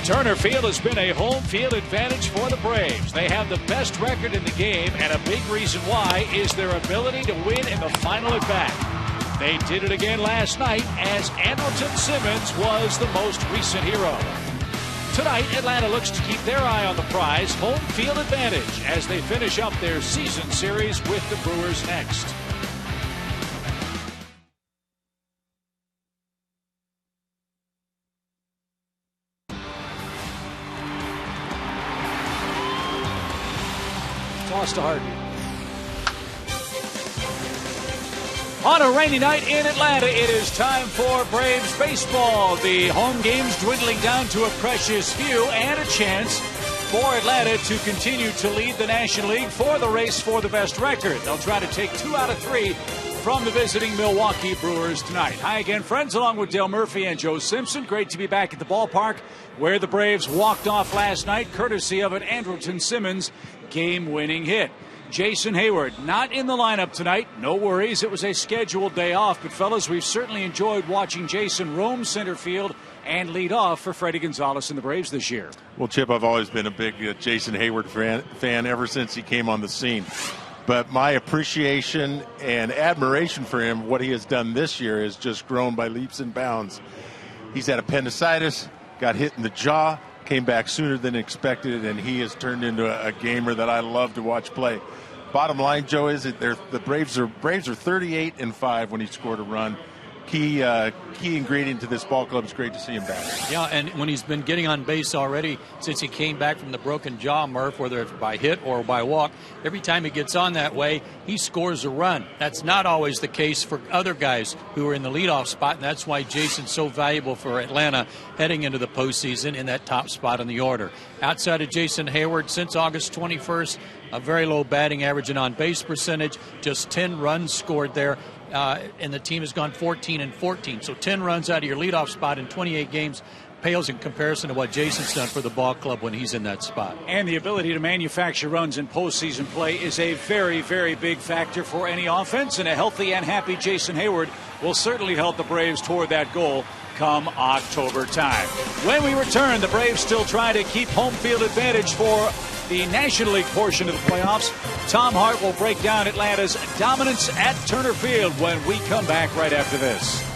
Turner Field has been a home field advantage for the Braves. They have the best record in the game, and a big reason why is their ability to win in the final at bat. They did it again last night as Andrelton Simmons was the most recent hero. Tonight, Atlanta looks to keep their eye on the prize, home field advantage, as they finish up their season series with the Brewers next. Toss to Harden. On a rainy night in Atlanta, it is time for Braves baseball. The home games dwindling down to a precious few and a chance for Atlanta to continue to lead the National League for the race for the best record. They'll try to take 2 out of 3 from the visiting Milwaukee Brewers tonight. Hi again, friends, along with Dale Murphy and Joe Simpson. Great to be back at the ballpark where the Braves walked off last night, courtesy of an Andrelton Simmons game-winning hit. Jason Hayward not in the lineup tonight. No worries. It was a scheduled day off. But, fellas, we've certainly enjoyed watching Jason roam center field and lead off for Freddie Gonzalez and the Braves this year. Well, Chip, I've always been a big Jason Hayward fan ever since he came on the scene. But my appreciation and admiration for him, what he has done this year, has just grown by leaps and bounds. He's had appendicitis, got hit in the jaw, came back sooner than expected, and he has turned into a gamer that I love to watch play. Bottom line, Joe, is that the Braves are 38-5 when he scored a run. Key ingredient to this ball club. It's great to see him back. Yeah, and when he's been getting on base already since he came back from the broken jaw, Murph, whether it's by hit or by walk, every time he gets on that way, he scores a run. That's not always the case for other guys who are in the leadoff spot, and that's why Jason's so valuable for Atlanta heading into the postseason in that top spot in the order. Outside of Jason Hayward, since August 21st, a very low batting average and on-base percentage, just 10 runs scored there. And the team has gone 14-14. So 10 runs out of your leadoff spot in 28 games pales in comparison to what Jason's done for the ball club when he's in that spot. And the ability to manufacture runs in postseason play is a very, very big factor for any offense, and a healthy and happy Jason Hayward will certainly help the Braves toward that goal come October time. When we return, the Braves still try to keep home field advantage for the National League portion of the playoffs. Tom Hart will break down Atlanta's dominance at Turner Field when we come back right after this.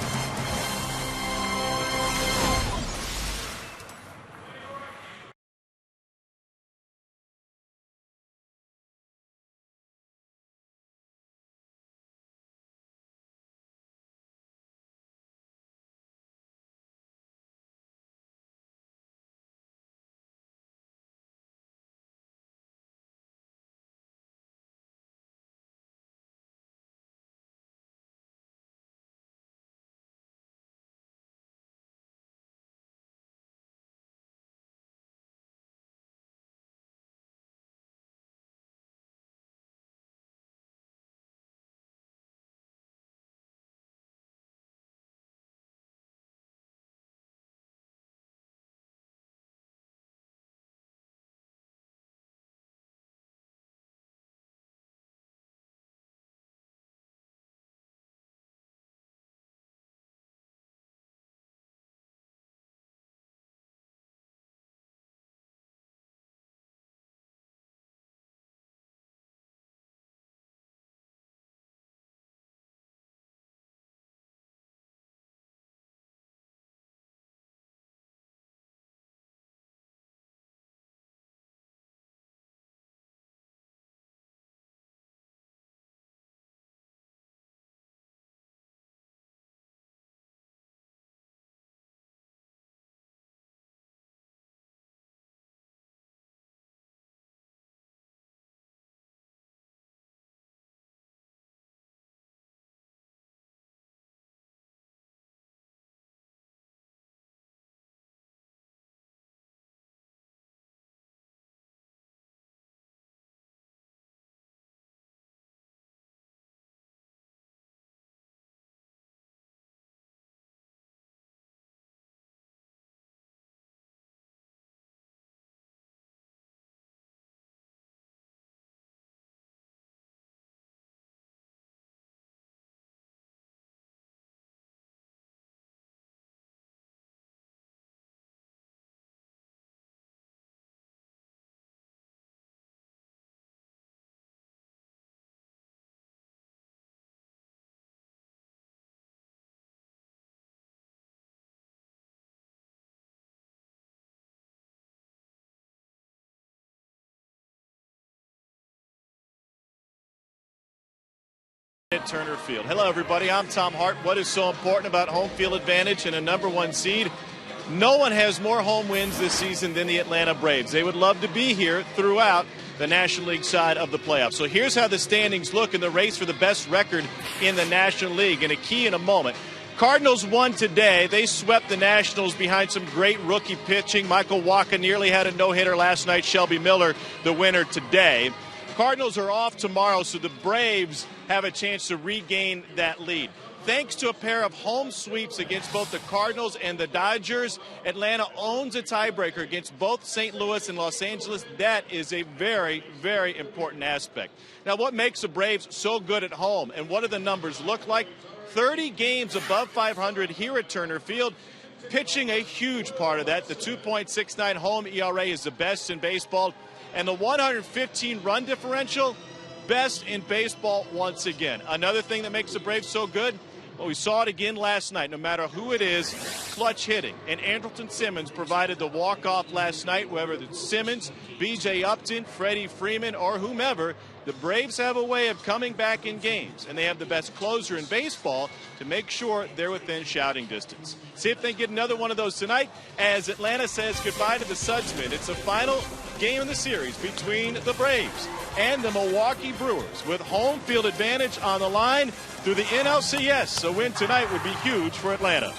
At Turner Field. Hello, everybody. I'm Tom Hart. What is so important about home field advantage and a #1 seed? No one has more home wins this season than the Atlanta Braves. They would love to be here throughout the National League side of the playoffs. So here's how the standings look in the race for the best record in the National League. And a key in a moment. Cardinals won today. They swept the Nationals behind some great rookie pitching. Michael Wacha nearly had a no-hitter last night. Shelby Miller, the winner today. Cardinals are off tomorrow, so the Braves have a chance to regain that lead. Thanks to a pair of home sweeps against both the Cardinals and the Dodgers, Atlanta owns a tiebreaker against both St. Louis and Los Angeles. That is a very, very important aspect. Now, what makes the Braves so good at home, and what do the numbers look like? 30 games above 500 here at Turner Field. Pitching a huge part of that. The 2.69 home ERA is the best in baseball. And the 115 run differential, best in baseball once again. Another thing that makes the Braves so good, well, we saw it again last night. No matter who it is, clutch hitting. And Andrelton Simmons provided the walk-off last night, whether it's Simmons, B.J. Upton, Freddie Freeman, or whomever. The Braves have a way of coming back in games, and they have the best closer in baseball to make sure they're within shouting distance. See if they get another one of those tonight as Atlanta says goodbye to the Sudsmen. It's the final game in the series between the Braves and the Milwaukee Brewers with home field advantage on the line through the NLCS. A win tonight would be huge for Atlanta.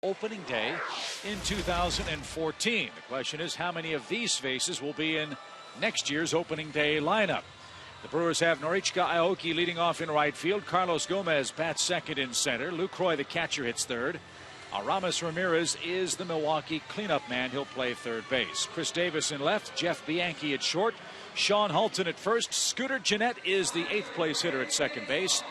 Opening day in 2014. The question is, how many of these faces will be in next year's opening day lineup? The Brewers have Norichika Aoki leading off in right field. Carlos Gomez bats second in center. Lucroy, the catcher, hits third. Aramis Ramirez is the Milwaukee cleanup man. He'll play third base. Chris Davis in left. Jeff Bianchi at short. Sean Halton at first. Scooter Gennett is the 8th place hitter at second base.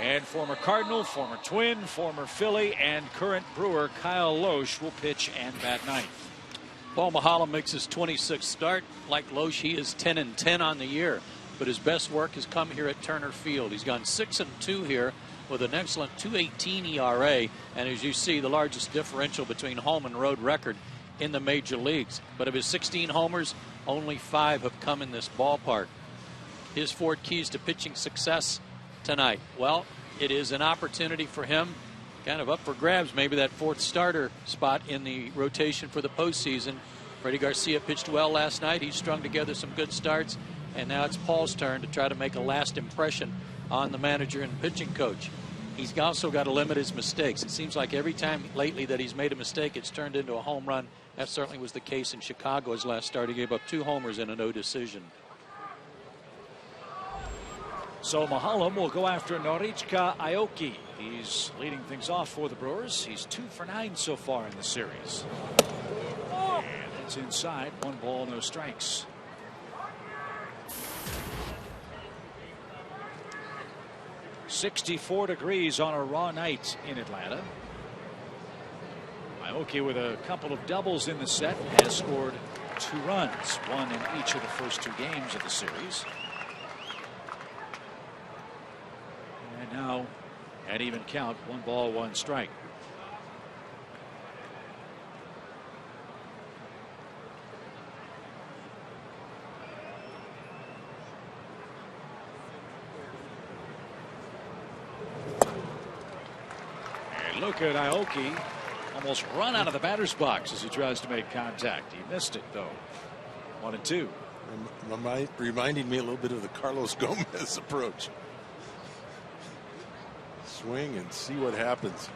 And former Cardinal, former Twin, former Philly, and current Brewer Kyle Loesch will pitch and bat ninth. Paul Mahala makes his 26th start. Like Loesch, he is 10-10 on the year. But his best work has come here at Turner Field. He's gone 6-2 here with an excellent 2.18 ERA. And as you see, the largest differential between home and road record in the major leagues. But of his 16 homers, only 5 have come in this ballpark. His 4 keys to pitching success tonight. Well, it is an opportunity for him, kind of up for grabs, maybe that 4th starter spot in the rotation for the postseason. Freddie Garcia pitched well last night. He strung together some good starts, and now it's Paul's turn to try to make a last impression on the manager and pitching coach. He's also got to limit his mistakes. It seems like every time lately that he's made a mistake, it's turned into a home run. That certainly was the case in Chicago his last start. He gave up 2 homers and a no decision. So Mahalam will go after Norichika Aoki. He's leading things off for the Brewers. He's 2 for 9 so far in the series. And it's inside. 1 ball, no strikes. "64 degrees on a raw night in Atlanta." Aoki with a couple of doubles in the set has scored 2 runs, 1 in each of the first 2 games of the series. And now at even count, 1 ball, 1 strike. And look at Aoki almost run out of the batter's box as he tries to make contact. He missed it though. 1 and 2. Reminding me a little bit of the Carlos Gomez approach. Swing and see what happens.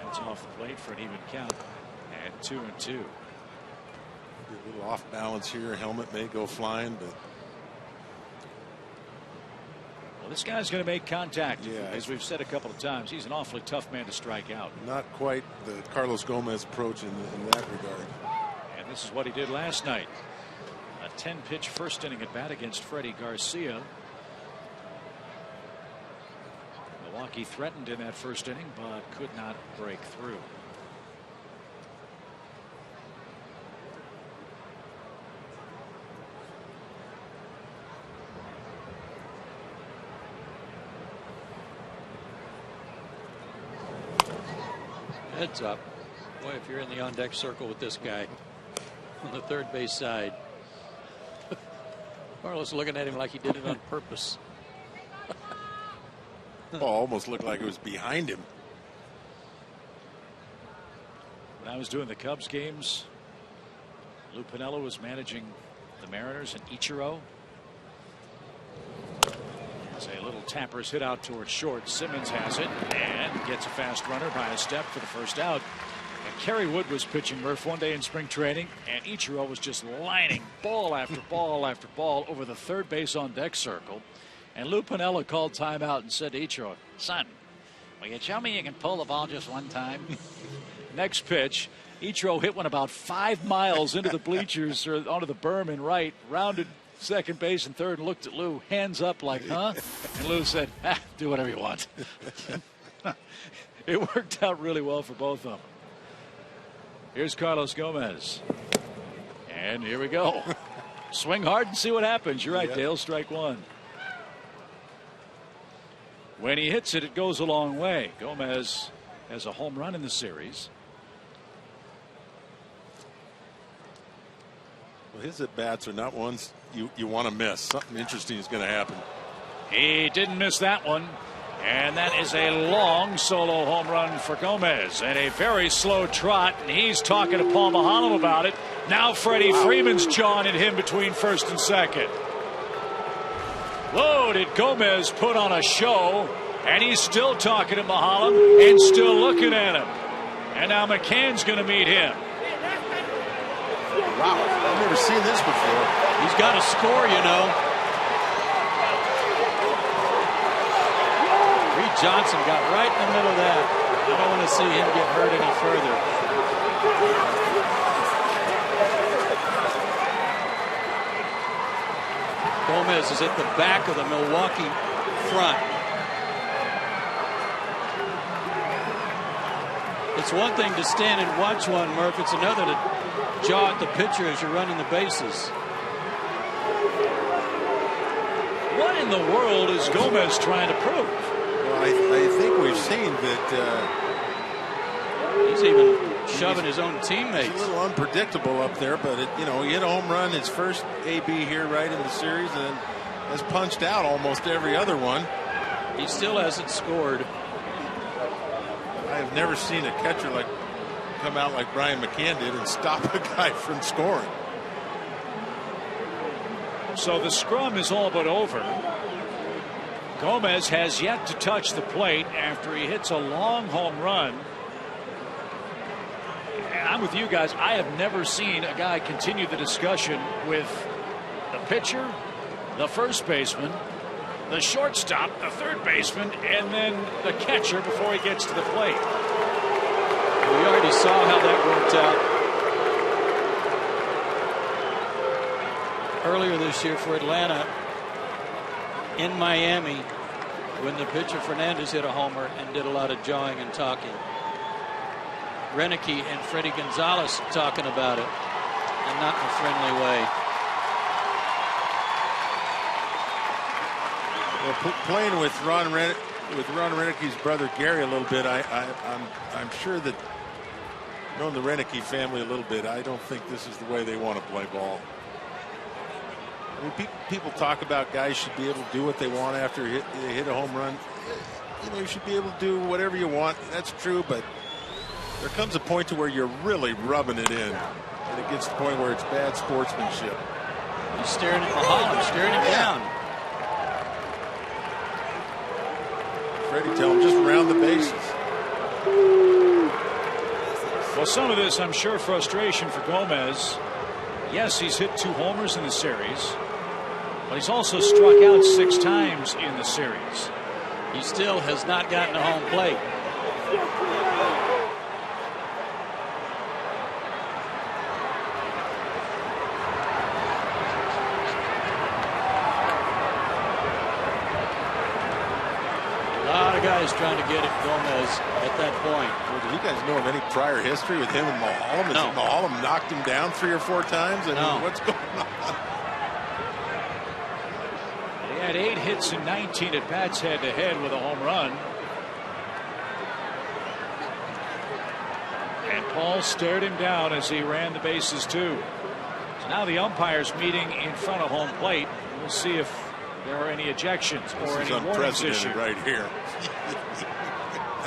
That's off the plate for an even count. And 2 and 2. A little off balance here. Helmet may go flying, but well, this guy's going to make contact. Yeah, as we've said a couple of times, he's an awfully tough man to strike out. not quite the Carlos Gomez approach in that regard. And this is what he did last night. A 10-pitch first inning at bat against Freddie Garcia. Milwaukee threatened in that first inning, but could not break through. Heads up. Boy, if you're in the on-deck circle with this guy on the third base side. Carlos looking at him like he did it on purpose. Oh, almost looked like it was behind him. When I was doing the Cubs games, Lou Piniella was managing the Mariners and Ichiro. As a little tapper's hit out towards short. Simmons has it and gets a fast runner by a step for the first out. And Kerry Wood was pitching, Murph, one day in spring training, and Ichiro was just lining ball after ball after ball over the third base on deck circle. And Lou Piniella called timeout and said to Ichiro, "Son, will you show me you can pull the ball just one time?" Next pitch, Ichiro hit one about 5 miles into the bleachers or onto the berm in right, rounded second base and third, and looked at Lou, hands up like, huh? And Lou said, do whatever you want. It worked out really well for both of them. Here's Carlos Gomez. And here we go. Swing hard and see what happens. You're right, Yep. Dale. Strike 1. When he hits it, it goes a long way. Gomez has a home run in the series. Well, his at-bats are not ones you want to miss. Something interesting is going to happen. He didn't miss that one. And that is a long solo home run for Gomez. And a very slow trot. And he's talking to Paul Mahalam about it. Now Freddie Freeman's jawing at him between first and second. Whoa, did Gomez put on a show. And he's still talking to Mahalam and still looking at him. And now McCann's going to meet him. Wow, I've never seen this before. He's got a score, you know. Reed Johnson got right in the middle of that. I don't want to see him get hurt any further. Gomez is at the back of the Milwaukee front. It's one thing to stand and watch one, Murph. It's another to jaw at the pitcher as you're running the bases. What in the world is Gomez trying to prove? Well, I think we've seen that he's even shoving his own teammates. It's a little unpredictable up there, but he hit a home run his first AB here right in the series, and has punched out almost every other one. He still hasn't scored. I have never seen a catcher come out like Brian McCann did and stop a guy from scoring. So the scrum is all but over. Gomez has yet to touch the plate after he hits a long home run. And I'm with you guys. I have never seen a guy continue the discussion with the pitcher, the first baseman, the shortstop, the third baseman, and then the catcher before he gets to the plate. We already saw how that worked out earlier this year for Atlanta in Miami when the pitcher Fernandez hit a homer and did a lot of jawing and talking. Renicky and Freddie Gonzalez talking about it, and not in a friendly way. Well, playing with Ron Renicky's brother Gary a little bit, I'm sure that knowing the Renicky family a little bit, I don't think this is the way they want to play ball. I mean, people talk about guys should be able to do what they want after they hit a home run. You know, you should be able to do whatever you want. That's true, but there comes a point to where you're really rubbing it in, and it gets to the point where it's bad sportsmanship. He's staring at Mahalan, staring him down. Freddie, tell him just round the bases. Well, some of this, I'm sure, frustration for Gomez. Yes, he's hit 2 homers in the series, but he's also struck out 6 times in the series. He still has not gotten to home plate. A lot of guys trying to get at Gomez at that point. Well, do you guys know of any prior history with him and Mahalan? No. Has Mahalan knocked him down 3 or 4 times? I mean, what's going on? He had 8 hits and 19 at bats head-to-head with a home run. And Paul stared him down as he ran the bases too. So now the umpires meeting in front of home plate. We'll see if there are any ejections or any warnings issued. Right here.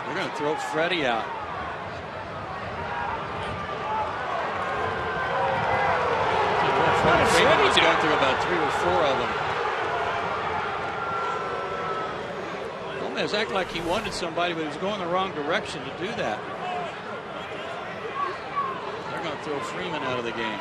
They're going to throw Freddie out. Freddie's going through about 3 or 4 of them. Gomez acted like he wanted somebody, but he was going the wrong direction to do that. They're going to throw Freeman out of the game.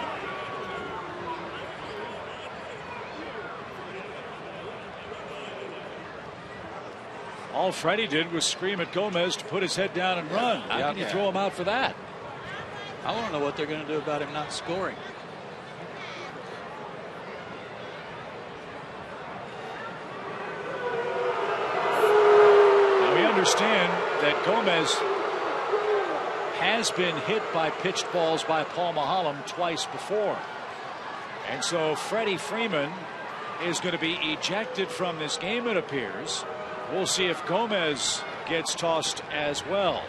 All Freddie did was scream at Gomez to put his head down and run. How can you throw him out for that? I want to know what they're going to do about him not scoring. Now we understand that Gomez has been hit by pitched balls by Paul Mahalan twice before. And so Freddie Freeman is going to be ejected from this game, it appears. We'll see if Gomez gets tossed as well.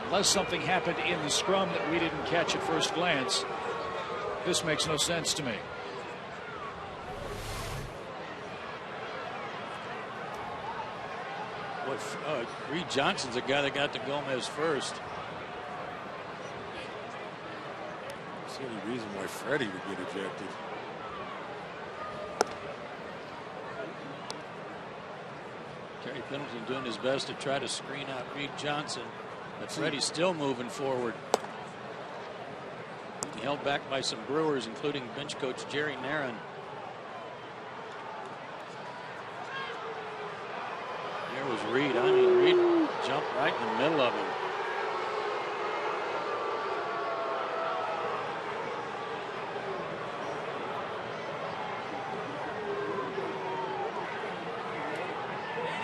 Unless something happened in the scrum that we didn't catch at first glance, this makes no sense to me. Reed Johnson's the guy that got to Gomez first. That's the only reason why Freddie would get ejected. Terry Pendleton doing his best to try to screen out Reed Johnson, but Freddie's still moving forward. He held back by some Brewers, including bench coach Jerry Narron. There was Reed. I mean, Reed jumped right in the middle of him.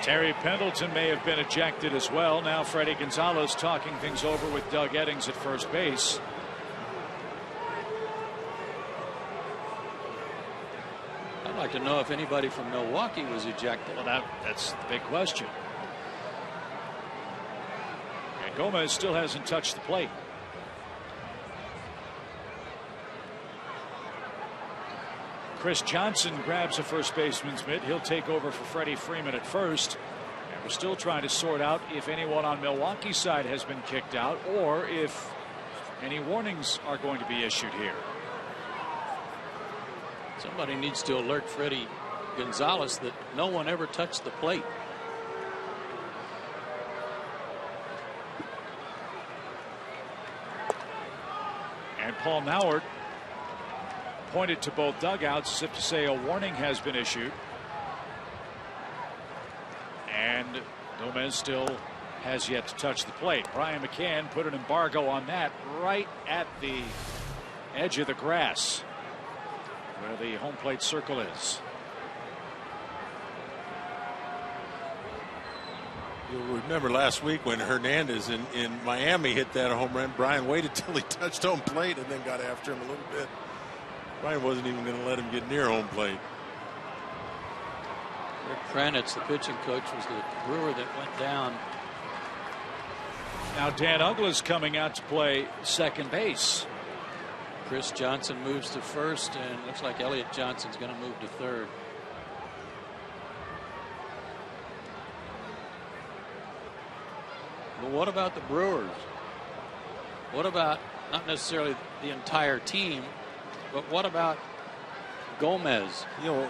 Terry Pendleton may have been ejected as well. Now Freddie Gonzalez talking things over with Doug Eddings at first base. I'd like to know if anybody from Milwaukee was ejected. Well, that's the big question. And Gomez still hasn't touched the plate. Chris Johnson grabs a first baseman's mitt. He'll take over for Freddie Freeman at first. And we're still trying to sort out if anyone on Milwaukee's side has been kicked out or if any warnings are going to be issued here. Somebody needs to alert Freddie Gonzalez that no one ever touched the plate. Paul Nauert pointed to both dugouts as if to say a warning has been issued. And Gomez still has yet to touch the plate. Brian McCann put an embargo on that right at the edge of the grass where the home plate circle is. You'll remember last week when Hernandez in Miami hit that home run. Brian waited till he touched home plate and then got after him a little bit. Brian wasn't even going to let him get near home plate. Rick Kranitz, the pitching coach, was the Brewer that went down. Now Dan Uggla's coming out to play second base. Chris Johnson moves to first, and looks like Elliott Johnson's going to move to third. But what about the Brewers? What about not necessarily the entire team, but what about Gomez? You know,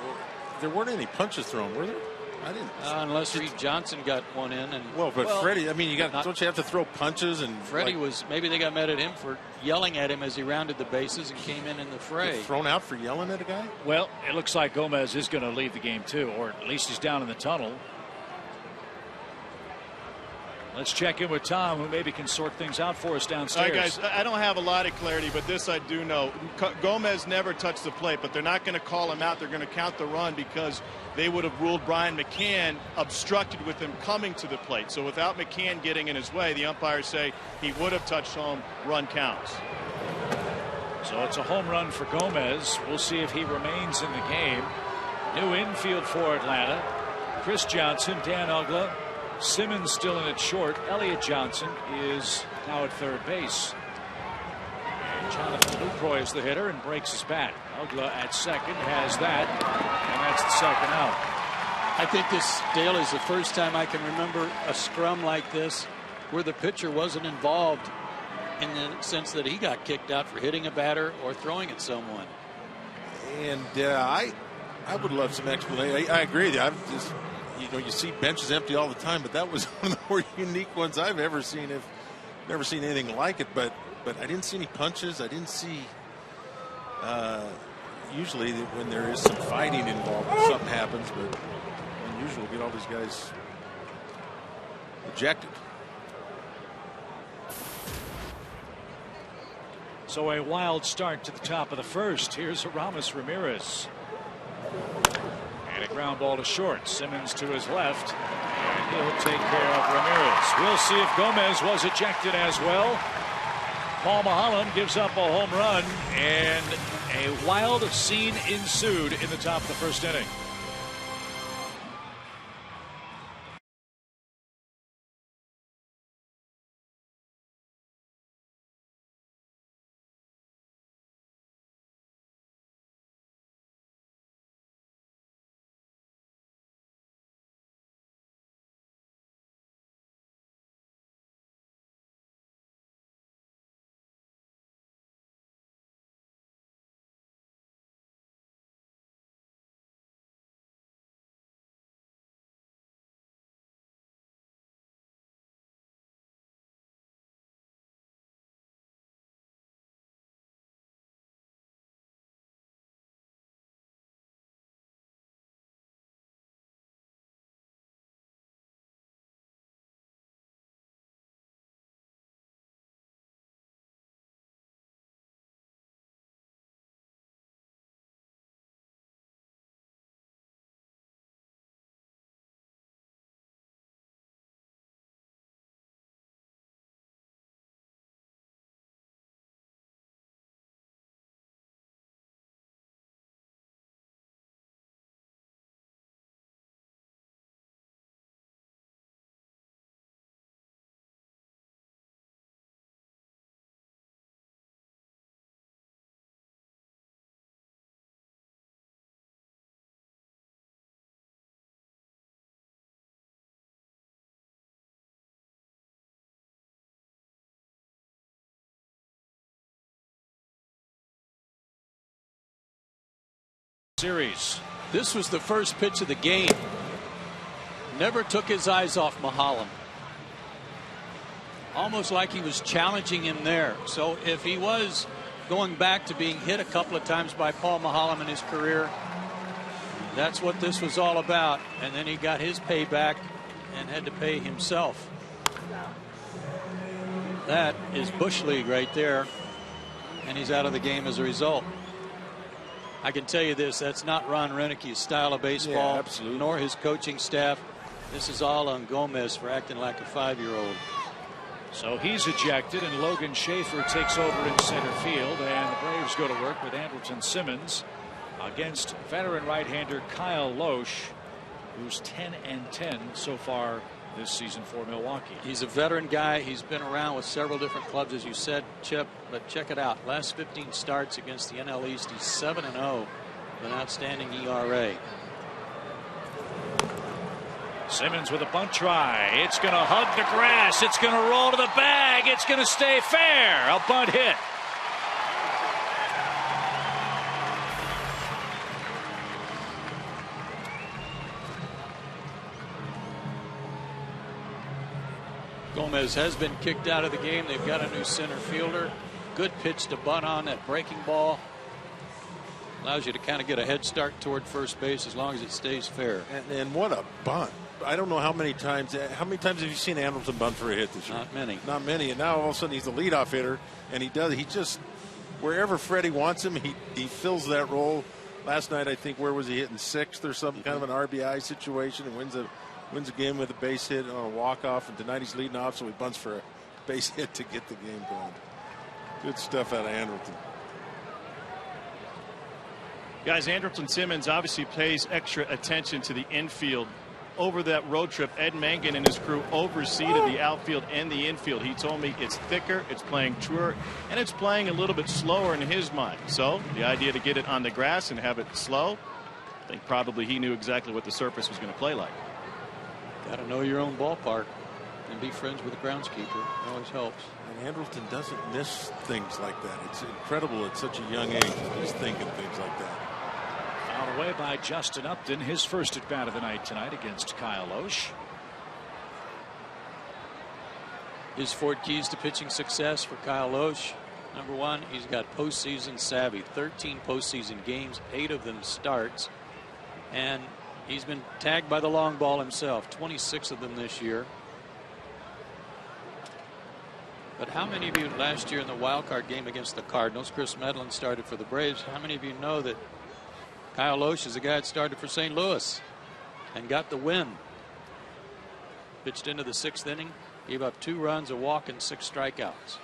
there weren't any punches thrown, were there? I didn't. Unless Reed Johnson got one in, and well, Freddie. I mean, don't you have to throw punches? And Freddie was, maybe they got mad at him for yelling at him as he rounded the bases and came in the fray. Thrown out for yelling at a guy? Well, it looks like Gomez is going to leave the game too, or at least he's down in the tunnel. Let's check in with Tom, who maybe can sort things out for us downstairs. All right, guys, I don't have a lot of clarity, but this I do know. Gomez never touched the plate, but they're not going to call him out. They're going to count the run because they would have ruled Brian McCann obstructed with him coming to the plate. So without McCann getting in his way, the umpires say he would have touched home, run counts. So it's a home run for Gomez. We'll see if he remains in the game. New infield for Atlanta. Chris Johnson, Dan Uggla, Simmons still in at short. Elliott Johnson is now at third base. And Jonathan Lucroy is the hitter and breaks his bat. Uggla at second has that, and that's the second out. I think this, Dale, is the first time I can remember a scrum like this where the pitcher wasn't involved in the sense that he got kicked out for hitting a batter or throwing at someone. And I would love some explanation. I agree with you. I've just, you see benches empty all the time, but that was one of the more unique ones I've ever seen. I've never seen anything like it, but I didn't see any punches. I didn't see. Usually, when there is some fighting involved, something happens, but unusual to get all these guys ejected. So a wild start to the top of the first. Here's Aramis Ramirez. And a ground ball to short. Simmons to his left. And he'll take care of Ramirez. We'll see if Gomez was ejected as well. Paul Maholm gives up a home run. And a wild scene ensued in the top of the first inning. Series. This was the first pitch of the game. Never took his eyes off Maholm. Almost like he was challenging him there. So if he was going back to being hit a couple of times by Paul Mahalam in his career. That's what this was all about. And then he got his payback and had to pay himself. That is Bush League right there. And he's out of the game as a result. I can tell you this, that's not Ron Renicke's style of baseball, nor his coaching staff. This is all on Gomez for acting like a 5-year-old. So he's ejected, and Logan Schaefer takes over in center field, and the Braves go to work with Andrelton Simmons against veteran right-hander Kyle Loesch, who's 10-10 so far this season for Milwaukee. He's a veteran guy. He's been around with several different clubs, as you said, Chip. But check it out. Last 15 starts against the NL East, he's 7-0 with an outstanding ERA. Simmons with a bunt try. It's going to hug the grass. It's going to roll to the bag. It's going to stay fair. A bunt hit. Gomez has been kicked out of the game. They've got a new center fielder. Good pitch to bunt on that breaking ball. Allows you to kind of get a head start toward first base as long as it stays fair. And what a bunt. I don't know how many times have you seen Andrelton bunt for a hit this year? Not many. Not many. And now all of a sudden he's the leadoff hitter, and he just wherever Freddie wants him, he fills that role. Last night I think where was he hitting 6th or something, kind of an RBI situation, and wins a game with a base hit on a walk-off, and tonight he's leading off, so he bunts for a base hit to get the game going. Good stuff out of Andrelton. Guys, Andrelton Simmons obviously pays extra attention to the infield. Over that road trip, Ed Mangan and his crew overseeded the outfield and the infield. He told me it's thicker, it's playing truer, and it's playing a little bit slower in his mind. So the idea to get it on the grass and have it slow, I think probably he knew exactly what the surface was going to play like. Got to know your own ballpark and be friends with the groundskeeper. It always helps. And Andrelton doesn't miss things like that. It's incredible at such a young age. He's thinking things like that. Fouled away by Justin Upton, his first at bat of the night tonight against Kyle Loesch. His 4 keys to pitching success for Kyle Loesch. Number 1, he's got postseason savvy. 13 postseason games, 8 of them starts. And he's been tagged by the long ball himself, 26 of them this year. But how many of you last year in the wild card game against the Cardinals, Chris Medlin started for the Braves, how many of you know that Kyle Loesch is a guy that started for St. Louis and got the win? Pitched into the 6th inning, gave up 2 runs, a walk, and 6 strikeouts.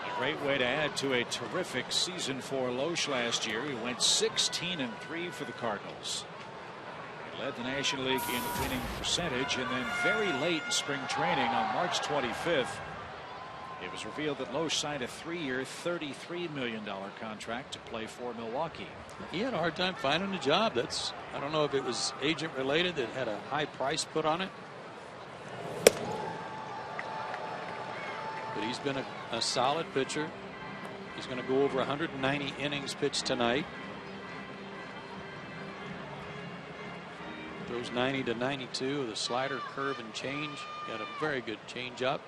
A great way to add to a terrific season for Loesch last year. He went 16-3 for the Cardinals. He led the National League in winning percentage, and then very late in spring training on March 25th, it was revealed that Loesch signed a 3-year, $33 million contract to play for Milwaukee. He had a hard time finding a job. I don't know if it was agent related that had a high price put on it. But he's been a solid pitcher. He's going to go over 190 innings pitched tonight. Throws 90 to 92 with a slider, curve, and change. Got a very good change up.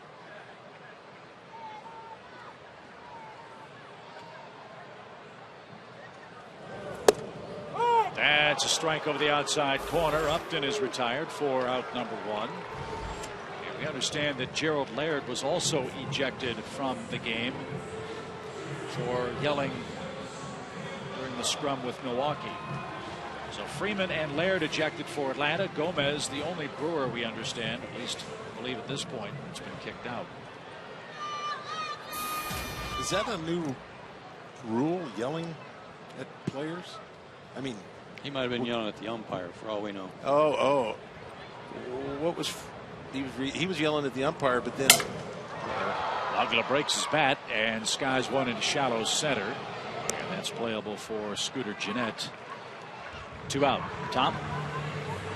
That's a strike over the outside corner. Upton is retired for out number 1. And we understand that Gerald Laird was also ejected from the game for yelling during the scrum with Milwaukee. So Freeman and Laird ejected for Atlanta. Gomez, the only Brewer we understand, at least believe at this point, has been kicked out. Is that a new rule, yelling at players? I mean, he might have been yelling at the umpire for all we know. What was he was yelling at the umpire, but then Lagla breaks his bat and skies one into shallow center, and that's playable for Scooter Gennett. 2 out. Tom?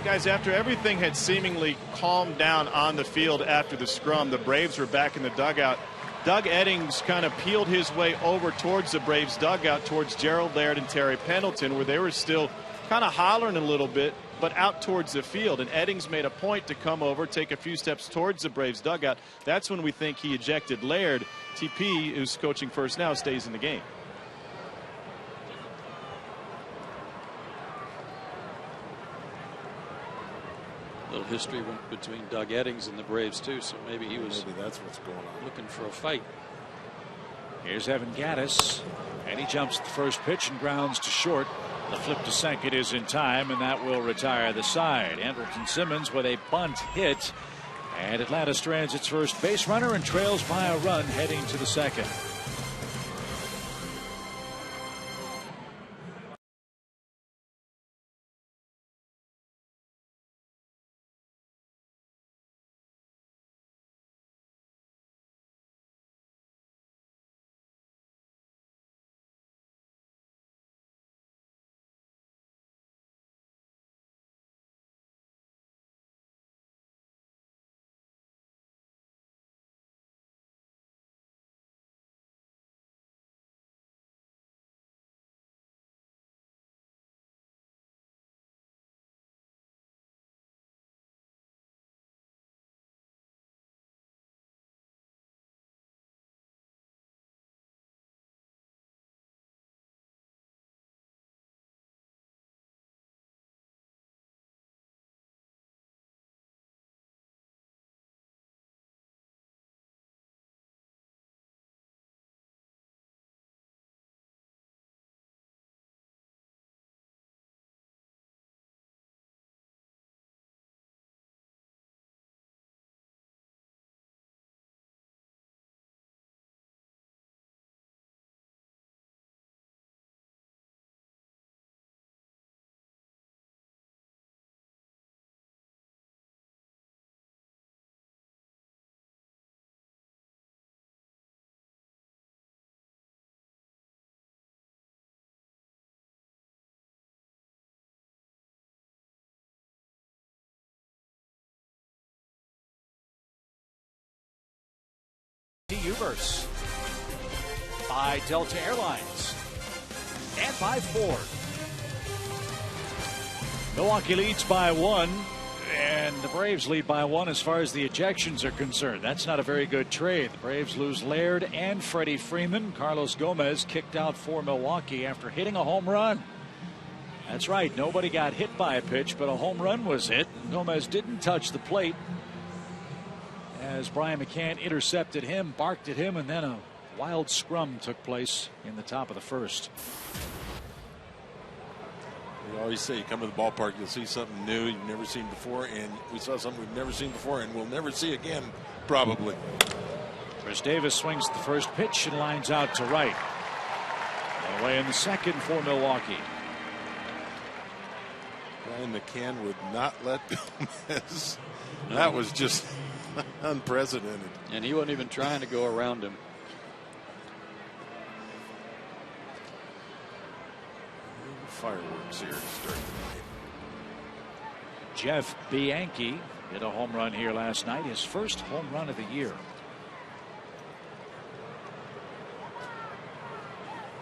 Guys, after everything had seemingly calmed down on the field after the scrum, the Braves were back in the dugout Doug Eddings kind of peeled his way over towards the Braves dugout, towards Gerald Laird and Terry Pendleton, where they were still kind of hollering a little bit, but out towards the field. And Eddings made a point to come over, take a few steps towards the Braves dugout. That's when we think he ejected Laird. TP, who's coaching first now, stays in the game. A little history between Doug Eddings and the Braves too, so maybe that's what's going on. Looking for a fight. Here's Evan Gattis, and he jumps the first pitch and grounds to short. The flip to second is in time, and that will retire the side. Andrelton Simmons with a bunt hit, and Atlanta strands its first base runner and trails by a run heading to the second. Ubers by Delta Airlines and by Ford. Milwaukee leads by 1, and the Braves lead by 1 as far as the ejections are concerned. That's not a very good trade. The Braves lose Laird and Freddie Freeman. Carlos Gomez kicked out for Milwaukee after hitting a home run. That's right, nobody got hit by a pitch, but a home run was hit. Gomez didn't touch the plate as Brian McCann intercepted him, barked at him, and then a wild scrum took place in the top of the first. We always say you come to the ballpark, you'll see something new you've never seen before, and we saw something we've never seen before and we'll never see again, probably. Chris Davis swings the first pitch and lines out to right. And away in the second for Milwaukee. Brian McCann would not let Gomez. That was just unprecedented. And he wasn't even trying to go around him. Fireworks here starting tonight. Jeff Bianchi hit a home run here last night, his first home run of the year.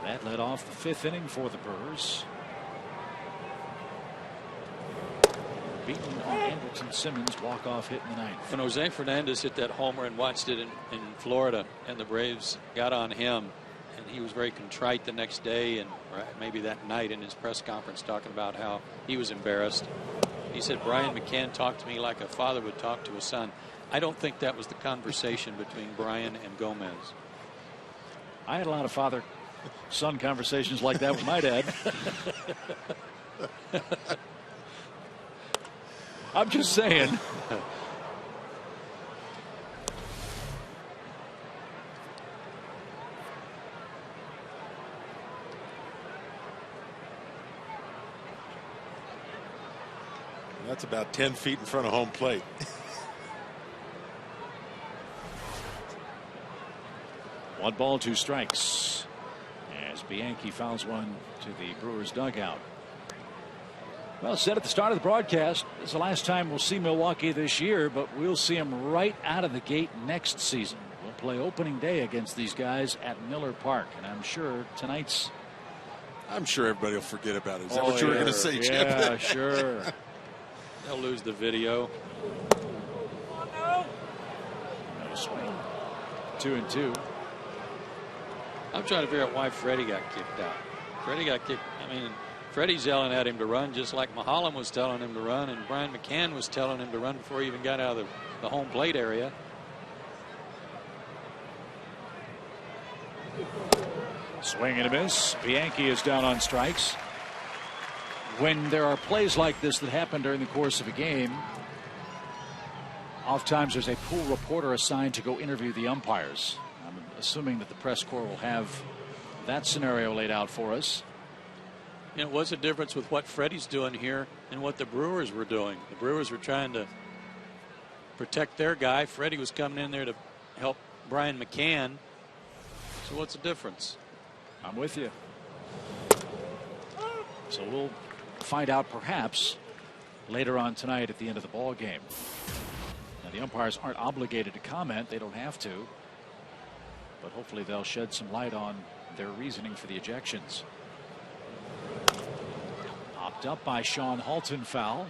That led off the 5th inning for the Brewers. Beaten on Andrelton Simmons' walk-off hit in the 9th. When Jose Fernandez hit that homer and watched it in Florida, and the Braves got on him, and he was very contrite the next day and maybe that night in his press conference talking about how he was embarrassed. He said, Brian McCann talked to me like a father would talk to a son. I don't think that was the conversation between Brian and Gomez. I had a lot of father-son conversations like that with my dad. I'm just saying. That's about 10 feet in front of home plate. One ball, 2 strikes. As Bianchi fouls one to the Brewers dugout. Well, said at the start of the broadcast, this is the last time we'll see Milwaukee this year, but we'll see them right out of the gate next season. We'll play opening day against these guys at Miller Park, and I'm sure tonight's. I'm sure everybody will forget about it. Is that what you were going to say, Chip? Yeah, sure. They'll lose the video. No swing. 2-2. I'm trying to figure out why Freddie got kicked out. Freddie got kicked. I mean, Freddie's yelling at him to run just like Mahalan was telling him to run, and Brian McCann was telling him to run before he even got out of the home plate area. Swing and a miss. Bianchi is down on strikes. When there are plays like this that happen during the course of a game, oftentimes there's a pool reporter assigned to go interview the umpires. I'm assuming that the press corps will have that scenario laid out for us. You know, what's the difference with what Freddie's doing here and what the Brewers were doing? The Brewers were trying to protect their guy. Freddie was coming in there to help Brian McCann. So what's the difference? I'm with you. So we'll find out perhaps later on tonight at the end of the ball game. Now the umpires aren't obligated to comment. They don't have to. But hopefully they'll shed some light on their reasoning for the ejections. Popped up by Sean Halton, foul,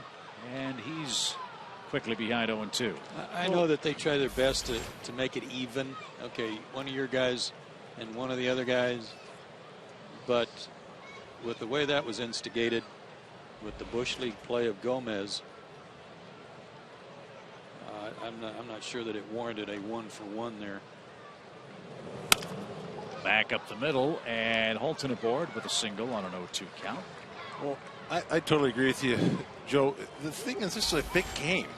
and he's quickly behind 0-2. I know that they try their best to make it even. Okay, one of your guys and one of the other guys. But with the way that was instigated, with the Bush League play of Gomez, I'm not sure that it warranted a 1-for-1 there. Back up the middle, and Halton aboard with a single on an 0-2 count. Well, I totally agree with you, Joe. The thing is, this is a big game.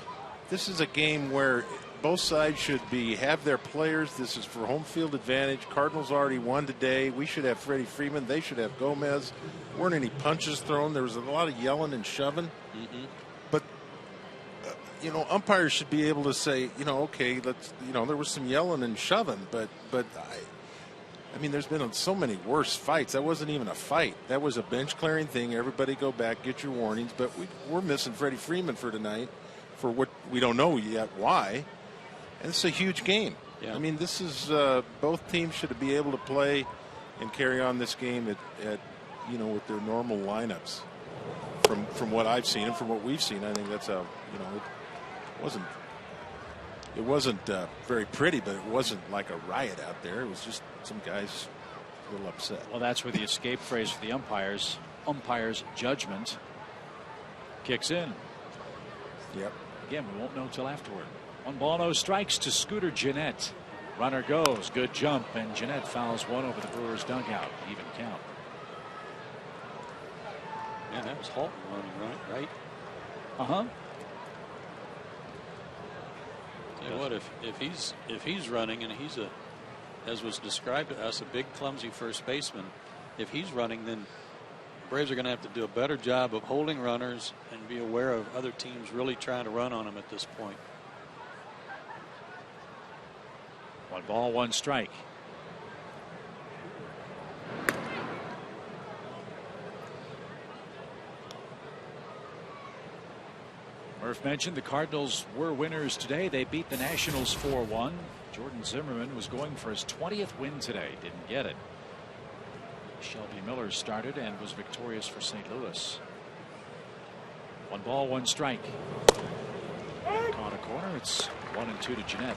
This is a game where both sides should have their players. This is for home field advantage. Cardinals already won today. We should have Freddie Freeman. They should have Gomez. Weren't any punches thrown. There was a lot of yelling and shoving. But you know, umpires should be able to say, you know, okay, let's, you know, there was some yelling and shoving, but I mean, there's been so many worse fights. That wasn't even a fight. That was a bench clearing thing. Everybody go back, get your warnings. But we're missing Freddie Freeman for tonight, for what we don't know yet why. And it's a huge game. Yeah. I mean, this is both teams should be able to play and carry on this game at you know, with their normal lineups. From what I've seen and from what we've seen, I think that's how, you know, it wasn't very pretty, but it wasn't like a riot out there. It was just some guys a little upset. Well, that's where the escape phrase for the umpire's judgment kicks in. Yep. Again, we won't know till afterward. 1 ball, no strikes to Scooter Gennett. Runner goes, good jump, and Gennett fouls one over the Brewers dugout. Even count. Man, that was Halton running, right? Uh-huh. Tell you what, if he's running and he's as was described to us, a big clumsy first baseman, if he's running, then Braves are going to have to do a better job of holding runners and be aware of other teams really trying to run on them at this point. 1 ball, 1 strike. Murph mentioned the Cardinals were winners today. They beat the Nationals 4-1. Jordan Zimmerman was going for his 20th win today. Didn't get it. Shelby Miller started and was victorious for St. Louis. 1 ball, 1 strike. Caught a corner. It's 1-2 to Gennett.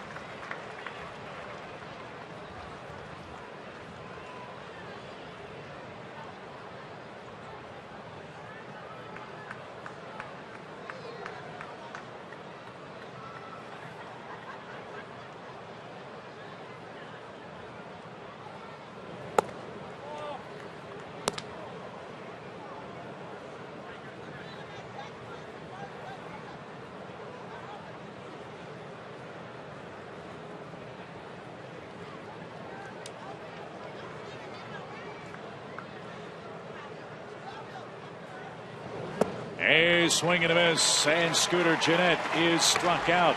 A swing and a miss, and Scooter Gennett is struck out.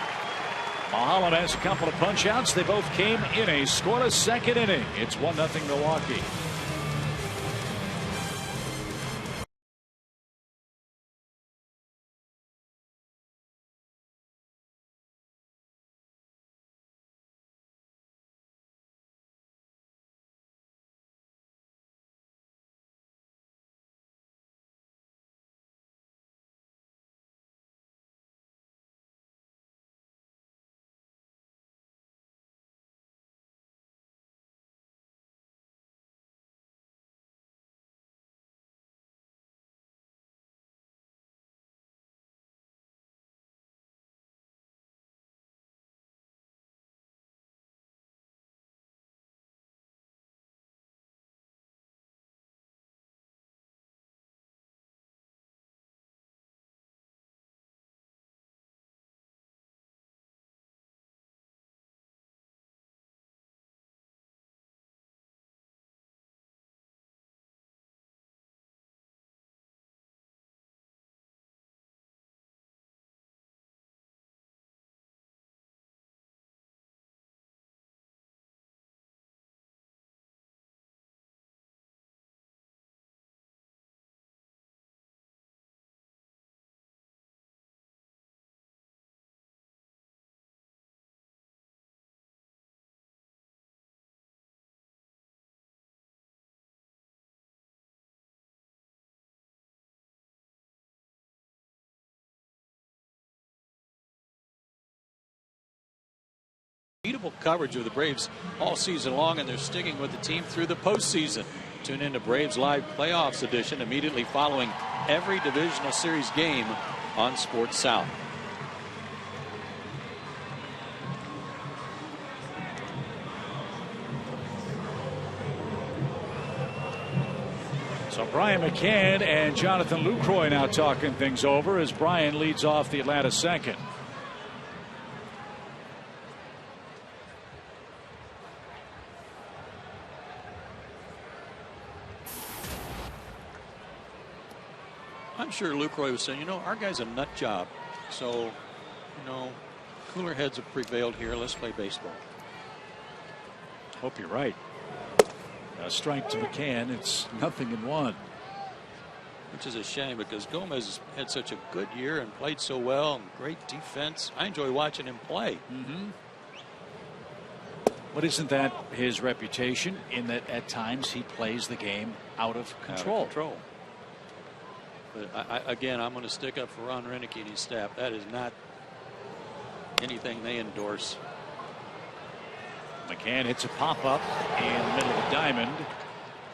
Mahalan has a couple of punch outs. They both came in a scoreless second inning. It's 1-0 Milwaukee. incredible coverage of the Braves all season long, and they're sticking with the team through the postseason. Tune in to Braves Live Playoffs edition immediately following every divisional series game on Sports South. So Brian McCann and Jonathan Lucroy now talking things over as Brian leads off the Atlanta second. I'm sure Lucroy was saying, our guy's a nut job. So, cooler heads have prevailed here. Let's play baseball. Hope you're right. A strike to McCann. It's 0-1. Which is a shame because Gomez has had such a good year and played so well and great defense. I enjoy watching him play. But isn't that his reputation in that at times he plays the game out of control? But again, I'm going to stick up for Ron Renicky and his staff. That is not anything they endorse. McCann hits a pop-up in the middle of the diamond,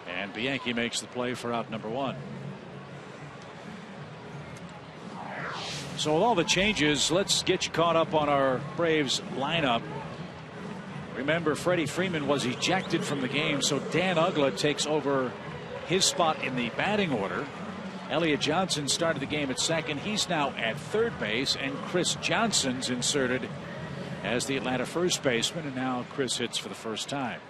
and Bianchi makes the play for out number 1. So with all the changes, let's get you caught up on our Braves lineup. Remember, Freddie Freeman was ejected from the game, so Dan Uggla takes over his spot in the batting order. Elliott Johnson started the game at second. He's now at third base, and Chris Johnson's inserted as the Atlanta first baseman, and now Chris hits for the first time.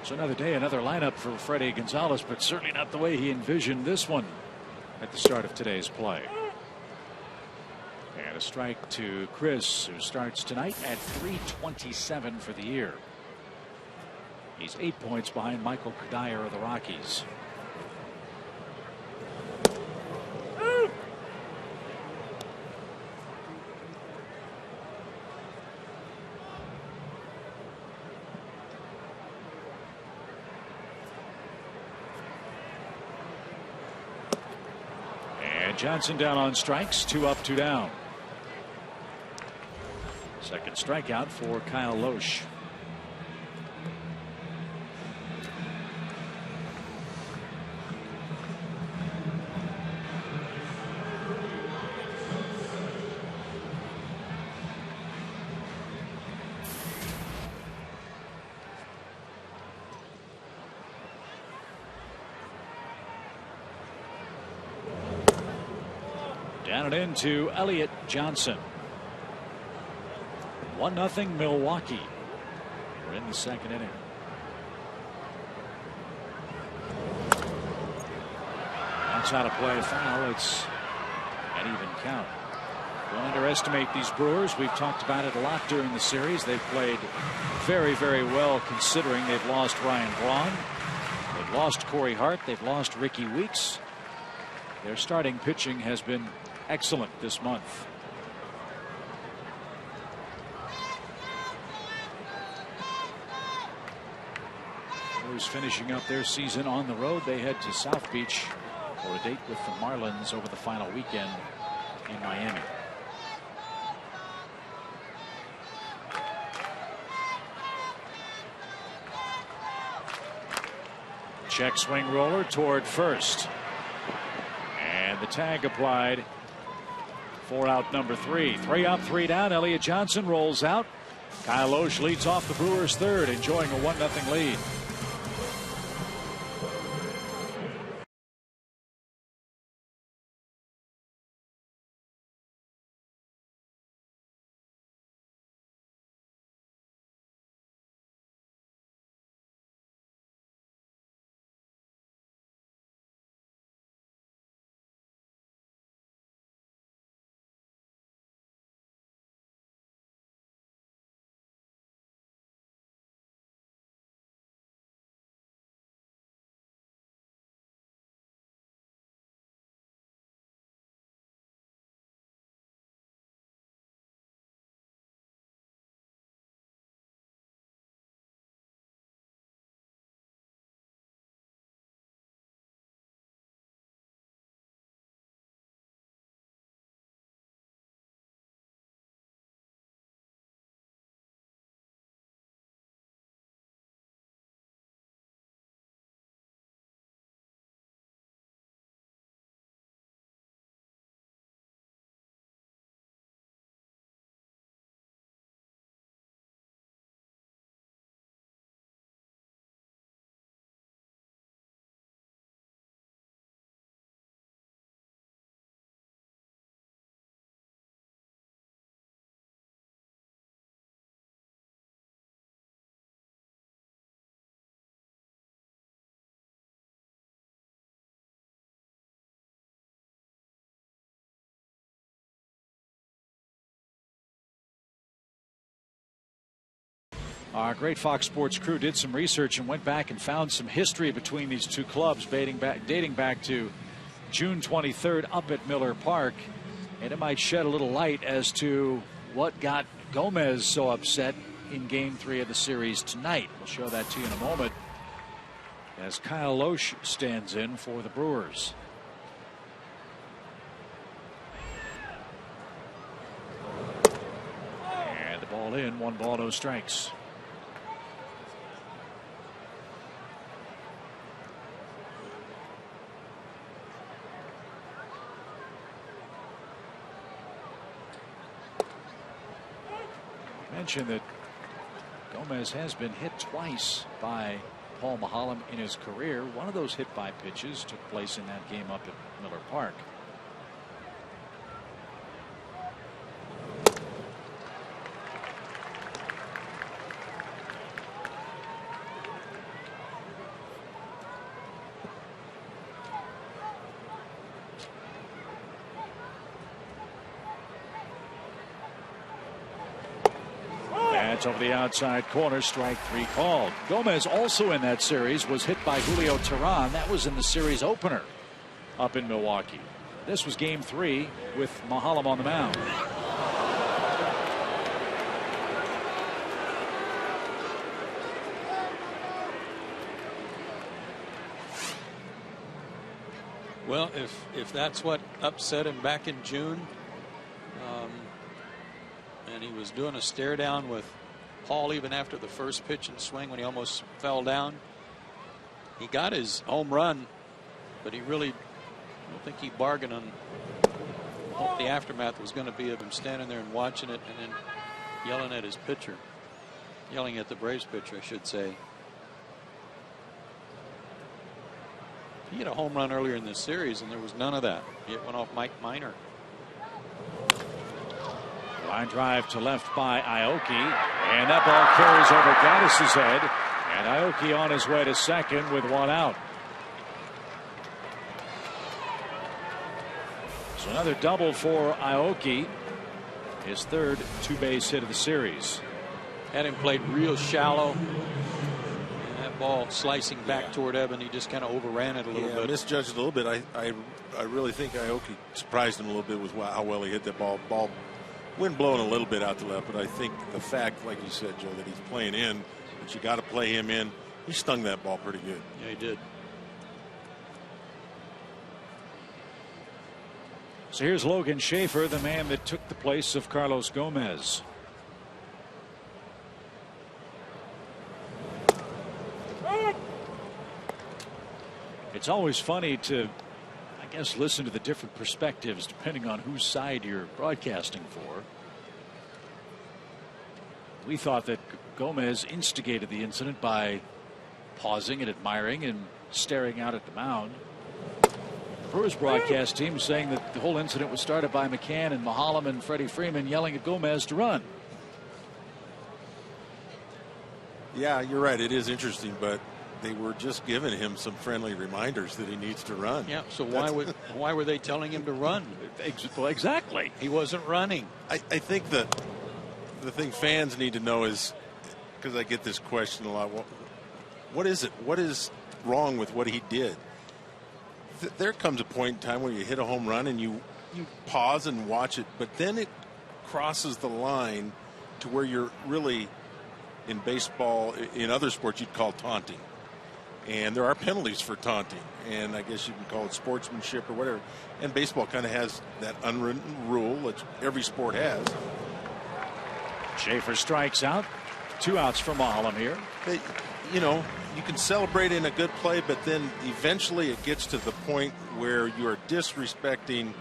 So another day, another lineup for Freddie Gonzalez, but certainly not the way he envisioned this one at the start of today's play. And a strike to Chris, who starts tonight at .327 for the year. He's 8 points behind Michael Cuddyer of the Rockies. Johnson down on strikes, 2 up, 2 down. Second strikeout for Kyle Loesch. Down and into Elliott Johnson. 1-0 Milwaukee. We're in the second inning. That's how to play a foul. It's an even count. Don't underestimate these Brewers. We've talked about it a lot during the series. They've played very, very well considering they've lost Ryan Braun. They've lost Corey Hart. They've lost Ricky Weeks. Their starting pitching has been excellent this month. Brewers finishing up their season on the road. They head to South Beach for a date with the Marlins over the final weekend in Miami. Check swing roller toward first. And the tag applied for out number 3. 3 up, 3 down. Elliott Johnson rolls out. Kyle Loesch leads off the Brewers' third, enjoying a 1-0 lead. Our great Fox Sports crew did some research and went back and found some history between these two clubs dating back to June 23rd up at Miller Park. And it might shed a little light as to what got Gomez so upset in Game 3 of the series tonight. We'll show that to you in a moment as Kyle Loesch stands in for the Brewers. And the ball in, 1 ball, no strikes. Mentioned that Gomez has been hit twice by Paul Maholm in his career. One of those hit by pitches took place in that game up at Miller Park. Over the outside corner, strike 3 called. Gomez also in that series was hit by Julio Teheran. That was in the series opener up in Milwaukee. This was Game 3 with Maholm on the mound. Well, if that's what upset him back in June, and he was doing a stare down with Paul even after the first pitch and swing when he almost fell down. He got his home run, but he really, I don't think he bargained on what the aftermath was going to be of him standing there and watching it and then yelling at his pitcher. Yelling at the Braves pitcher, I should say. He hit a home run earlier in this series, and there was none of that. It went off Mike Minor. Line drive to left by Aoki, and that ball carries over Gaddis's head, and Aoki on his way to second with 1 out. So another double for Aoki, his third 2-base hit of the series. Had him played real shallow, and that ball slicing back toward Evan, he just kind of overran it a little bit. Misjudged a little bit. I really think Aoki surprised him a little bit with how well he hit that ball. Wind blowing a little bit out to left, but I think the fact, like you said, Joe, that he's playing in, that you got to play him in, he stung that ball pretty good. Yeah, he did. So here's Logan Schaefer, the man that took the place of Carlos Gomez. It's always funny to, I guess, listen to the different perspectives depending on whose side you're broadcasting for. We thought that Gomez instigated the incident by pausing and admiring and staring out at the mound. The Brewers broadcast team saying that the whole incident was started by McCann and Maholm and Freddie Freeman yelling at Gomez to run. Yeah, you're right. It is interesting, but they were just giving him some friendly reminders that he needs to run. Yeah, so why were they telling him to run? Well, exactly. He wasn't running. I think the thing fans need to know is, because I get this question a lot, what is it? What is wrong with what he did? There comes a point in time where you hit a home run and you pause and watch it, but then it crosses the line to where you're really, in baseball, in other sports, you'd call taunting. And there are penalties for taunting, and I guess you can call it sportsmanship or whatever. And baseball kind of has that unwritten rule that every sport has. Schaefer strikes out. 2 outs for Maholm here. You know, you can celebrate in a good play, but then eventually it gets to the point where you are disrespecting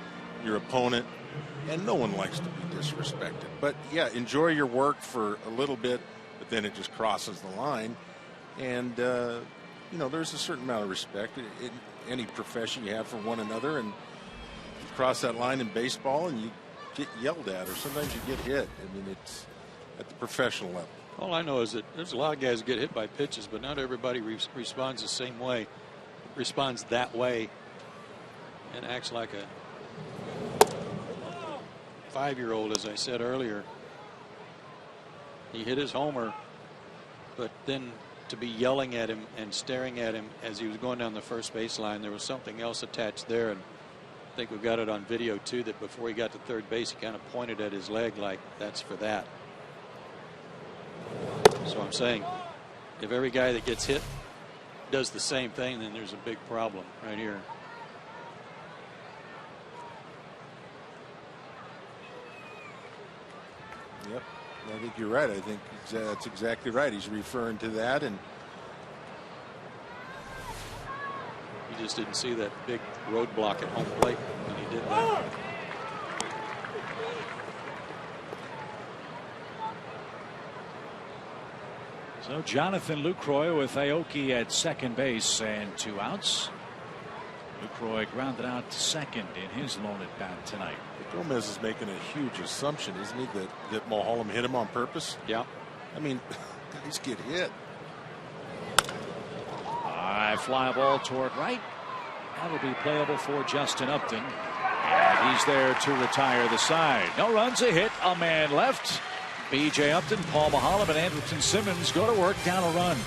your opponent, and no one likes to be disrespected. But yeah, enjoy your work for a little bit, but then it just crosses the line. And you know, there's a certain amount of respect in any profession you have for one another, and you cross that line in baseball and you get yelled at, or sometimes you get hit. I mean, it's at the professional level. All I know is that there's a lot of guys who get hit by pitches, but not everybody responds the same way, responds that way, and acts like a 5-year-old, as I said earlier. He hit his homer, but then to be yelling at him and staring at him as he was going down the first baseline, there was something else attached there. And I think we've got it on video too, that before he got to third base, he kind of pointed at his leg like that's for that. So I'm saying if every guy that gets hit does the same thing, then there's a big problem right here. Yep, I think you're right. I think that's exactly right. He's referring to that, and he just didn't see that big roadblock at home plate when he did that. So Jonathan Lucroy with Aoki at second base and 2 outs. Lucroy grounded out to second in his lone at bat tonight. Gomez is making a huge assumption, isn't he, that Mulholland hit him on purpose? Yeah. I mean, guys get hit. High fly ball toward right. That'll be playable for Justin Upton. And he's there to retire the side. No runs, a hit, a man left. B.J. Upton, Paul Mulholland, and Andrelton Simmons go to work down a run.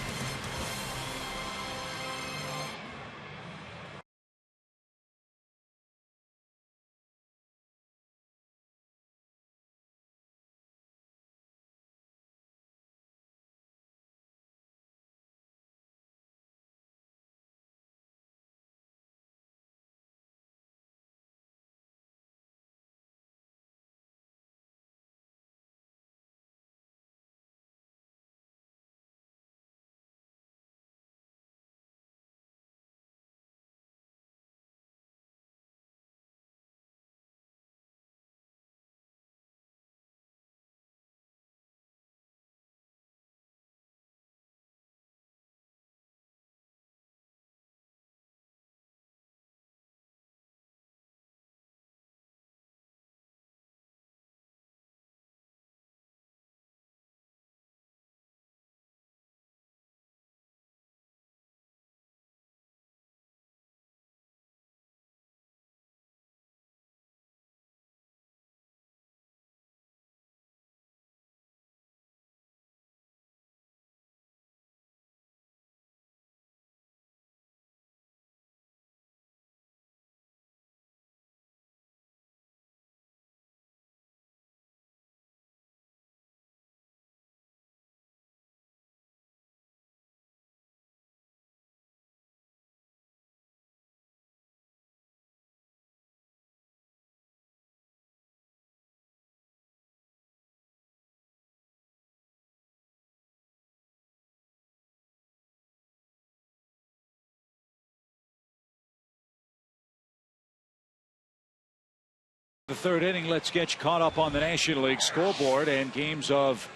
The third inning, let's get you caught up on the National League scoreboard and games of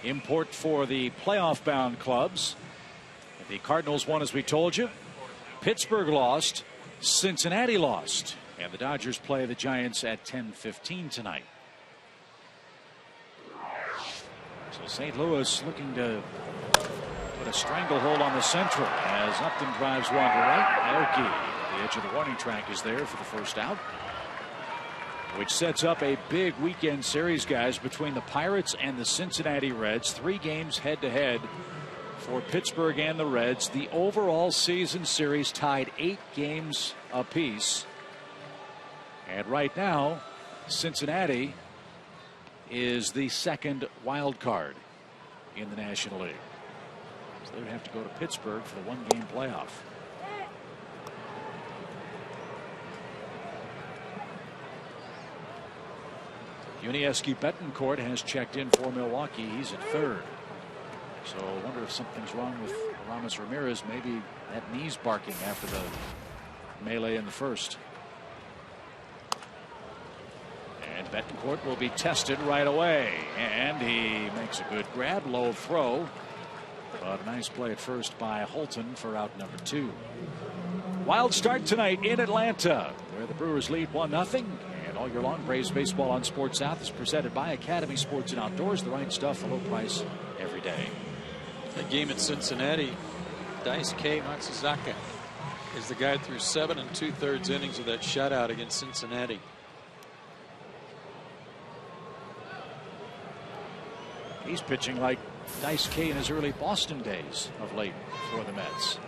import for the playoff bound clubs. The Cardinals won, as we told you. Pittsburgh lost. Cincinnati lost. And the Dodgers play the Giants at 10:15 tonight. So St. Louis looking to put a stranglehold on the Central as Upton drives one to right. Aoki, the edge of the warning track, is there for the first out, which sets up a big weekend series, guys, between the Pirates and the Cincinnati Reds. 3 games head to head for Pittsburgh and the Reds. The overall season series tied 8 games apiece. And right now, Cincinnati is the second wild card in the National League. So they would have to go to Pittsburgh for the 1-game playoff. Yuniesky Betancourt has checked in for Milwaukee. He's at third. So I wonder if something's wrong with Ramos Ramirez. Maybe that knee's barking after the melee in the first. And Betancourt will be tested right away. And he makes a good grab. Low throw. But a nice play at first by Holton for out number 2. Wild start tonight in Atlanta, where the Brewers lead 1-0. And all year long, Braves baseball on Sports South is presented by Academy Sports and Outdoors. The right stuff, a low price every day. That game at Cincinnati, Daisuke Matsuzaka is the guy through 7 2/3 innings of that shutout against Cincinnati. He's pitching like Dice K in his early Boston days of late for the Mets.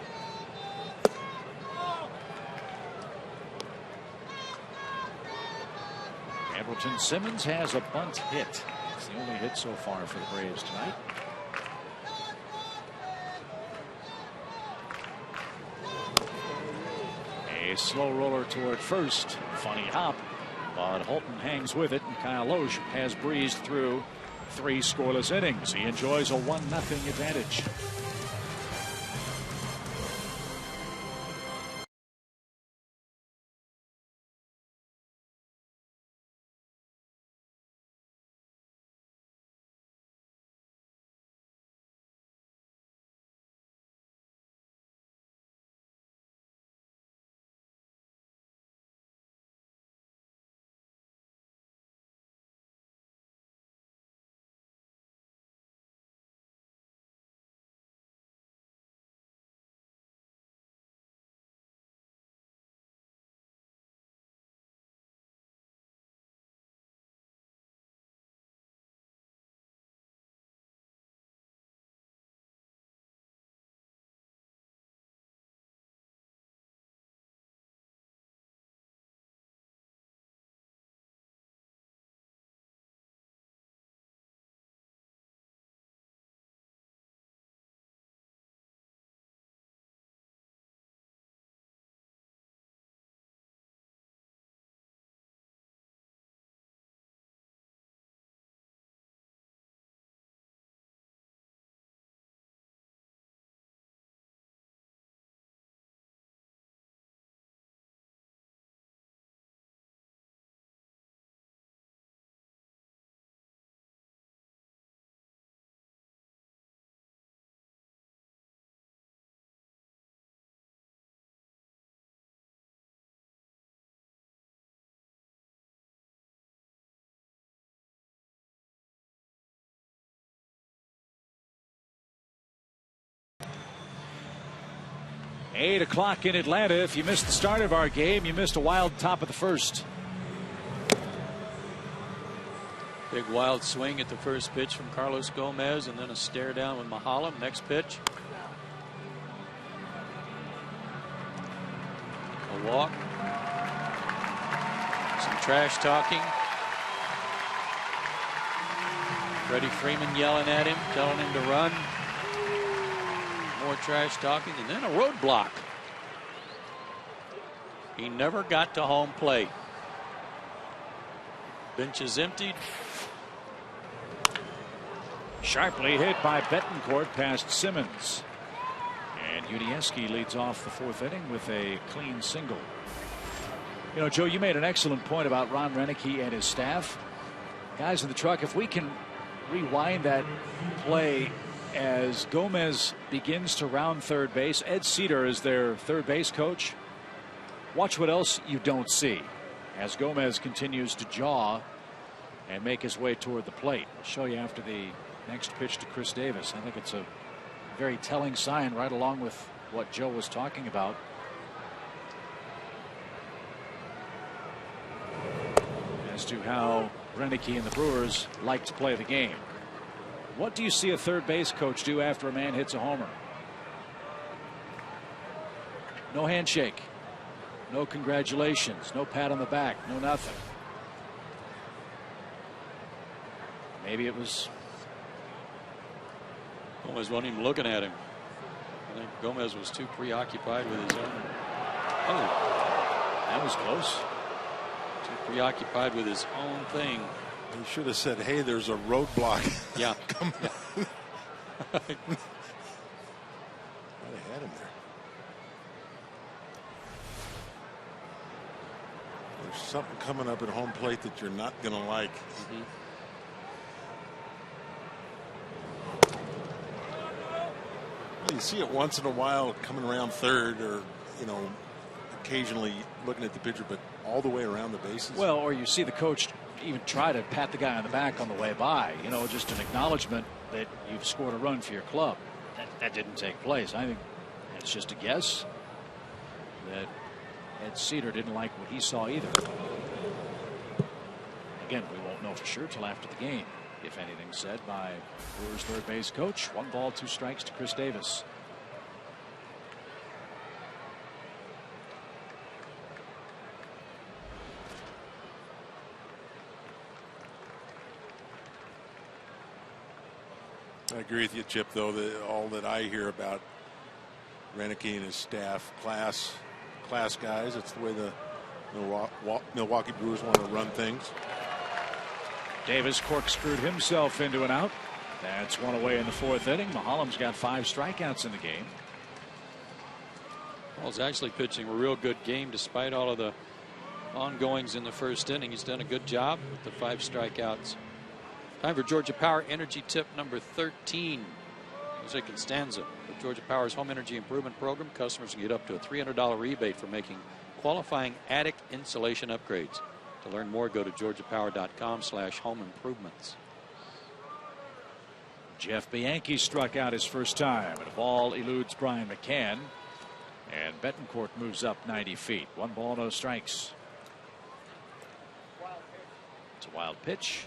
Andrelton Simmons has a bunt hit. It's the only hit so far for the Braves tonight. A slow roller toward first. Funny hop. But Holton hangs with it, and Kyle Loesch has breezed through 3 scoreless innings. He enjoys a 1-0 advantage. Eight o'clock in Atlanta. If you missed the start of our game, you missed a wild top of the first. Big wild swing at the first pitch from Carlos Gomez, and then a stare down with Mahalam. Next pitch. A walk. Some trash talking. Freddie Freeman yelling at him, telling him to run. More trash talking, and then a roadblock. He never got to home plate. Bench is emptied. Sharply hit by Betancourt past Simmons. And Udieski leads off the 4th inning with a clean single. You know, Joe, you made an excellent point about Ron Renicky and his staff. Guys in the truck, if we can rewind that play as Gomez begins to round third base. Ed Cedar is their third base coach. Watch what else you don't see as Gomez continues to jaw and make his way toward the plate. I'll show you after the next pitch to Chris Davis. I think it's a very telling sign right along with what Joe was talking about. As to how Renicky and the Brewers like to play the game. What do you see a third base coach do after a man hits a homer? No handshake. No congratulations. No pat on the back. No nothing. Maybe it was. Gomez wasn't even looking at him. I think Gomez was too preoccupied with his own. Oh, that was close. Too preoccupied with his own thing. He should have said, hey, there's a roadblock. Yeah. Come on. I'd have had him there. There's something coming up at home plate that you're not going to like. You see it once in a while coming around third, or, you know, occasionally looking at the pitcher, but all the way around the bases. Well, or you see the coach even try to pat the guy on the back on the way by, you know, just an acknowledgement that you've scored a run for your club. That didn't take place. I think it's just a guess that Ed Cedar didn't like what he saw either. Again, we won't know for sure till after the game. if anything said by Brewers third base coach. 1 ball, 2 strikes to Chris Davis. I agree with you, Chip, though, that all that I hear about Renicky and his staff, class guys. It's the way the Milwaukee Brewers want to run things. Davis corkscrewed himself into an out. That's 1 away in the 4th inning. Mahalam's got 5 strikeouts in the game. Paul's actually pitching a real good game despite all of the ongoings in the 1st inning. He's done a good job with the 5 strikeouts. Time for Georgia Power Energy Tip number 13. Jose Constanza. With Georgia Power's Home Energy Improvement Program, customers can get up to a $300 rebate for making qualifying attic insulation upgrades. To learn more, go to georgiapower.com/home improvements. Jeff Bianchi struck out his first time, and a ball eludes Brian McCann. And Betancourt moves up 90 feet. 1 ball, no strikes. It's a wild pitch.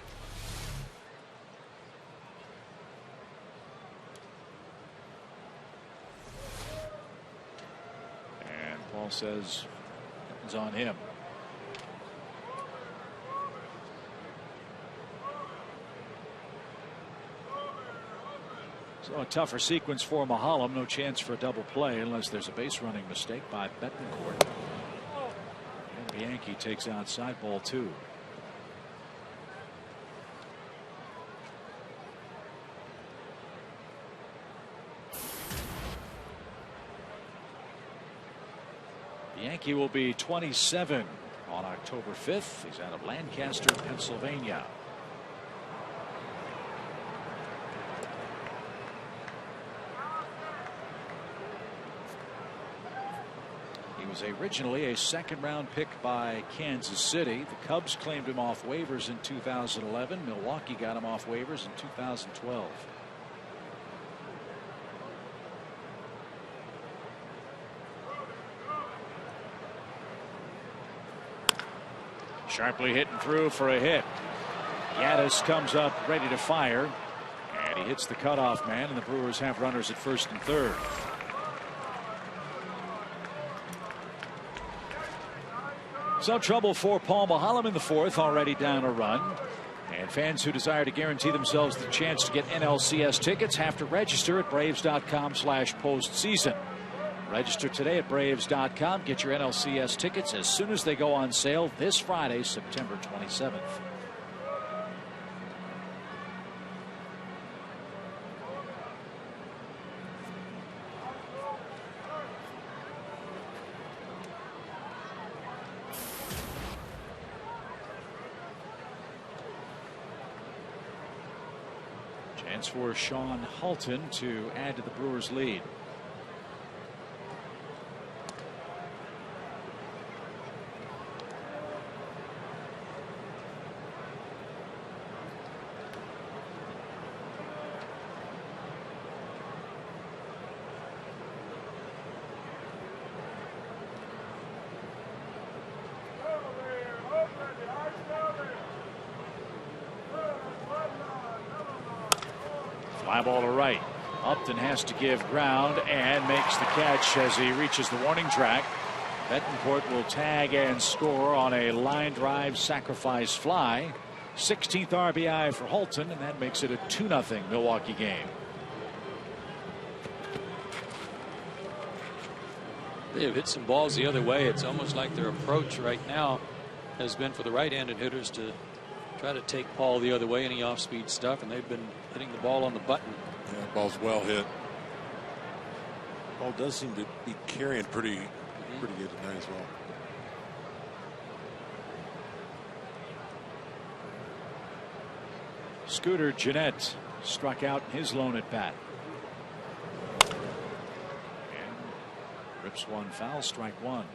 And Paul says it's on him. So a tougher sequence for Mahalam. No chance for a double play unless there's a base running mistake by Betancourt. And Bianchi takes outside, ball 2. Bianchi will be 27 on October 5th. He's out of Lancaster, Pennsylvania. He was originally a 2nd-round pick by Kansas City. The Cubs claimed him off waivers in 2011. Milwaukee got him off waivers in 2012. Sharply hit and through for a hit. Yaddis comes up ready to fire, and he hits the cutoff man, and the Brewers have runners at 1st and 3rd. Some trouble for Paul Mahalam in the 4th, already down a run. And fans who desire to guarantee themselves the chance to get NLCS tickets have to register at braves.com/postseason. Register today at braves.com. Get your NLCS tickets as soon as they go on sale this Friday, September 27th. Chance for Sean Halton to add to the Brewers' lead. Fly ball to right. Upton has to give ground and makes the catch as he reaches the warning track. Betancourt will tag and score on a line drive sacrifice fly. 16th RBI for Halton, and that makes it a 2-0 Milwaukee game. They have hit some balls the other way. It's almost like their approach right now has been for the right-handed hitters to try to take Paul the other way, any off-speed stuff, and they've been hitting the ball on the button. Yeah, ball's well hit. Ball does seem to be carrying pretty good tonight as well. Scooter Gennett struck out in his lone at bat. And rips one foul, strike 1.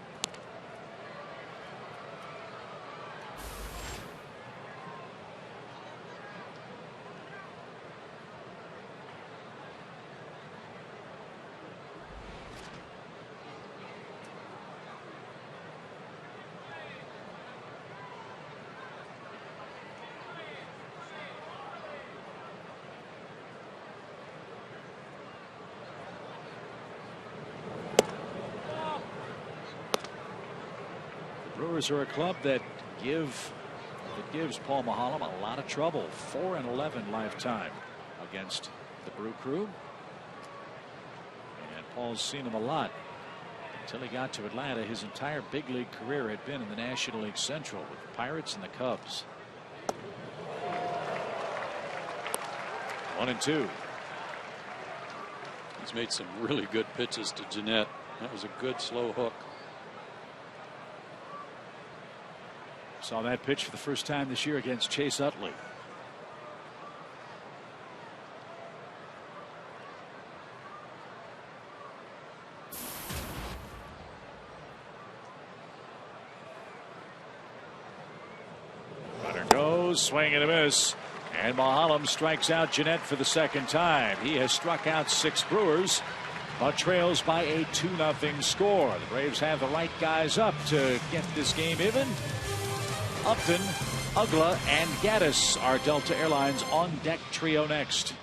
Brewers are a club that gives Paul Maholm a lot of trouble. 4-11 lifetime against the Brew Crew. And Paul's seen him a lot. Until he got to Atlanta, his entire big league career had been in the National League Central with the Pirates and the Cubs. 1-2. He's made some really good pitches to Jeanette. That was a good slow hook. Saw that pitch for the first time this year against Chase Utley. Runner goes, swing and a miss. And Maholm strikes out Jeanette for the second time. He has struck out 6 Brewers, but trails by a 2-0 score. The Braves have the right guys up to get this game even. Upton, Ugla, and Gaddis are Delta Airlines on-deck trio next.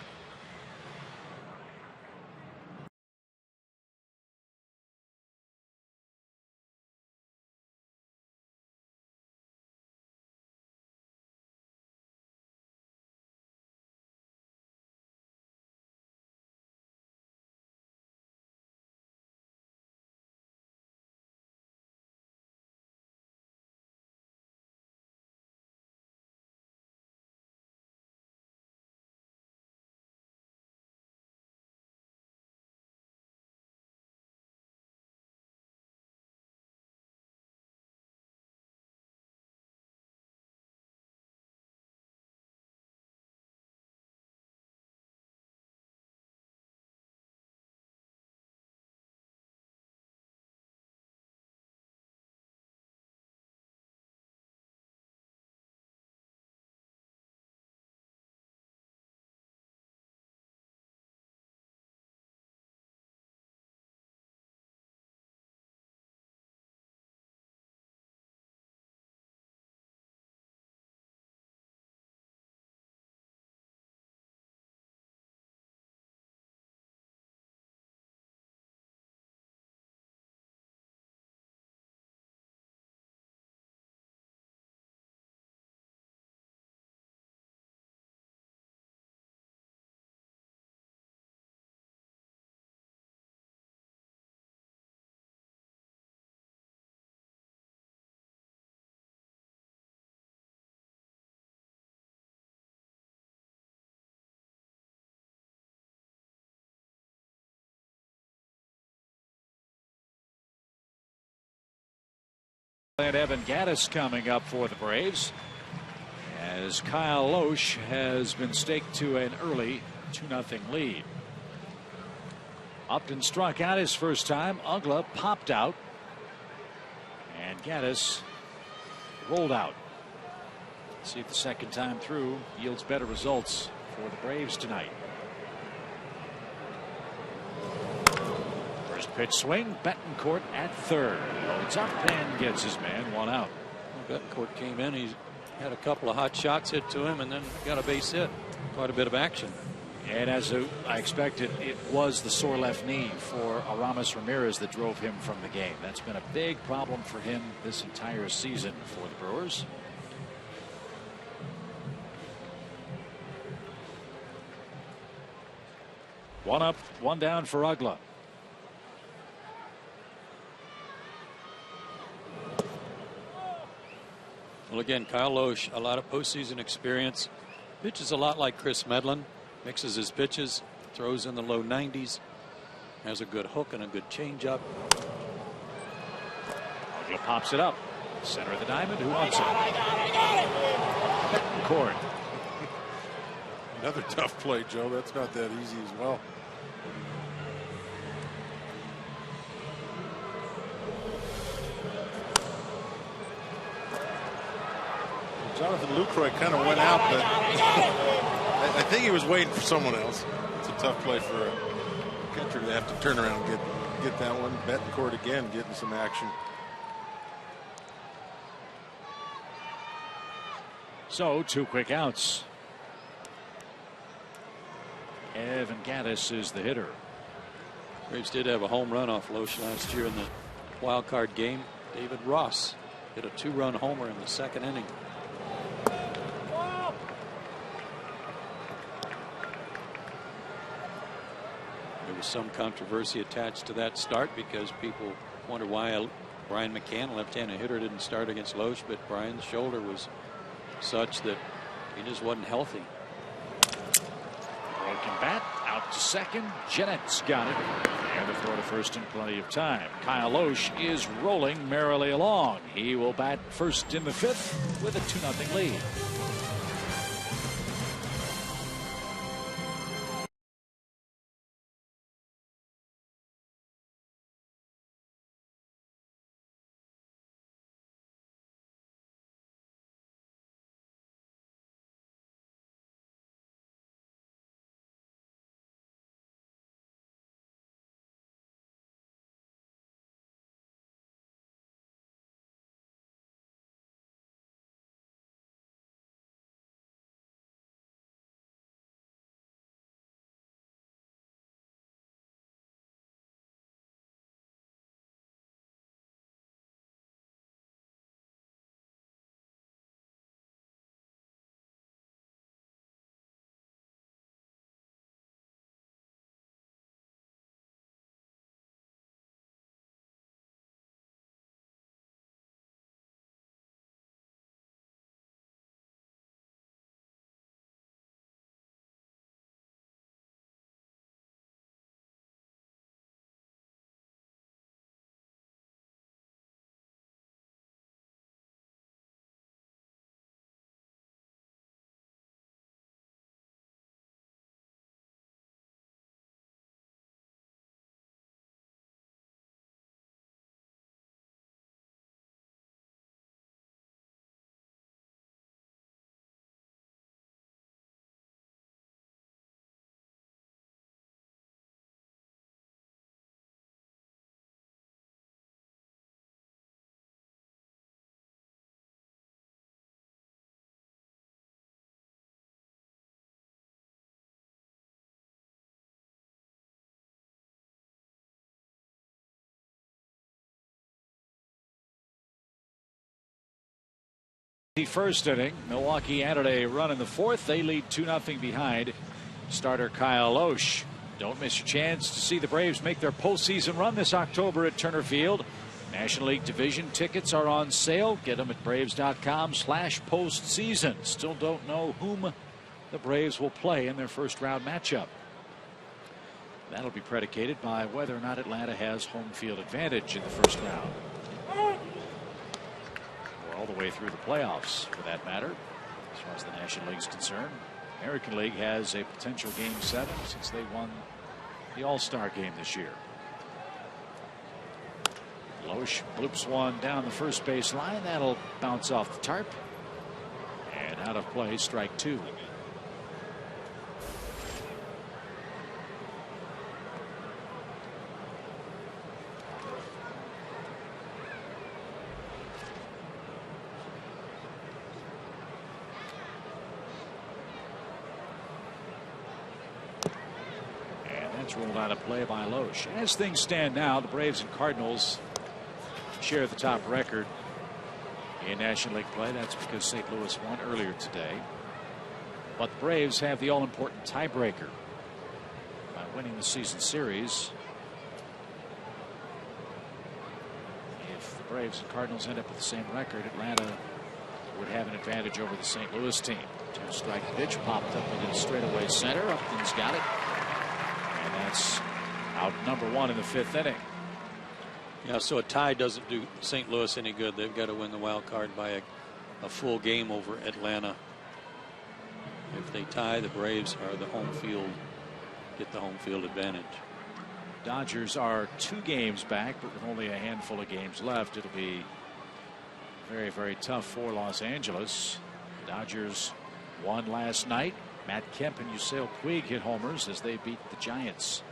And Evan Gaddis coming up for the Braves, as Kyle Loesch has been staked to an early 2-0 lead. Upton struck out his first time. Ugla popped out, and Gaddis rolled out. See if the second time through yields better results for the Braves tonight. First pitch swing, Betancourt at third. Loads up and gets his man, 1 out. Well, Betancourt came in. He had a couple of hot shots hit to him and then got a base hit. Quite a bit of action. And as I expected, it was the sore left knee for Aramis Ramirez that drove him from the game. That's been a big problem for him this entire season for the Brewers. One up, one down for Ugla. Well, again, Kyle Loesch, a lot of postseason experience. Pitches a lot like Chris Medlin. Mixes his pitches, throws in the low 90s. Has a good hook and a good changeup. Ugla pops it up. Center of the diamond. Who wants it? Betancourt. Another tough play, Joe. That's not that easy as well. Jonathan Lucroy kind of went out, but I think he was waiting for someone else. It's a tough play for a catcher to have to turn around and get that one. Betancourt again getting some action. So 2 quick outs. Evan Gaddis is the hitter. Braves did have a home run off Loesch last year in the wild card game. David Ross Hit a 2-run homer in the second inning. There was some controversy attached to that start because people wonder why Brian McCann, left-handed hitter, didn't start against Loesch, but Brian's shoulder was such that he just wasn't healthy. Broken bat, out to second. Jeanette's got it. And the throw to first in plenty of time. Kyle Loesch is rolling merrily along. He will bat first in the fifth with a 2-0 lead. The first inning, Milwaukee added a run in the fourth. They lead 2-0 behind. Starter Kyle Loesch. Don't miss your chance to see the Braves make their postseason run this October at Turner Field. National League Division tickets are on sale. Get them at Braves.com/postseason. Still don't know whom the Braves will play in their first round matchup. That'll be predicated by whether or not Atlanta has home field advantage in the first round. All the way through the playoffs, for that matter, as far as the National League is concerned. American League has a potential Game 7 since they won the All-Star game this year. Loesch bloops one down the first base line. That'll bounce off the tarp. And out of play, strike two. Rolled out of play by Loesch. As things stand now, the Braves and Cardinals share the top record in National League play. That's because St. Louis won earlier today. But the Braves have the all-important tiebreaker by winning the season series. If the Braves and Cardinals end up with the same record, Atlanta would have an advantage over the St. Louis team. Two-strike pitch popped up into the straightaway center. Upton's got it. That's out number one in the fifth inning. Yeah, so a tie doesn't do St. Louis any good. They've got to win the wild card by a full game over Atlanta. If they tie, the Braves are the home field, get the home field advantage. Dodgers are 2 games back, but with only a handful of games left, it'll be very, very tough for Los Angeles. The Dodgers won last night. Matt Kemp and Yusel Puig hit homers as they beat the Giants.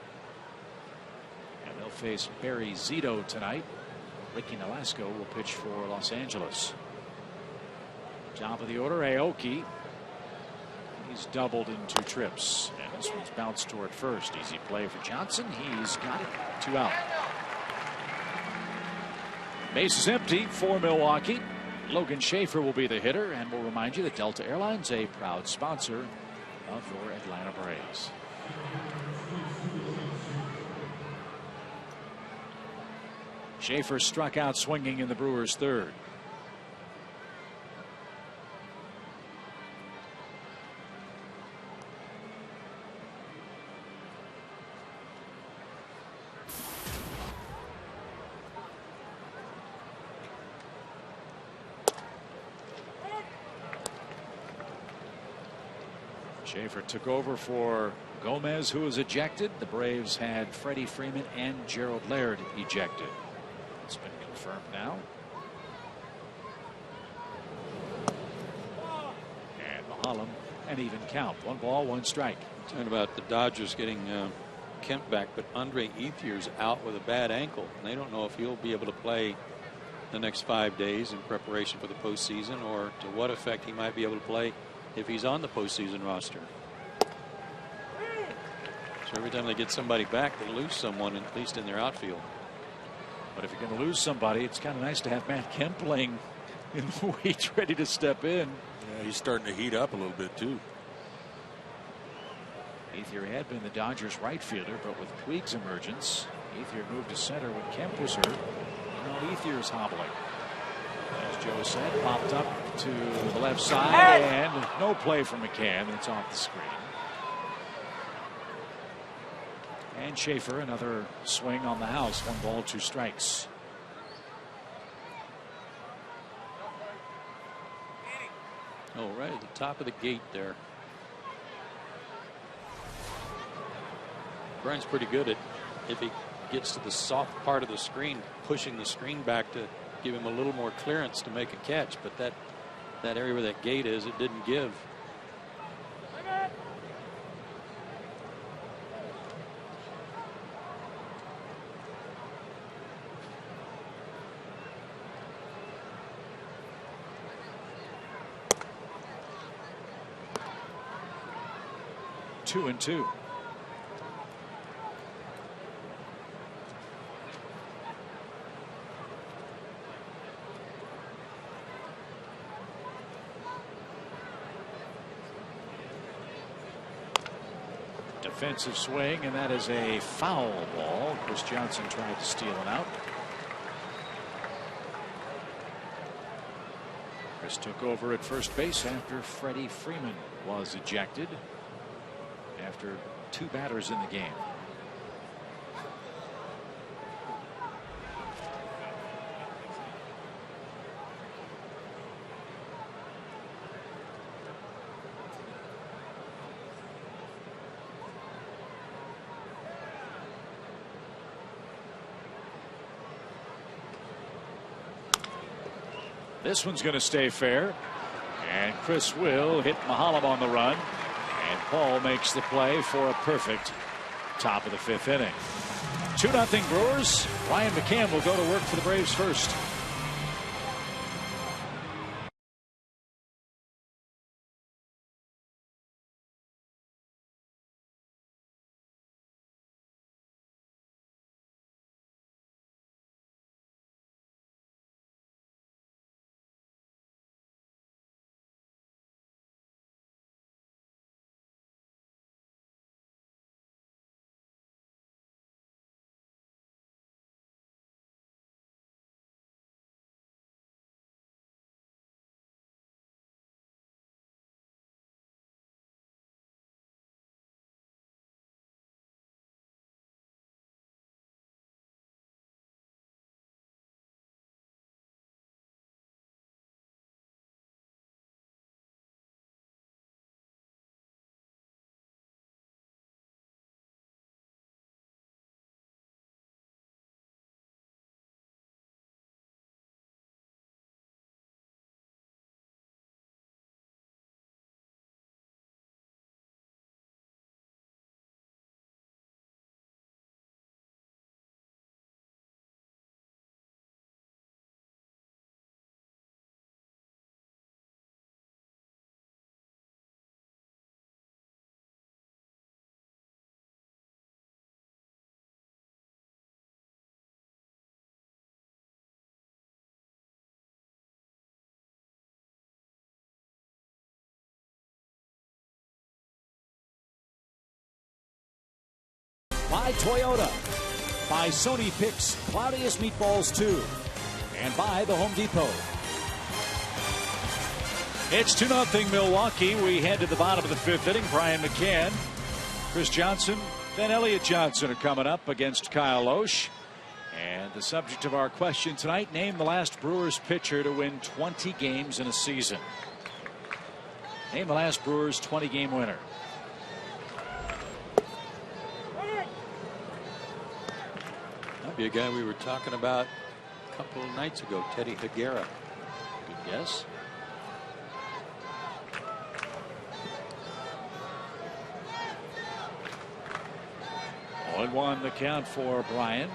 And they'll face Barry Zito tonight. Ricky Nolasco will pitch for Los Angeles. Top of the order, Aoki. He's doubled in 2 trips. And this one's bounced toward first. Easy play for Johnson. He's got it. 2 out. Base is empty for Milwaukee. Logan Schaefer will be the hitter, and we'll remind you that Delta Airlines, a proud sponsor of your Atlanta Braves. Schaefer struck out swinging in the Brewers' third. Schaefer took over for Gomez, who was ejected. The Braves had Freddie Freeman and Gerald Laird ejected. It's been confirmed now. And Mahalam, an even count. 1 ball, 1 strike. Talking about the Dodgers getting Kemp back, but Andre Ethier's out with a bad ankle, and they don't know if he'll be able to play the next 5 days in preparation for the postseason, or to what effect he might be able to play if he's on the postseason roster. So every time they get somebody back, they lose someone, at least in their outfield. But if you're going to lose somebody, it's kind of nice to have Matt Kemp playing in the weight, ready to step in. Yeah, he's starting to heat up a little bit too. Ethier had been the Dodgers right fielder, but with Puig's emergence, Ethier moved to center when Kemp was hurt. Now Ethier's hobbling. As Joe said, popped up to the left side, and no play from McCann. It's off the screen. And Schaefer, another swing on the house. 1 ball, 2 strikes. Oh, right at the top of the gate there. Brian's pretty good at, if he gets to the soft part of the screen, pushing the screen back to give him a little more clearance to make a catch. But that area where that gate is, it didn't give. Two and two. Defensive swing, and that is a foul ball. Chris Johnson tried to steal it out. Chris took over at first base after Freddie Freeman was ejected after 2 batters in the game. This one's going to stay fair, and Chris will hit Mahalam on the run, and Paul makes the play for a perfect top of the 5th inning. 2-0 Brewers. Ryan McCann will go to work for the Braves first. by Toyota, by Sony Picks Cloudiest Meatballs 2, and by the Home Depot. It's 2-0 Milwaukee. We head to the bottom of the 5th inning. Brian McCann, Chris Johnson, then Elliott Johnson are coming up against Kyle Lohse. And the subject of our question tonight, name the last Brewers pitcher to win 20 games in a season. Name the last Brewers 20-game winner. That'd be a guy we were talking about a couple of nights ago, Teddy Higuera. Good guess. Oh, 1 the count for Brian.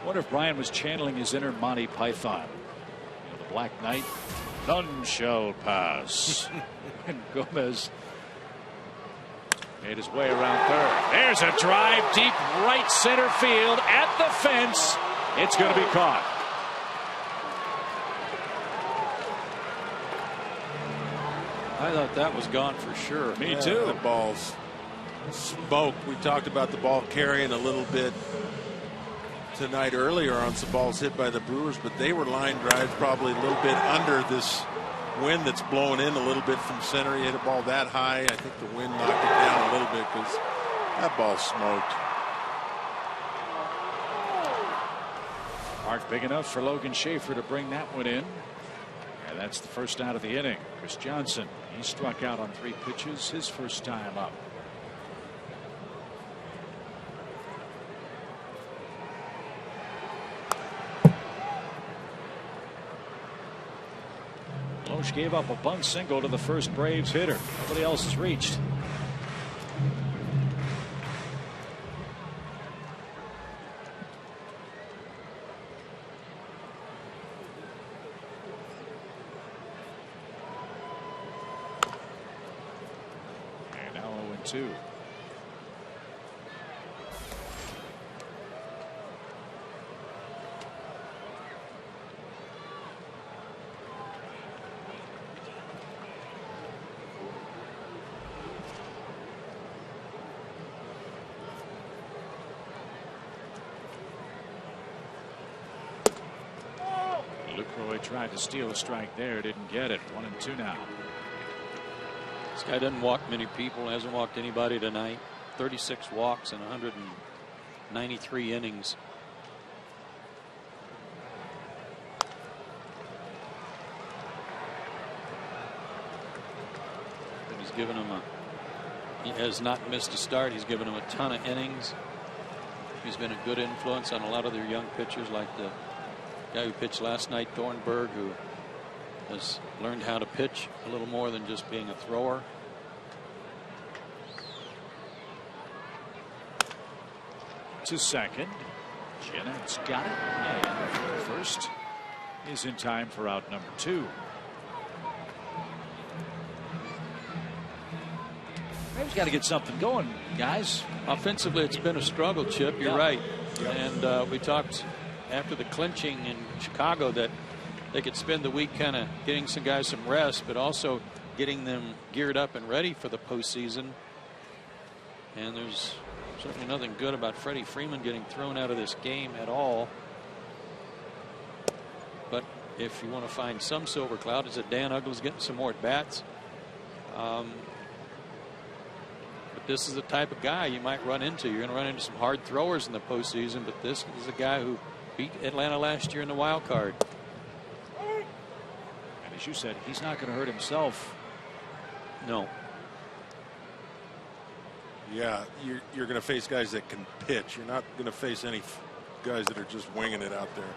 Wonder if Brian was channeling his inner Monty Python. You know, the Black Knight. None shall pass. And Gomez made his way around third. There's a drive deep right center field at the fence. It's going to be caught. I thought that was gone for sure. Me too. The ball's smoke. We talked about the ball carrying a little bit tonight earlier on some balls hit by the Brewers, but they were line drives probably a little bit under this wind that's blowing in a little bit from center. You hit a ball that high, I think the wind knocked it down a little bit because that ball smoked. Mark big enough for Logan Schaefer to bring that one in. And that's the first out of the inning. Chris Johnson, he struck out on 3 pitches his first time up. Lohse gave up a bunt single to the first Braves hitter. Nobody else has reached. And now 0-2. Lucroy tried to steal a strike there, didn't get it. 1-2 now. This guy doesn't walk many people, hasn't walked anybody tonight. 36 walks in 193 innings. And he's given him he has not missed a start. He's given him a ton of innings. He's been a good influence on a lot of their young pitchers, like the guy who pitched last night, Thornburg, who has learned how to pitch a little more than just being a thrower. To second. Jeanette's got it. And first is in time for out number 2. Braves got to get something going, guys. Offensively, it's been a struggle, Chip. You're right. And we talked after the clinching in Chicago that they could spend the week kind of getting some guys some rest, but also getting them geared up and ready for the postseason. And there's certainly nothing good about Freddie Freeman getting thrown out of this game at all. But if you want to find some silver cloud, is that Dan Uggla's getting some more at bats. But this is the type of guy you might run into. You're going to run into some hard throwers in the postseason, but this is a guy who beat Atlanta last year in the wild card. And as you said, he's not going to hurt himself. No. Yeah, you're going to face guys that can pitch. You're not going to face any guys that are just winging it out there.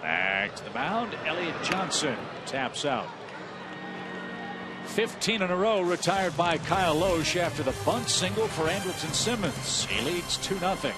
Back to the mound, Elliott Johnson taps out. 15 in a row retired by Kyle Lohse after the bunt single for Andrelton Simmons. He leads 2-0.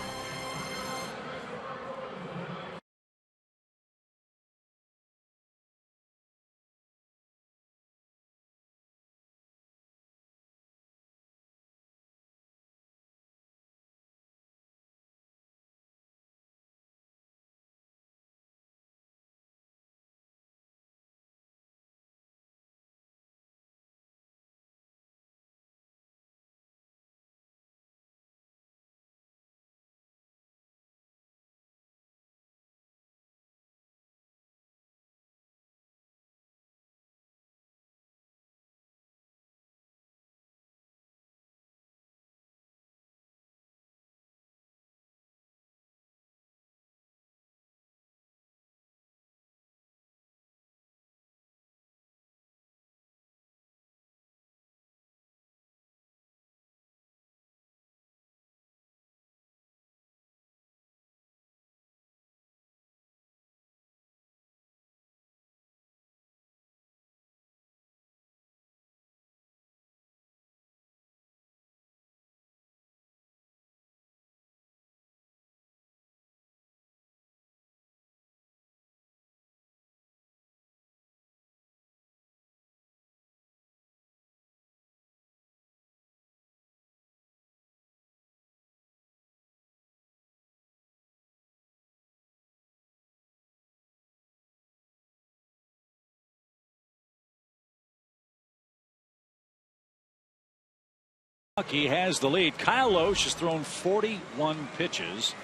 Milwaukee has the lead. Kyle Loesch has thrown 41 pitches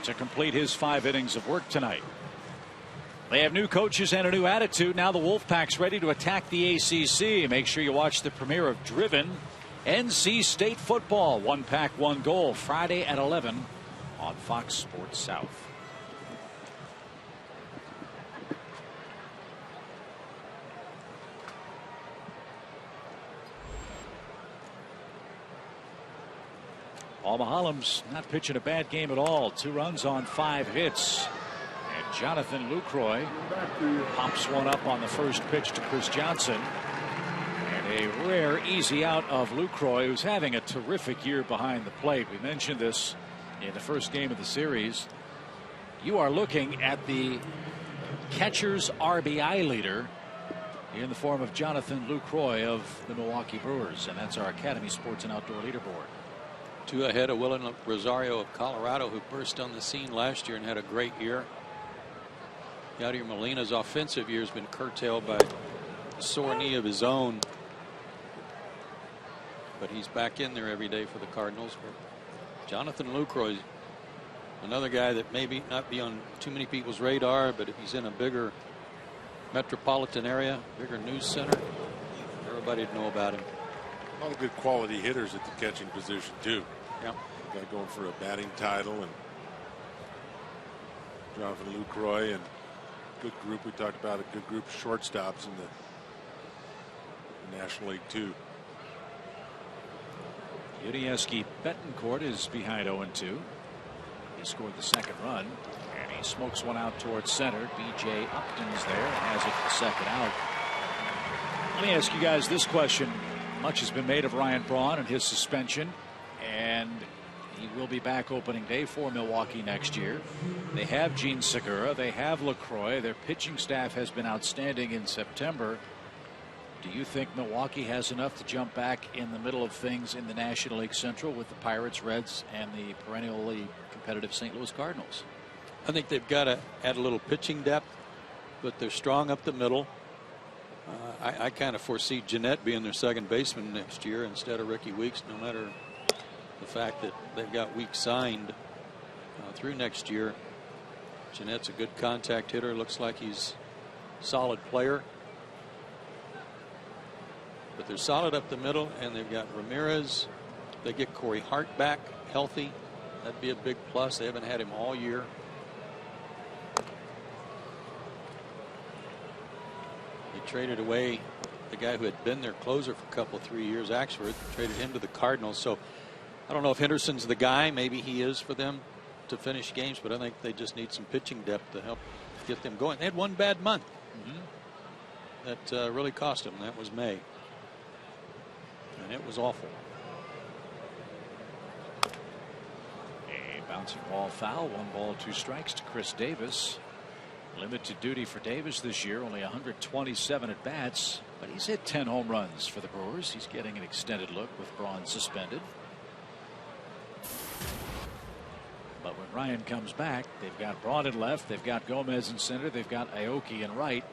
to complete his 5 innings of work tonight. They have new coaches and a new attitude. Now the Wolfpack's ready to attack the ACC. Make sure you watch the premiere of Driven NC State football. 1 pack, 1 goal. Friday at 11 on Fox Sports South. Paul Mahallam's not pitching a bad game at all. 2 runs on 5 hits. And Jonathan Lucroy pops one up on the first pitch to Chris Johnson. And a rare easy out of Lucroy, who's having a terrific year behind the plate. We mentioned this in the first game of the series. You are looking at the catcher's RBI leader in the form of Jonathan Lucroy of the Milwaukee Brewers. And that's our Academy Sports and Outdoor leaderboard. 2 ahead of Willen Rosario of Colorado, who burst on the scene last year and had a great year. Yadier Molina's offensive year has been curtailed by a sore knee of his own, but he's back in there every day for the Cardinals. Jonathan Lucroy, another guy that maybe not be on too many people's radar, but if he's in a bigger metropolitan area, bigger news center, everybody'd know about him. A lot of good quality hitters at the catching position too. Yeah, guy going for a batting title, and Jonathan Lucroy, and good group. We talked about a good group of shortstops in the National League too. Yudieski Betancourt is behind 0-2. He scored the second run, and he smokes one out towards center. B.J. Upton's there and has it for the second out. Let me ask you guys this question. Much has been made of Ryan Braun and his suspension, and he will be back opening day for Milwaukee next year. They have Gene Segura, they have LaCroix. Their pitching staff has been outstanding in September. Do you think Milwaukee has enough to jump back in the middle of things in the National League Central with the Pirates, Reds, and the perennially competitive St. Louis Cardinals? I think they've got to add a little pitching depth, but they're strong up the middle. I kind of foresee Jeanette being their second baseman next year instead of Ricky Weeks, no matter the fact that they've got Weeks signed through next year. Jeanette's a good contact hitter. Looks like he's a solid player. But they're solid up the middle, and they've got Ramirez. They get Corey Hart back healthy. That'd be a big plus. They haven't had him all year. Traded away the guy who had been their closer for a couple 3 years, Axford, traded him to the Cardinals. So I don't know if Henderson's the guy. Maybe he is for them to finish games, but I think they just need some pitching depth to help get them going. They had one bad month that really cost them. That was May, and it was awful. A bouncing ball foul. 1 ball, 2 strikes to Chris Davis. Limited duty for Davis this year, only 127 at bats, but he's hit 10 home runs for the Brewers. He's getting an extended look with Braun suspended. But when Ryan comes back, they've got Braun in left, they've got Gomez in center, they've got Aoki in right.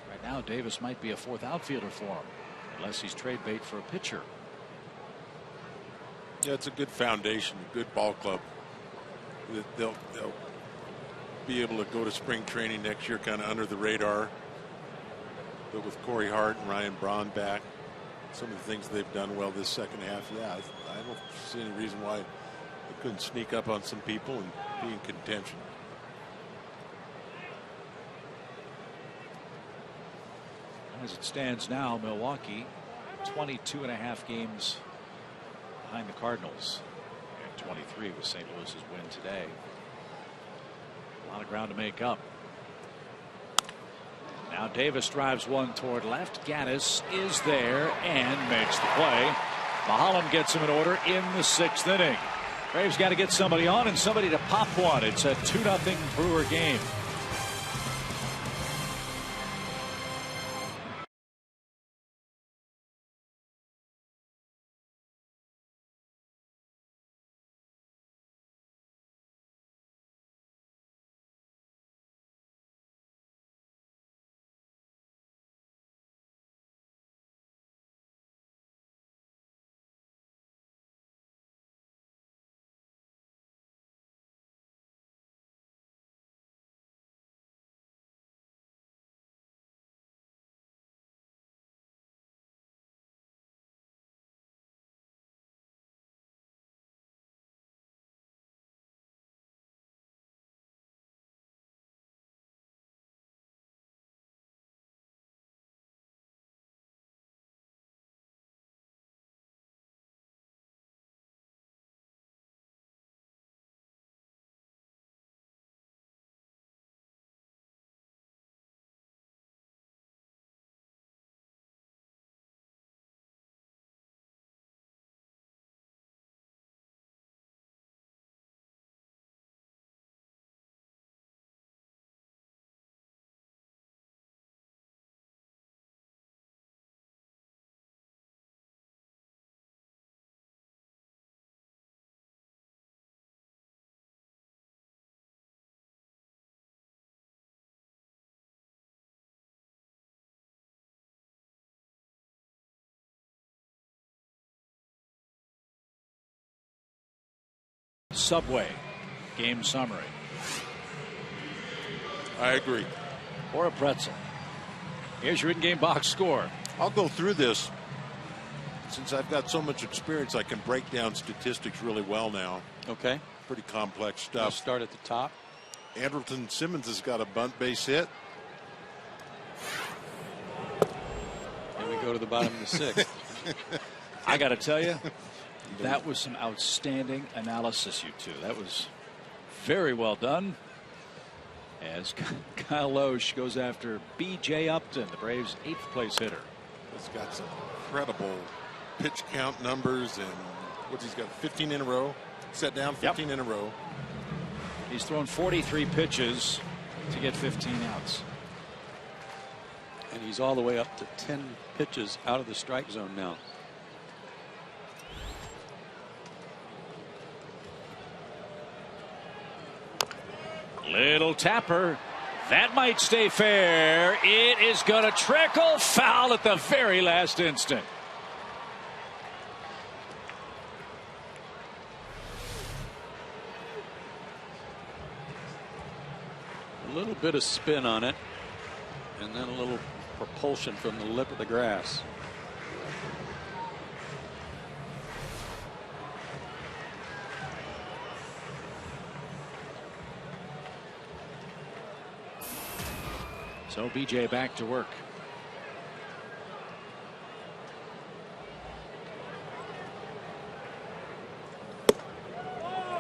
Right now, Davis might be a 4th outfielder for him, unless he's trade bait for a pitcher. Yeah, it's a good foundation, a good ball club. They'll be able to go to spring training next year kind of under the radar, but with Corey Hart and Ryan Braun back, some of the things they've done well this second half, yeah, I don't see any reason why they couldn't sneak up on some people and be in contention. As it stands now, Milwaukee 22.5 games behind the Cardinals, and 23 with St. Louis's win today. A lot of ground to make up. Now Davis drives one toward left. Gaddis is there and makes the play. Mahallam gets him in order in the 6th inning. Braves got to get somebody on and somebody to pop one. It's a 2-0 Brewer game. Subway game summary. I agree. Or a pretzel. Here's your in-game box score. I'll go through this. Since I've got so much experience, I can break down statistics really well now. Okay. Pretty complex stuff. We'll start at the top. Andrelton Simmons has got a bunt base hit. And we go to the bottom of the sixth. I got to tell you, that was some outstanding analysis, you two. That was very well done. As Kyle Loesch goes after B.J. Upton, the Braves' 8th place hitter. He's got some incredible pitch count numbers, and he's got 15 in a row. Set down 15 in a row. He's thrown 43 pitches to get 15 outs. And he's all the way up to 10 pitches out of the strike zone now. Little tapper. That might stay fair. It is going to trickle foul at the very last instant. A little bit of spin on it, and then a little propulsion from the lip of the grass. So BJ back to work.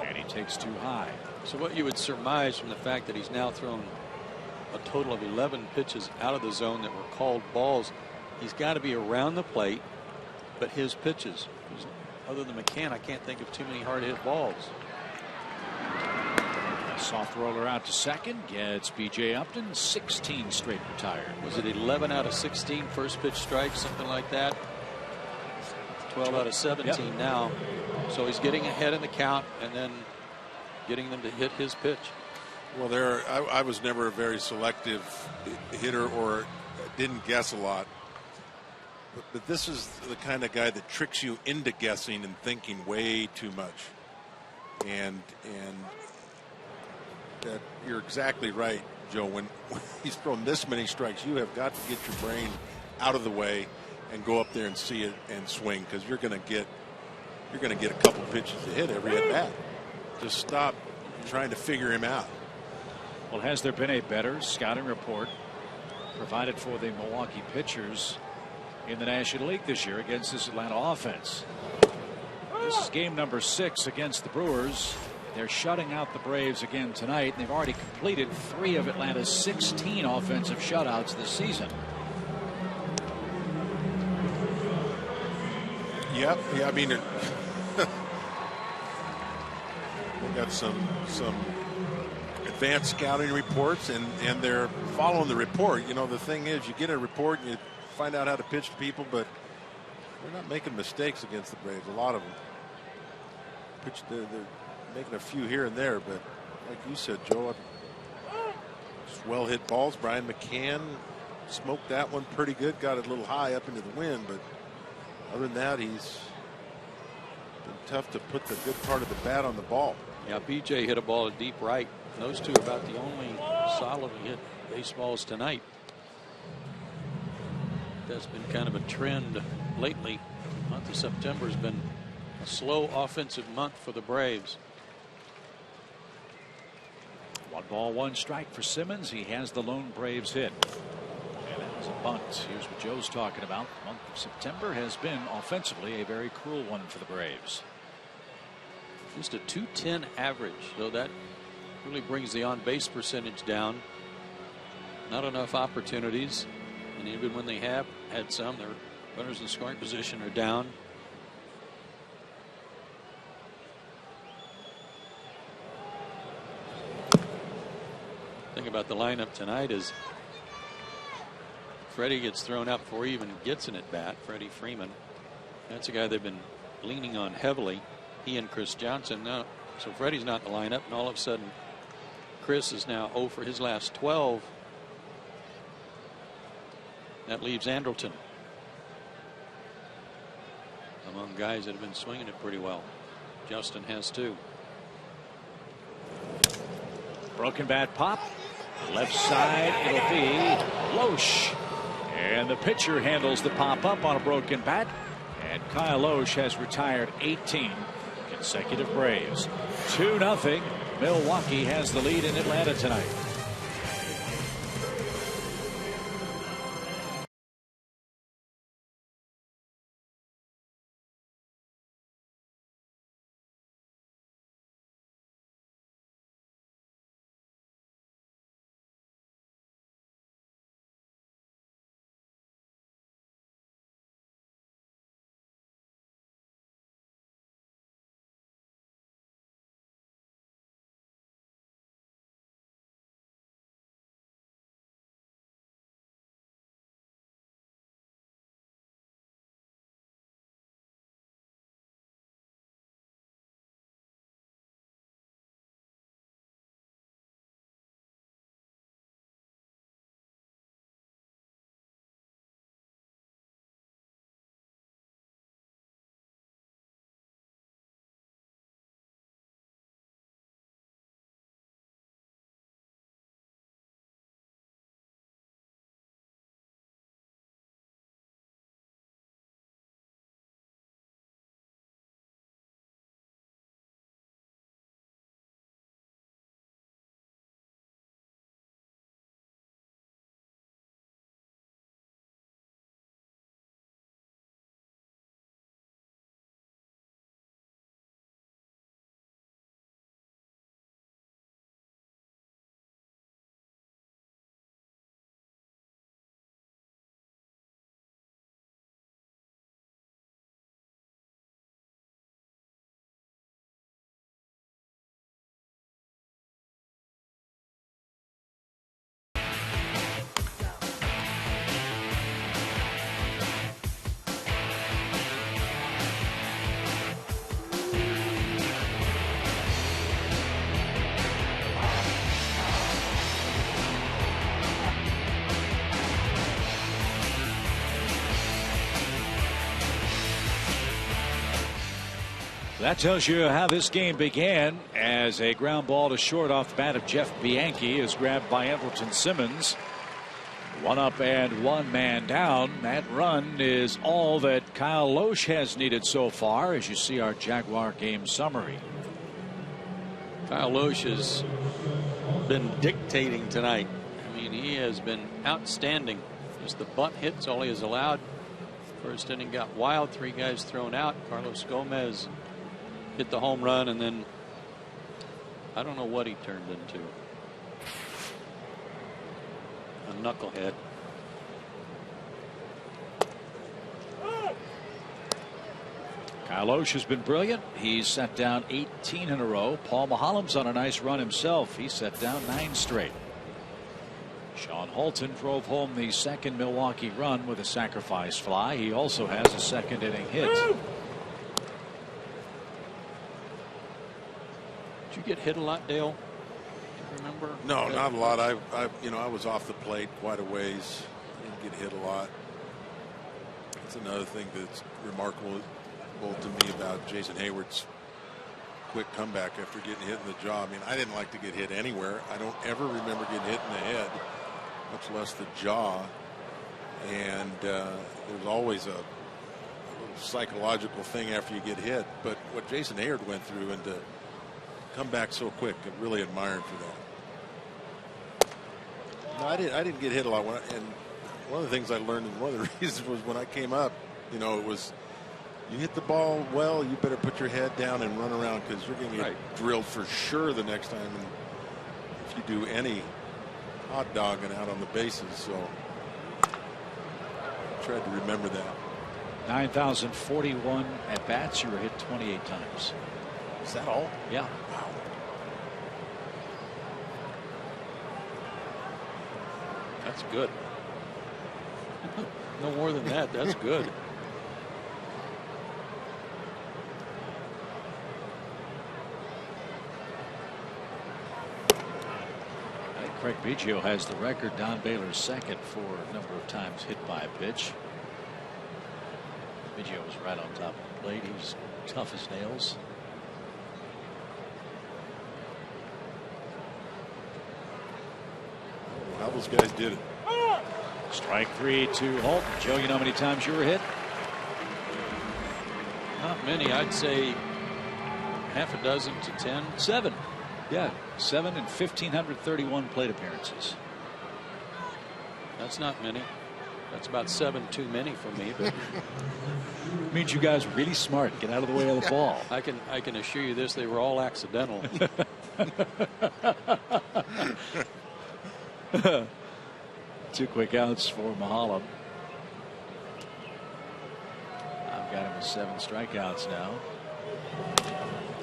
And he takes too high. So what you would surmise from the fact that he's now thrown a total of 11 pitches out of the zone that were called balls, he's got to be around the plate, but his pitches, other than McCann, I can't think of too many hard hit balls. A soft roller out to second gets B.J. Upton 16 straight retired. Was it 11 out of 16 first pitch strikes, something like that? 12 out of 17 now. So he's getting ahead in the count and then getting them to hit his pitch. Well, I was never a very selective hitter or didn't guess a lot. But this is the kind of guy that tricks you into guessing and thinking way too much. And that you're exactly right, Joe. When he's thrown this many strikes, you have got to get your brain out of the way and go up there and see it and swing, because you're going to get a couple pitches to hit every at bat. Just stop trying to figure him out. Well, has there been a better scouting report provided for the Milwaukee pitchers in the National League this year against this Atlanta offense? This is game number 6 against the Brewers. They're shutting out the Braves again tonight, and they've already completed 3 of Atlanta's 16 offensive shutouts this season. Yep. Yeah, I mean, we got some advanced scouting reports, and they're following the report. You know, the thing is, you get a report and you find out how to pitch to people, but they're not making mistakes against the Braves. A lot of them. They're making a few here and there, but like you said, Joe, just well hit balls. Brian McCann smoked that one pretty good, got it a little high up into the wind, but other than that, he's been tough to put the good part of the bat on the ball. Yeah, BJ hit a ball to deep right. Those two are about the only solidly hit baseballs tonight. That's been kind of a trend lately. The month of September has been a slow offensive month for the Braves. 1 ball, 1 strike for Simmons. He has the lone Braves hit. And that was a bunt. Here's what Joe's talking about. The month of September has been offensively a very cruel one for the Braves. Just a .210 average, so that really brings the on-base percentage down. Not enough opportunities, and even when they have had some, their runners in scoring position are down. Thing about the lineup tonight is Freddie gets thrown out before he even gets an at bat. Freddie Freeman, that's a guy they've been leaning on heavily. He and Chris Johnson now. So Freddie's not in the lineup, and all of a sudden Chris is now 0 for his last 12. That leaves Andrelton among guys that have been swinging it pretty well. Justin has too. Broken bat pop. Left side, it'll be Loesch. And the pitcher handles the pop up on a broken bat. And Kyle Loesch has retired 18 consecutive Braves. 2-0. Milwaukee has the lead in Atlanta tonight. That tells you how this game began, as a ground ball to short off the bat of Jeff Bianchi is grabbed by Andrelton Simmons. One up and one man down. That run is all that Kyle Loesch has needed so far, as you see our Jaguar game summary. Kyle Loesch has been dictating tonight. I mean, he has been outstanding. Just the bunt hits, all he has allowed. First inning got wild, 3 guys thrown out. Carlos Gomez hit the home run, and then I don't know what he turned into. A knucklehead. Kyle Loesch has been brilliant. He's set down 18 in a row. Paul Maholm's on a nice run himself. He set down 9 straight. Sean Holton drove home the second Milwaukee run with a sacrifice fly. He also has a second inning hit. Did you get hit a lot, Dale? Do you remember? No, not a lot. I was off the plate quite a ways. Didn't get hit a lot. That's another thing that's remarkable to me about Jason Hayward's quick comeback after getting hit in the jaw. I mean, I didn't like to get hit anywhere. I don't ever remember getting hit in the head, much less the jaw. And there's always a psychological thing after you get hit. But what Jason Hayward went through, and to come back so quick, I really admire him for that. No, I didn't get hit a lot. And one of the things I learned, and one of the reasons was when I came up, it was, you hit the ball well, you better put your head down and run around, because you're going to get drilled for sure the next time. And if you do any hot dogging out on the bases, so I tried to remember that. 9,041 at bats. You were hit 28 times. Is that all? Yeah. Wow. That's good. No more than that. That's good. Craig Biggio has the record. Don Baylor's second for a number of times hit by a pitch. Biggio was right on top of the plate. He was tough as nails. those guys did it. Strike 3 to Holt. Joe, you know how many times you were hit? Not many. I'd say half a dozen to 10. 7. Yeah, 7 and 1,531 plate appearances. That's not many. That's about 7 too many for me. But means you guys are really smart. Get out of the way of the ball. I can assure you this: they were all accidental. 2 quick outs for Mahalam. I've got him with 7 strikeouts now.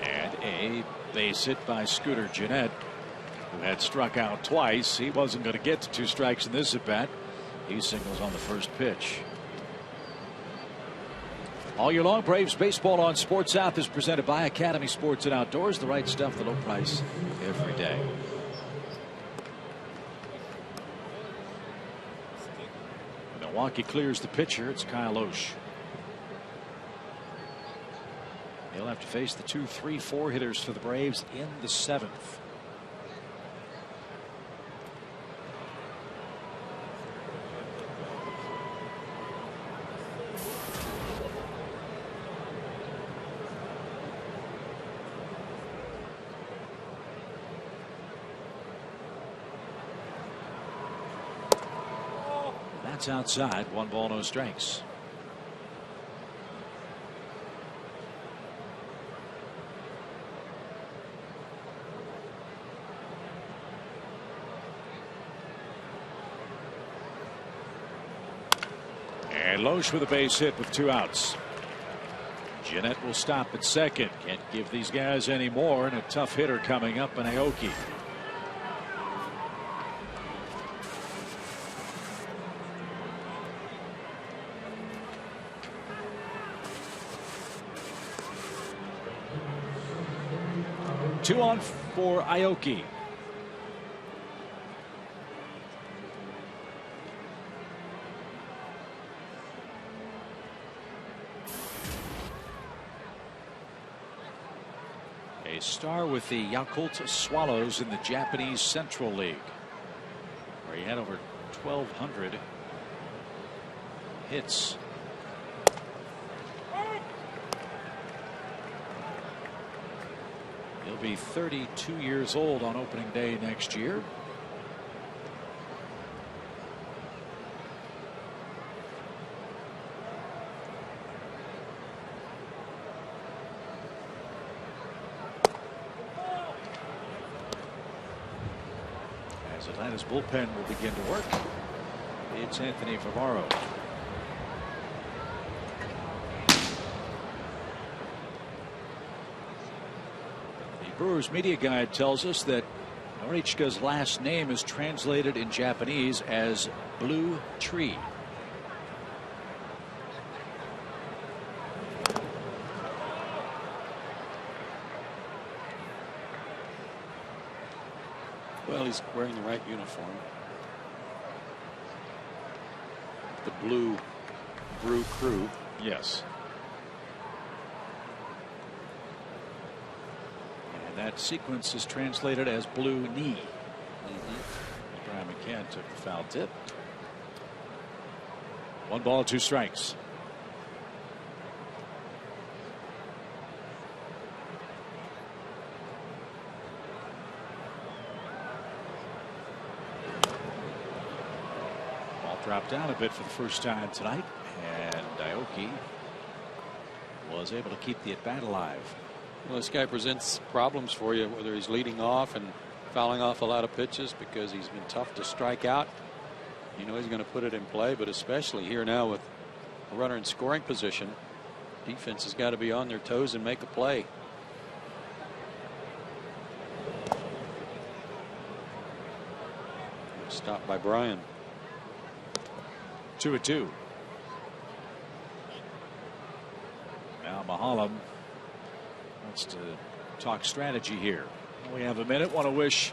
And a base hit by Scooter Gennett, who had struck out twice. He wasn't going to get to 2 strikes in this at bat. He singles on the first pitch. All year long, Braves baseball on Sports South is presented by Academy Sports and Outdoors. The right stuff, the low price every day. Milwaukee clears the pitcher. It's Kyle Oesch. He'll have to face the 2, 3, 4 hitters for the Braves in the 7th. That's outside. 1 ball, no strikes. And Loesch with a base hit with 2 outs. Gennett will stop at second. Can't give these guys any more, and a tough hitter coming up in Aoki. Two on for Aoki. A star with the Yakult Swallows in the Japanese Central League, where he had over 1,200 hits. He'll be 32 years old on opening day next year. As Atlanta's bullpen will begin to work, it's Anthony Favaro. Brewers media guide tells us that Norichika's last name is translated in Japanese as Blue Tree. Well, he's wearing the right uniform. The blue Brew Crew. Yes. That sequence is translated as blue knee. Brian McCann took the foul tip. 1 ball, 2 strikes. Ball dropped down a bit for the first time tonight, and Aoki was able to keep the at bat alive. Well, this guy presents problems for you, whether he's leading off and fouling off a lot of pitches because he's been tough to strike out. You know he's going to put it in play, but especially here now with a runner in scoring position, defense has got to be on their toes and make a play. Stopped by Brian. 2-2. Now Mahalam wants to talk strategy here. We have a minute. Want to wish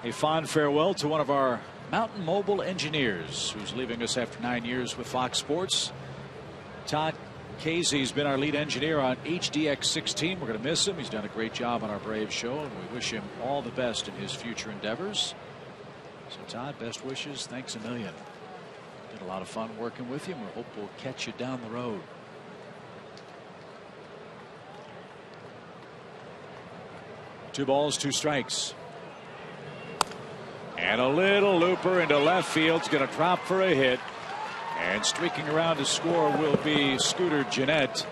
a fond farewell to one of our Mountain Mobile engineers who's leaving us after 9 years with Fox Sports. Todd Casey's been our lead engineer on HDX 16. We're going to miss him. He's done a great job on our Braves show, and we wish him all the best in his future endeavors. So Todd, best wishes. Thanks a million. Did a lot of fun working with you. We hope we'll catch you down the road. Two balls, two strikes. And a little looper into left field. It's going to drop for a hit. And streaking around to score will be Scooter Gennett.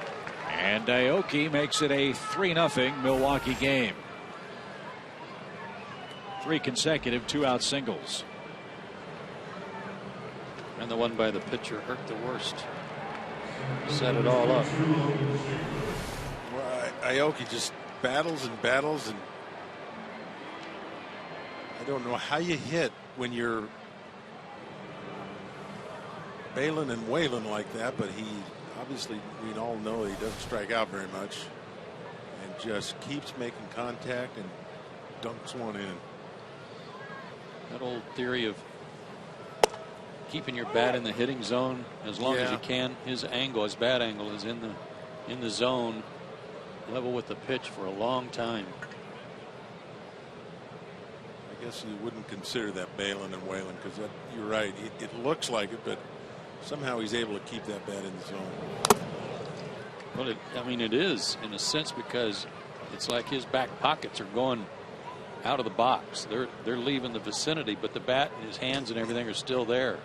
And Aoki makes it a 3-0 Milwaukee game. 3 consecutive 2-out singles. And the one by the pitcher hurt the worst. Set it all up. Well, Aoki just battles and battles, and I don't know how you hit when you're bailing and wailing like that, but he obviously, we all know he doesn't strike out very much and just keeps making contact and dunks one in. That old theory of keeping your bat in the hitting zone as long as you can. His angle, his bat angle, is in the zone, level with the pitch for a long time. I guess you wouldn't consider that bailing and wailing, because you're right. It looks like it, but somehow he's able to keep that bat in the zone. Well, I mean, it is in a sense, because it's like his back pockets are going out of the box. They're leaving the vicinity, but the bat and his hands and everything are still there.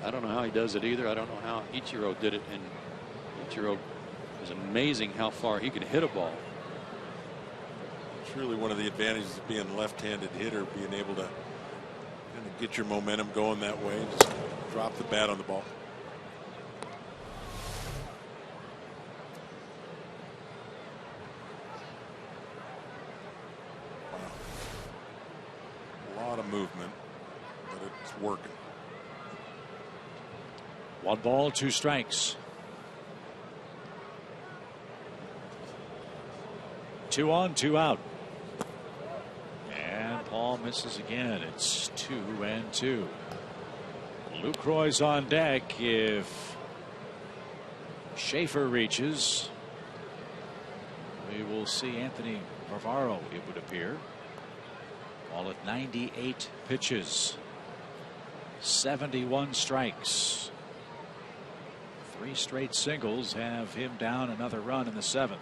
I don't know how he does it either. I don't know how Ichiro did it, and Ichiro is amazing how far he can hit a ball. It's really one of the advantages of being a left-handed hitter, being able to kind of get your momentum going that way and just drop the bat on the ball. Wow. A lot of movement, but it's working. 1 ball, 2 strikes. 2 on, 2 out. And Paul misses again. It's 2-2. Lucroy's on deck. If Schaefer reaches, we will see Anthony Bavaro, it would appear. All at 98 pitches. 71 strikes. 3 straight singles have him down another run in the 7th.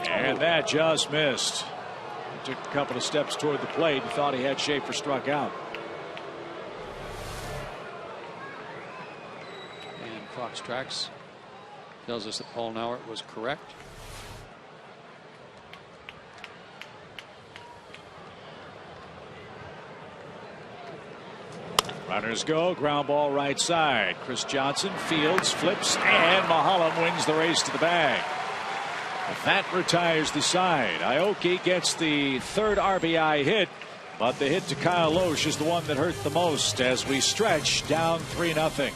And that just missed. He took a couple of steps toward the plate and thought he had Schaefer struck out. And Fox Tracks tells us that Paul Nauert was correct. Runners go, ground ball right side. Chris Johnson fields, flips, and Mahalam wins the race to the bag. That retires the side. Aoki gets the 3rd RBI hit, but the hit to Kyle Loesch is the one that hurt the most as we stretch down 3-0.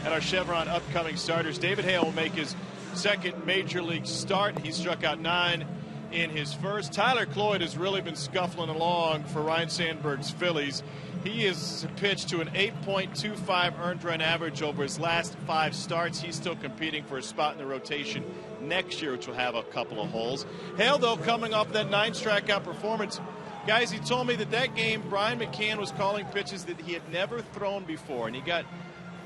at our Chevron upcoming starters. David Hale will make his second major league start. He struck out 9 in his first. Tyler Cloyd has really been scuffling along for Ryan Sandberg's Phillies. He has pitched to an 8.25 earned run average over his last 5 starts. He's still competing for a spot in the rotation next year, which will have a couple of holes. Hale, though, coming off that 9 strikeout performance. Guys, he told me that game, Brian McCann was calling pitches that he had never thrown before, and he got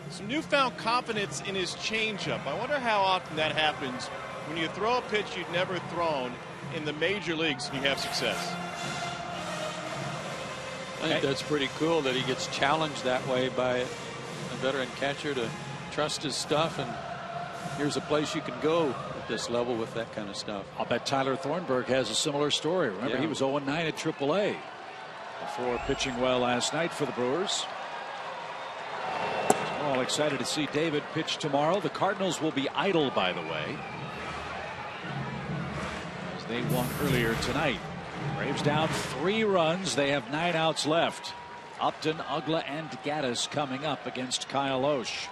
some newfound confidence in his changeup. I wonder how often that happens when you throw a pitch you'd never thrown in the major leagues and you have success. I think that's pretty cool that he gets challenged that way by a veteran catcher to trust his stuff, and here's a place you can go at this level with that kind of stuff. I'll bet Tyler Thornburg has a similar story. Remember, he was 0-9 at AAA before pitching well last night for the Brewers. We're all excited to see David pitch tomorrow. The Cardinals will be idle, by the way, as they won earlier tonight. Braves down 3 runs. They have 9 outs left. Upton, Ugla, and Gaddis coming up against Kyle Oesch.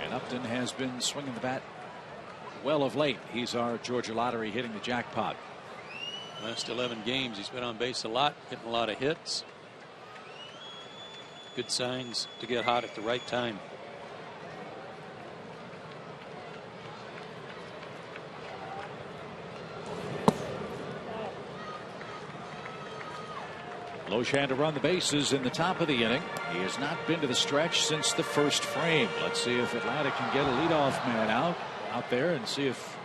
And Upton has been swinging the bat well of late. He's our Georgia Lottery hitting the jackpot. Last 11 games, he's been on base a lot, getting a lot of hits. Good signs to get hot at the right time. Loesch had to run the bases in the top of the inning. He has not been to the stretch since the first frame. Let's see if Atlanta can get a leadoff man out there and see if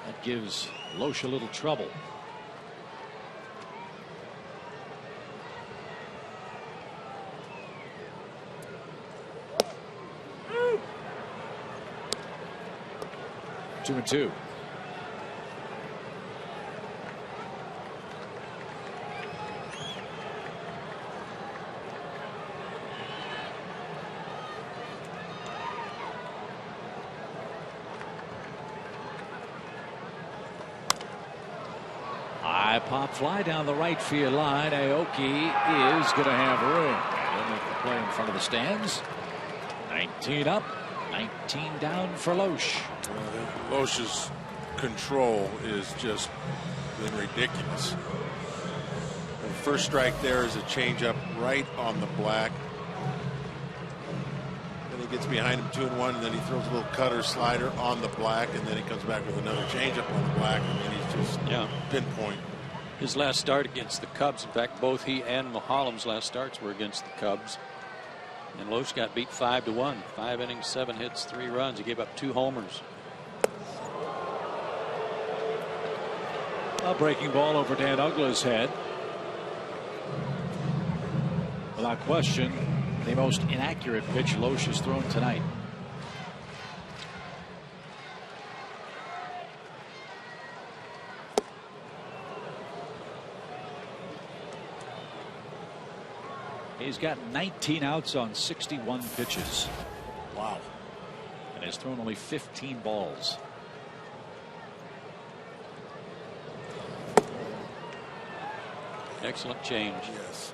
that gives Loesch a little trouble. Two and two. High pop fly down the right field line. Aoki is going to have room. He'll make the play in front of the stands. 19 up, 19 down for Loesch. Loesch's control is just been ridiculous. The first strike there is a changeup right on the black. Then he gets behind him 2-1, and then he throws a little cutter slider on the black, and then he comes back with another changeup on the black, and then he's just pinpoint. His last start against the Cubs, in fact, both he and Mulholland's last starts were against the Cubs. And Loesch got beat 5-1. 5 innings, 7 hits, 3 runs. He gave up 2 homers. A breaking ball over Dan Ugla's head. Without question, the most inaccurate pitch Loesch has thrown tonight. He's got 19 outs on 61 pitches. Wow. And has thrown only 15 balls. Excellent change. Yes.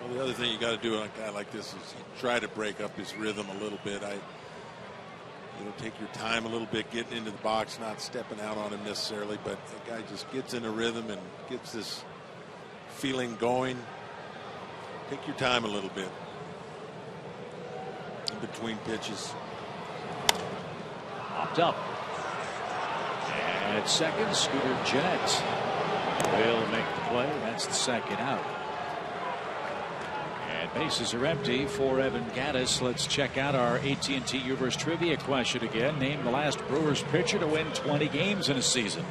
The other thing you got to do on a guy like this is try to break up his rhythm a little bit. Take your time a little bit getting into the box, not stepping out on him necessarily, but the guy just gets in a rhythm and gets this feeling going. Take your time a little bit in between pitches. Popped up. And at second, Scooter Gennett will make the play. That's the second out. Bases are empty for Evan Gaddis. Let's check out our AT&T Uverse trivia question again. Name the last Brewers pitcher to win 20 games in a season.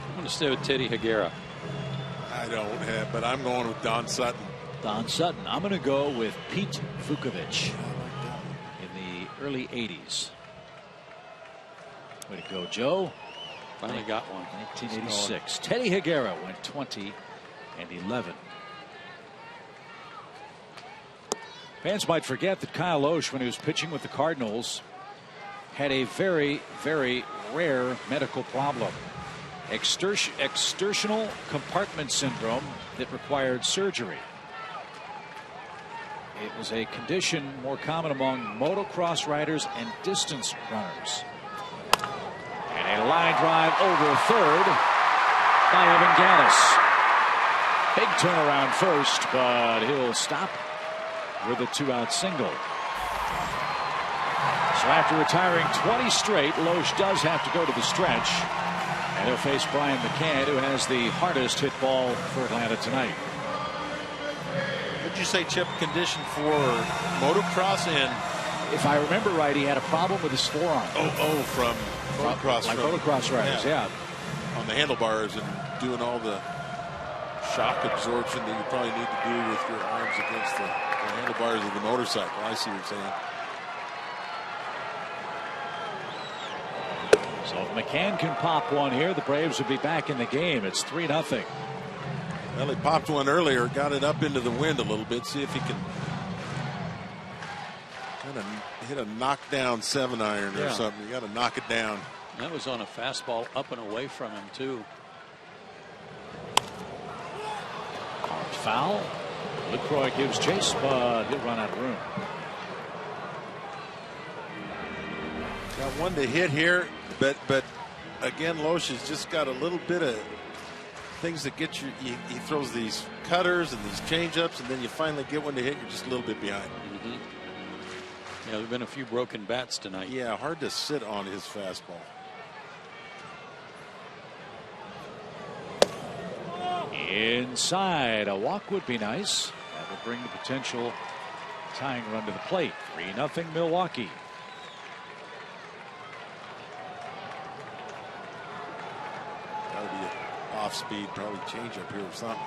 I'm going to stay with Teddy Higuera. I don't have, but I'm going with Don Sutton. Don Sutton. I'm going to go with Pete Vukovich in the early 80s. Way to go, Joe. Finally got one. 1986. Teddy Higuera went 20 and 11. Fans might forget that Kyle Loesch, when he was pitching with the Cardinals, had a very, very rare medical problem. Exertional compartment syndrome that required surgery. It was a condition more common among motocross riders and distance runners. And a line drive over third by Evan Gattis. Big turnaround first, but he'll stop with a 2-out single. So after retiring 20 straight, Loesch does have to go to the stretch. And he'll face Brian McCann, who has the hardest hit ball for Atlanta tonight. Would you say, Chip, condition for motocross? And if I remember right, he had a problem with his forearm. From motocross. Like motocross riders, yeah. On the handlebars and doing all the shock absorption that you probably need to do with your arms against the handlebars of the motorcycle. I see what you're saying. So if McCann can pop one here, the Braves would be back in the game. It's 3-0. Well, he popped one earlier, got it up into the wind a little bit. See if he can kind of hit a knockdown 7-iron or something. You got to knock it down. That was on a fastball up and away from him, too. Foul. LaCroix gives chase, but he'll run out of room. Got one to hit here, but again, Loesch has just got a little bit of things that get you. He throws these cutters and these changeups, and then you finally get one to hit. You're just a little bit behind. Mm-hmm. Yeah, there've been a few broken bats tonight. Yeah, hard to sit on his fastball. Inside, a walk would be nice. That would bring the potential tying run to the plate. 3-0 Milwaukee. That would be an off speed, probably change up here or something.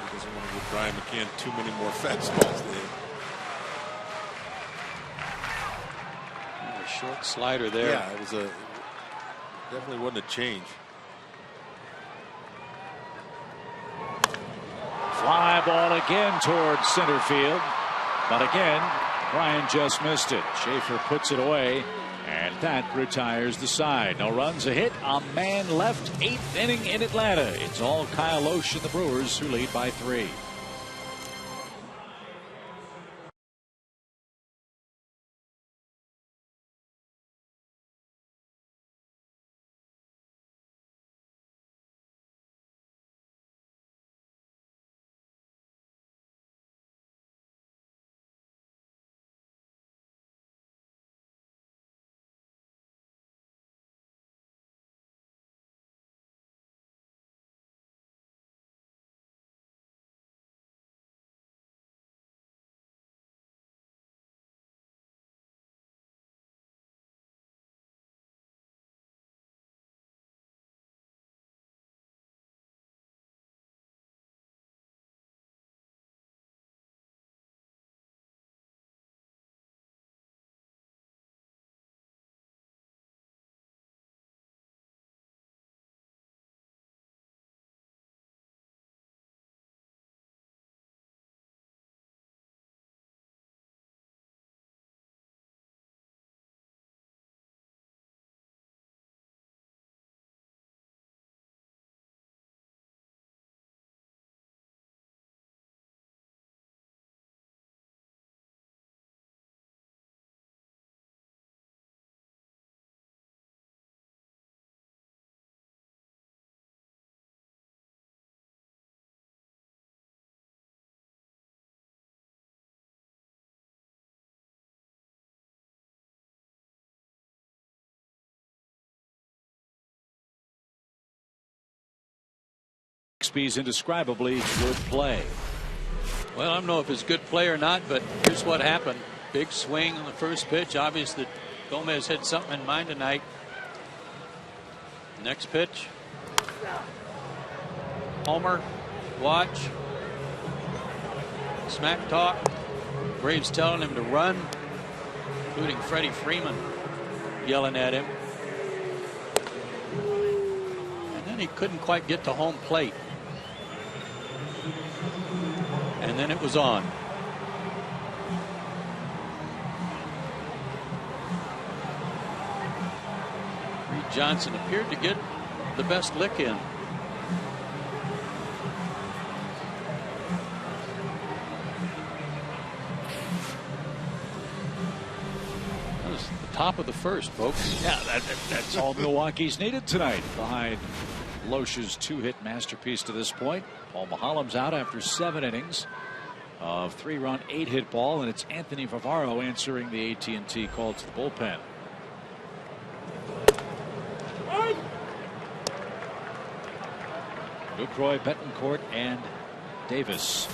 He doesn't want to give Brian McCann too many more fastballs to him. Short slider there. Yeah, it was definitely wasn't a change. Fly ball again towards center field, but again Brian just missed it. Schaefer puts it away, and that retires the side. No runs, a hit, a man left. 8th inning in Atlanta. It's all Kyle Loesch and the Brewers who lead by 3. Bixby's indescribably good play. Well, I don't know if it's good play or not, but here's what happened. Big swing on the first pitch. Obviously, Gomez had something in mind tonight. Next pitch. Homer, watch. Smack talk. Braves telling him to run, including Freddie Freeman yelling at him. And then he couldn't quite get to home plate. And then it was on. Reed Johnson appeared to get the best lick in. That was the top of the first, folks. Yeah, that's all Milwaukee's needed tonight behind Loesch's 2-hit masterpiece to this point. Paul Mahalem's out after 7 innings of 3-run, 8-hit ball, and it's Anthony Favaro answering the AT&T call to the bullpen. Lucroy, Betancourt, and Davis.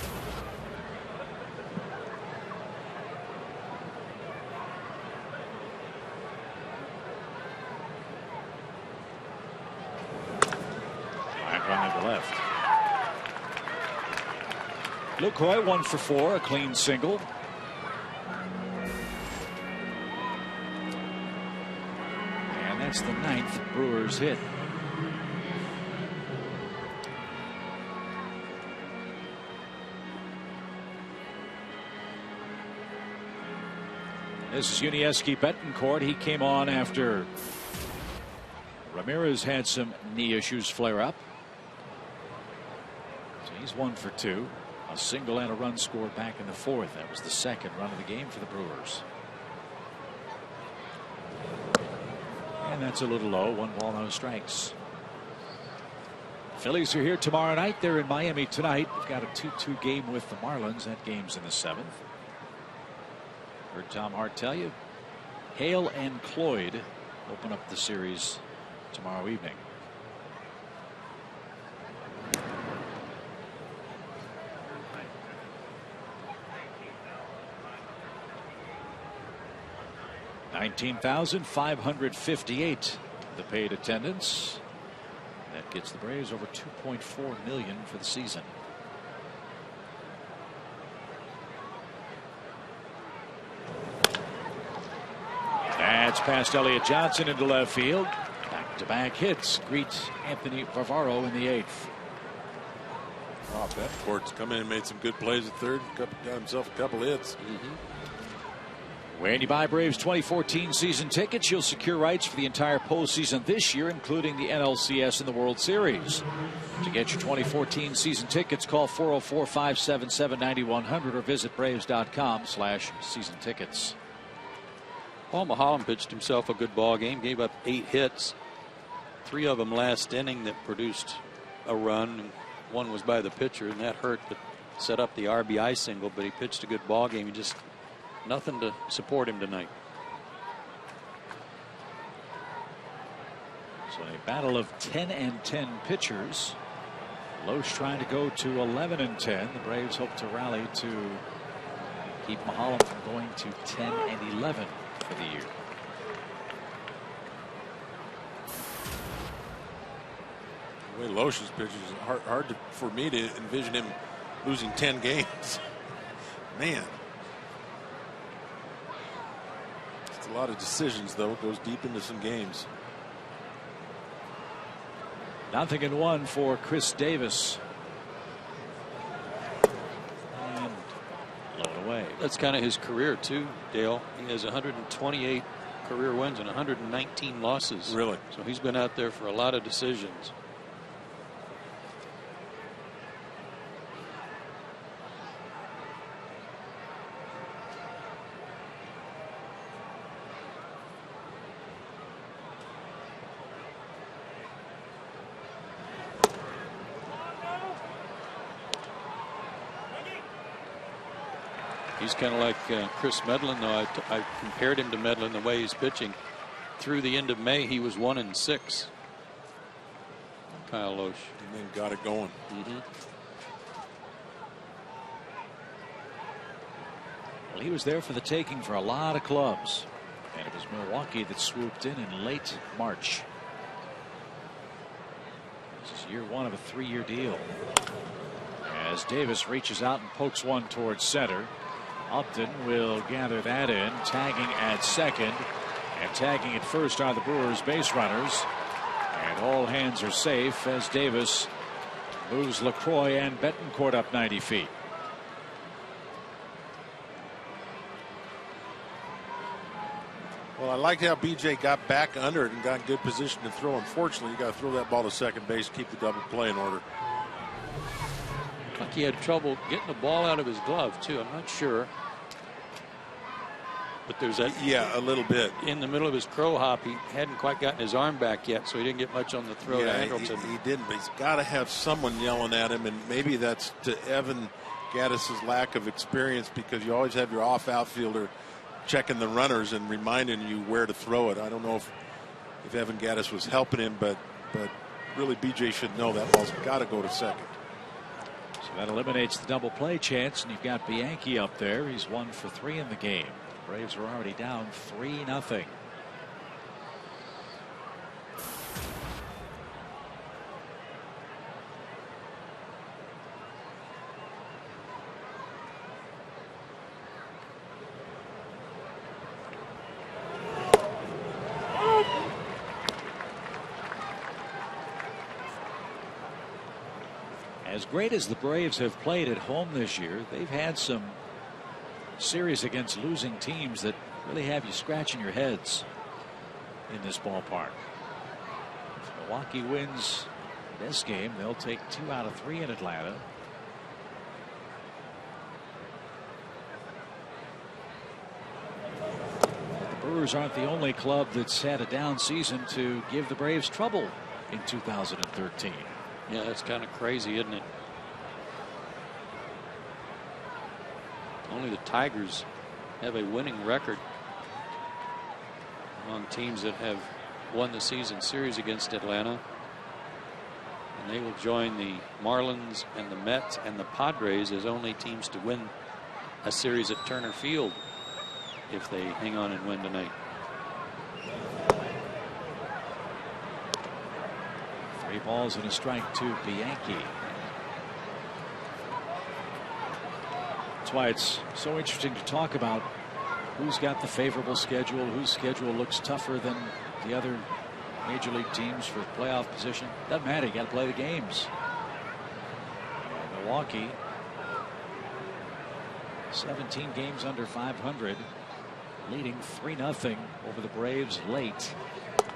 Line to the left. Lucroy 1 for 4, a clean single. And that's the 9th Brewers hit. This is Yuniesky Betancourt. He came on after Ramirez had some knee issues flare up. So he's 1 for 2. A single and a run scored back in the 4th. That was the 2nd run of the game for the Brewers. And that's a little low. 1 ball, no strikes. Phillies are here tomorrow night. They're in Miami tonight. They've got a 2-2 game with the Marlins. That game's in the 7th. Heard Tom Hart tell you, Hale and Cloyd open up the series tomorrow evening. $19,558 the paid attendance. That gets the Braves over $2.4 million for the season. That's past Elliott Johnson into left field. Back-to-back hits greet Anthony Favaro in the 8th. Oh, Betancourt's come in and made some good plays at third. Got himself a couple hits. When you buy Braves 2014 season tickets, you'll secure rights for the entire postseason this year, including the NLCS and the World Series. To get your 2014 season tickets, call 404-577-9100 or visit Braves.com/season tickets. Paul Mahalim pitched himself a good ball game, gave up 8 hits, 3 of them last inning that produced a run. 1 was by the pitcher, and that hurt, but set up the RBI single. But he pitched a good ball game. He just nothing to support him tonight. So a battle of 10-10 pitchers. Loesch trying to go to 11-10. The Braves hope to rally to keep Mahalim from going to 10-11 for the year. The way Loesch's pitches is hard for me to envision him losing 10 games. Man. It's a lot of decisions, though. It goes deep into some games. 0-1 for Chris Davis. And blown away. That's kind of his career, too, Dale. He has 128 career wins and 119 losses. Really? So he's been out there for a lot of decisions. He's kind of like Chris Medlin, though. I compared him to Medlin the way he's pitching. Through the end of May, he was 1-6. Kyle Loesch. And then got it going. Well, he was there for the taking for a lot of clubs. And it was Milwaukee that swooped in late March. This is year 1 of a 3-year deal. As Davis reaches out and pokes one towards center. Upton will gather that in, tagging at second, and tagging at first are the Brewers base runners. And all hands are safe as Davis moves LaCroix and Betancourt up 90 feet. Well, I liked how BJ got back under it and got in good position to throw. Unfortunately, you got to throw that ball to second base, keep the double play in order. Like he had trouble getting the ball out of his glove too. I'm not sure, but there's that. Yeah, a little bit in the middle of his crow hop. He hadn't quite gotten his arm back yet, so he didn't get much on the throw to Andrelton. He didn't, but he's got to have someone yelling at him, and maybe that's to Evan Gaddis's lack of experience, because you always have your off outfielder checking the runners and reminding you where to throw it. I don't know if Evan Gaddis was helping him, but really BJ should know that ball's got to go to second. So that eliminates the double play chance, and you've got Bianchi up there. He's 1 for 3 in the game. The Braves are already down 3-0. As great as the Braves have played at home this year, they've had some series against losing teams that really have you scratching your heads in this ballpark. If Milwaukee wins this game, they'll take 2 out of 3 in Atlanta. But the Brewers aren't the only club that's had a down season to give the Braves trouble in 2013. Yeah, that's kind of crazy, isn't it? Only the Tigers have a winning record among teams that have won the season series against Atlanta. And they will join the Marlins and the Mets and the Padres as only teams to win a series at Turner Field if they hang on and win tonight. 3 balls and a strike to Bianchi. That's why it's so interesting to talk about who's got the favorable schedule, whose schedule looks tougher than the other major league teams for playoff position. Doesn't matter, you got to play the games. And Milwaukee, 17 games under 500, leading 3-0 over the Braves late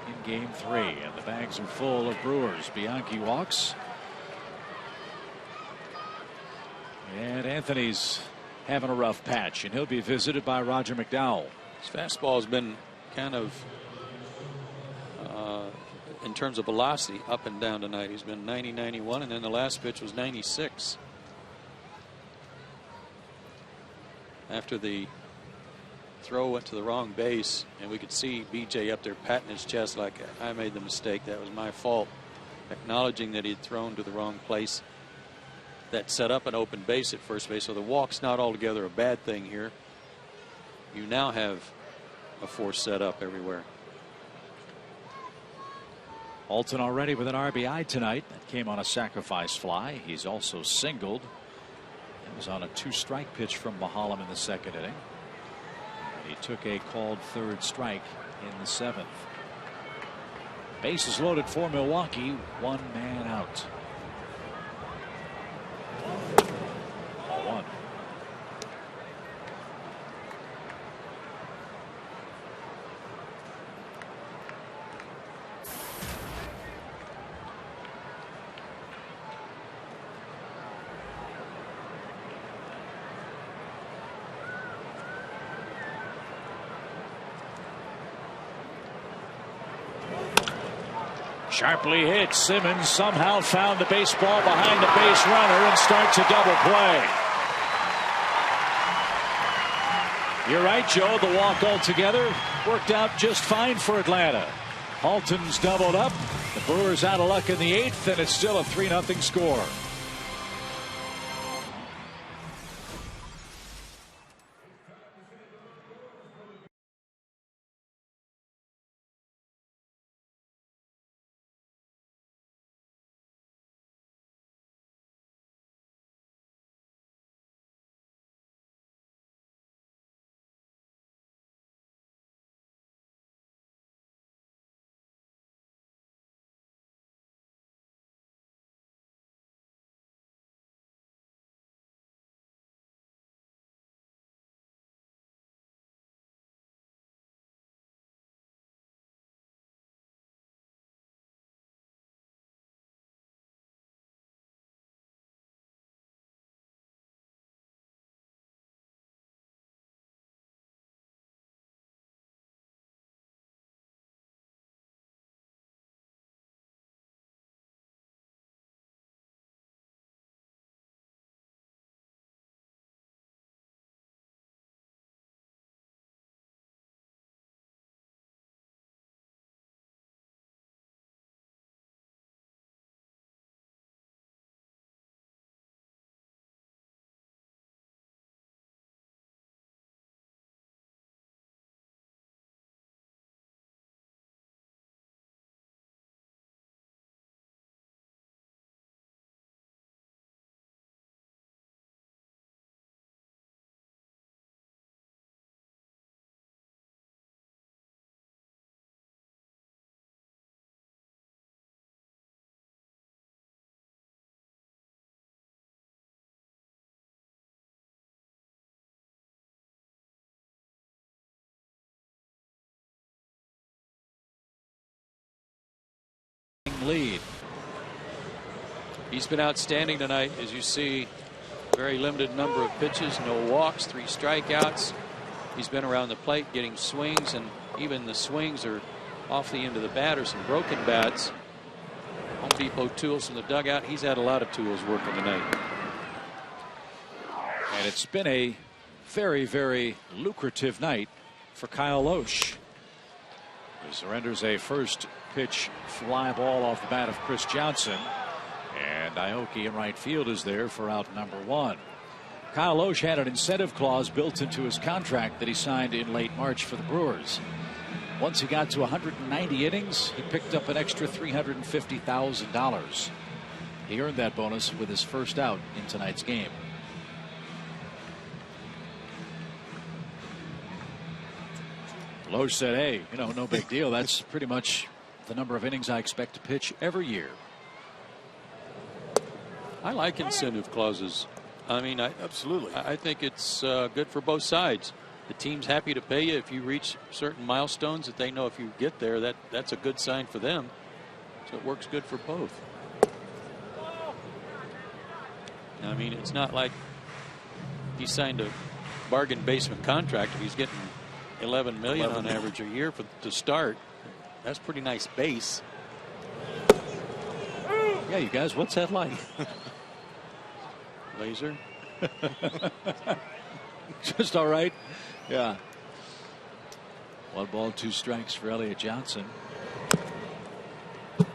in game 3, and the bags are full of Brewers. Bianchi walks, and Anthony's having a rough patch, and he'll be visited by Roger McDowell. His fastball has been kind of in terms of velocity up and down tonight. He's been 90-91, and then the last pitch was 96. After the throw went to the wrong base, and we could see BJ up there patting his chest like, I made the mistake, that was my fault, acknowledging that he had thrown to the wrong place. That set up an open base at first base, so the walk's not altogether a bad thing here. You now have a force set up everywhere. Alton already with an RBI tonight. That came on a sacrifice fly. He's also singled. It was on a 2-strike pitch from Mahalam in the 2nd inning. He took a called 3rd strike in the 7th. Bases loaded for Milwaukee. 1 man out. 1. Sharply hit. Simmons somehow found the baseball behind the base runner and starts a double play. You're right, Joe. The walk altogether worked out just fine for Atlanta. Alton's doubled up. The Brewers out of luck in the 8th, and it's still a 3-0 score. 1 lead. He's been outstanding tonight, as you see. Very limited number of pitches, no walks, 3 strikeouts. He's been around the plate getting swings, and even the swings are off the end of the bat or some broken bats. Home Depot tools from the dugout. He's had a lot of tools working tonight. And it's been a very, very lucrative night for Kyle Loesch. He surrenders a first pitch fly ball off the bat of Chris Johnson. And Aoki in right field is there for out number 1. Kyle Loesch had an incentive clause built into his contract that he signed in late March for the Brewers. Once he got to 190 innings, he picked up an extra $350,000. He earned that bonus with his first out in tonight's game. Loesch said, hey, no big deal. That's pretty much the number of innings I expect to pitch every year. I like incentive clauses. I mean, Absolutely. I think it's good for both sides. The team's happy to pay you if you reach certain milestones that they know if you get there, that's a good sign for them. So it works good for both. I mean, it's not like he signed a bargain basement contract. If he's getting $11 million on average a year to start, that's pretty nice base. Yeah, you guys, what's that like? Laser. Just all right. Yeah. 1 ball, 2 strikes for Elliott Johnson. You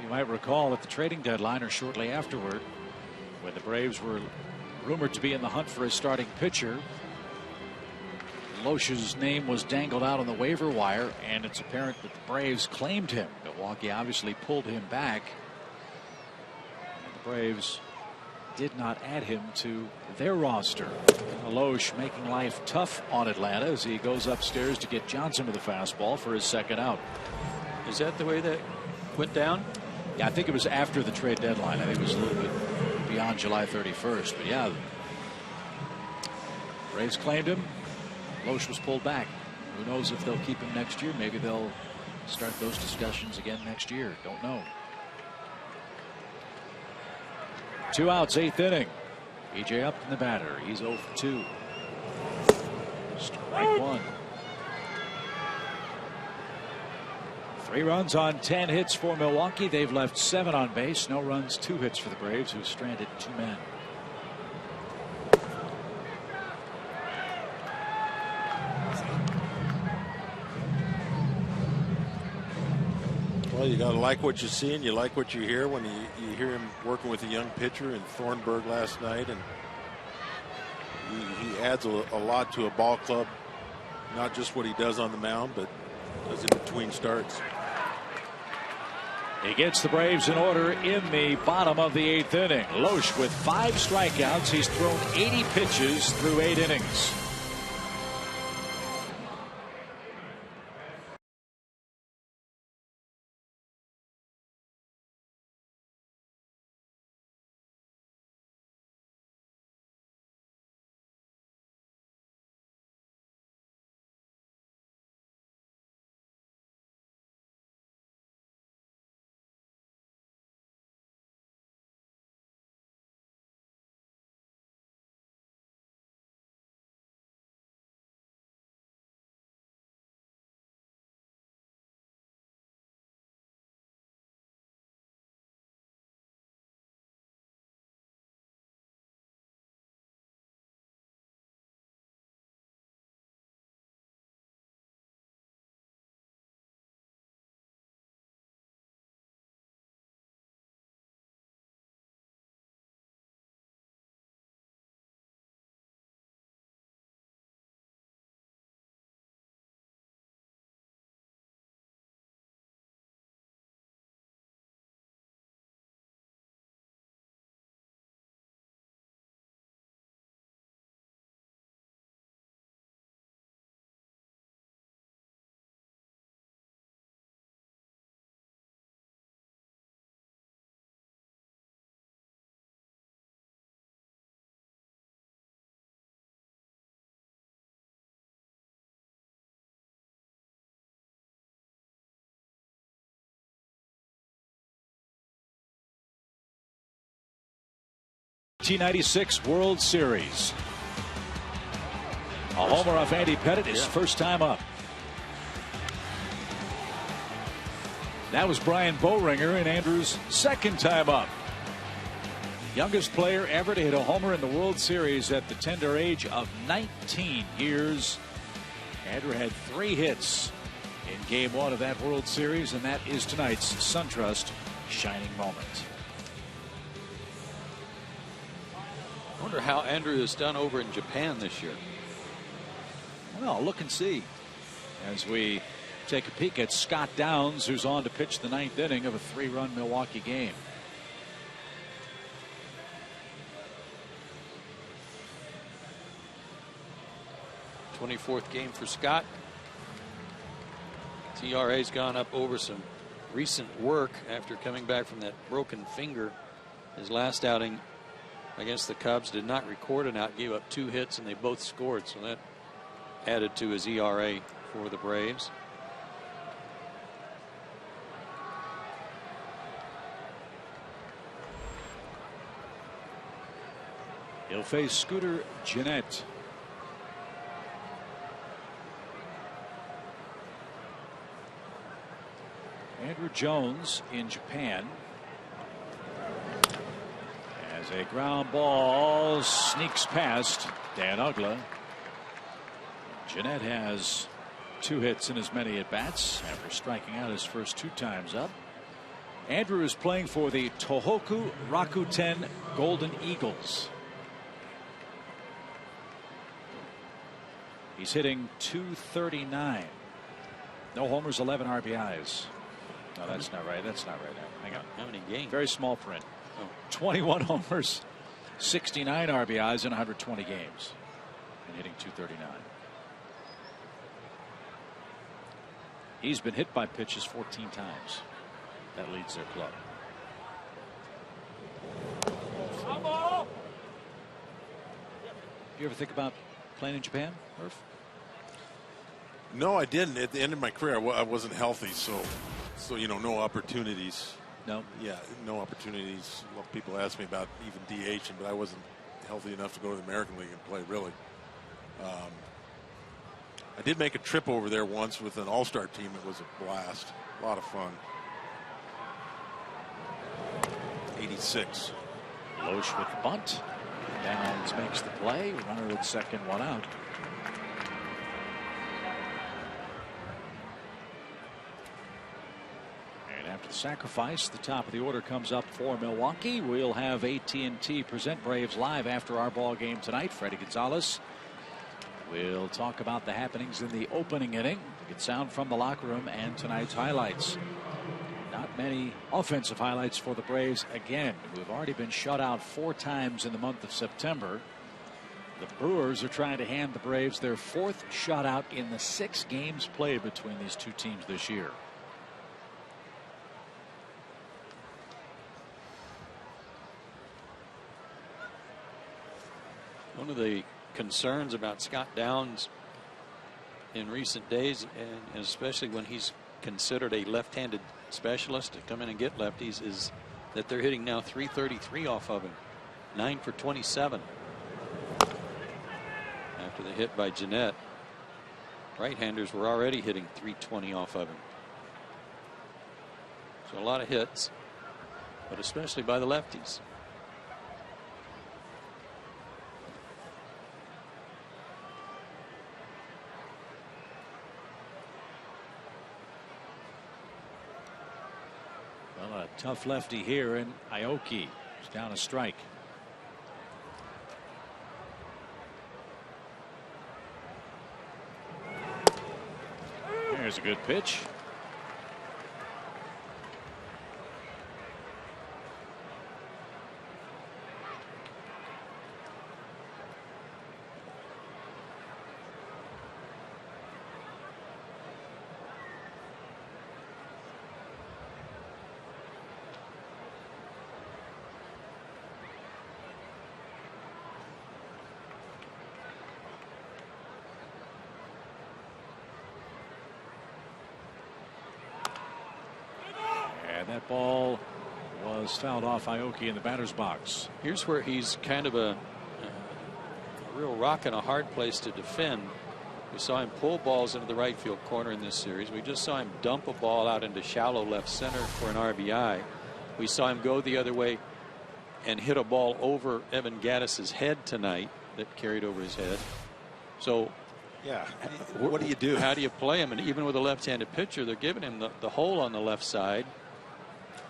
might recall at the trading deadline or shortly afterward, when the Braves were rumored to be in the hunt for a starting pitcher, Loesch's name was dangled out on the waiver wire, and it's apparent that the Braves claimed him. Milwaukee obviously pulled him back. And the Braves did not add him to their roster. Loesch making life tough on Atlanta as he goes upstairs to get Johnson with a fastball for his second out. Is that the way that went down? Yeah, I think it was after the trade deadline. I think it was a little bit beyond July 31st. But yeah, Braves claimed him. Loesch was pulled back. Who knows if they'll keep him next year? Maybe they'll start those discussions again next year. Don't know. 2 outs, 8th inning. EJ Upton the batter. He's 0 for 2. Strike 1. 3 runs on 10 hits for Milwaukee. They've left 7 on base. No runs, 2 hits for the Braves, who stranded 2 men. Well, you got to like what you see and you like what you hear when you hear him working with a young pitcher in Thornburg last night, and he adds a lot to a ball club, not just what he does on the mound, but does in between starts. He gets the Braves in order in the bottom of the 8th inning. Loesch with 5 strikeouts. He's thrown 80 pitches through 8 innings. 1996 World Series. A homer off Andy Pettitte, his first time up. That was Brian Boehringer and Andrew's second time up. Youngest player ever to hit a homer in the World Series at the tender age of 19 years. Andrew had 3 hits in Game 1 of that World Series, and that is tonight's SunTrust shining moment. I wonder how Andrew has done over in Japan this year. Well, look and see as we take a peek at Scott Downs, who's on to pitch the 9th inning of a 3-run Milwaukee game. '24th game for Scott. His ERA's gone up over some recent work after coming back from that broken finger. His last outing against the Cubs did not record an out, gave up 2 hits, and they both scored, so that added to his ERA for the Braves. He'll face Scooter Gennett. Andrew Jones in Japan. As a ground ball sneaks past Dan Uggla. Gennett has 2 hits in as many at bats after striking out his first 2 times up. Andrew is playing for the Tohoku Rakuten Golden Eagles. He's hitting .239. No homers, 11 RBIs. No, that's not right. That's not right. Hang on. How many games? Very small print. Oh. 21 homers, 69 RBIs in 120 games. And hitting .239. He's been hit by pitches 14 times. That leads their club. You ever think about playing in Japan, Murph? No, I didn't. At the end of my career, I wasn't healthy, so you know, no opportunities. No. Yeah, no opportunities. Well, people ask me about even DHing, but I wasn't healthy enough to go to the American League and play, really. I did make a trip over there once with an all-star team. It was a blast. A lot of fun. 86. Loesch with the bunt. Downs makes the play. Runner at second, 1 out. And after the sacrifice, the top of the order comes up for Milwaukee. We'll have AT&T present Braves live after our ball game tonight. Freddie Gonzalez will talk about the happenings in the opening inning. You get sound from the locker room and tonight's highlights. Not many offensive highlights for the Braves again. We've already been shut out 4 times in the month of September. The Brewers are trying to hand the Braves their 4th shutout in the 6 games played between these 2 teams this year. One of the concerns about Scott Downs in recent days, and especially when he's considered a left-handed specialist to come in and get lefties, is that they're hitting now .333 off of him. 9 for 27 after the hit by Gennett. Right-handers were already hitting .320 off of him. So a lot of hits, but especially by the lefties. Well, a tough lefty here in Aoki. He's down a strike. There's a good pitch. That ball was fouled off Aoki in the batter's box. Here's where he's kind of a real rock and a hard place to defend. We saw him pull balls into the right field corner in this series. We just saw him dump a ball out into shallow left center for an RBI. We saw him go the other way and hit a ball over Evan Gaddis's head tonight that carried over his head. So yeah, what do you do? How do you play him? And even with a left-handed pitcher, they're giving him the hole on the left side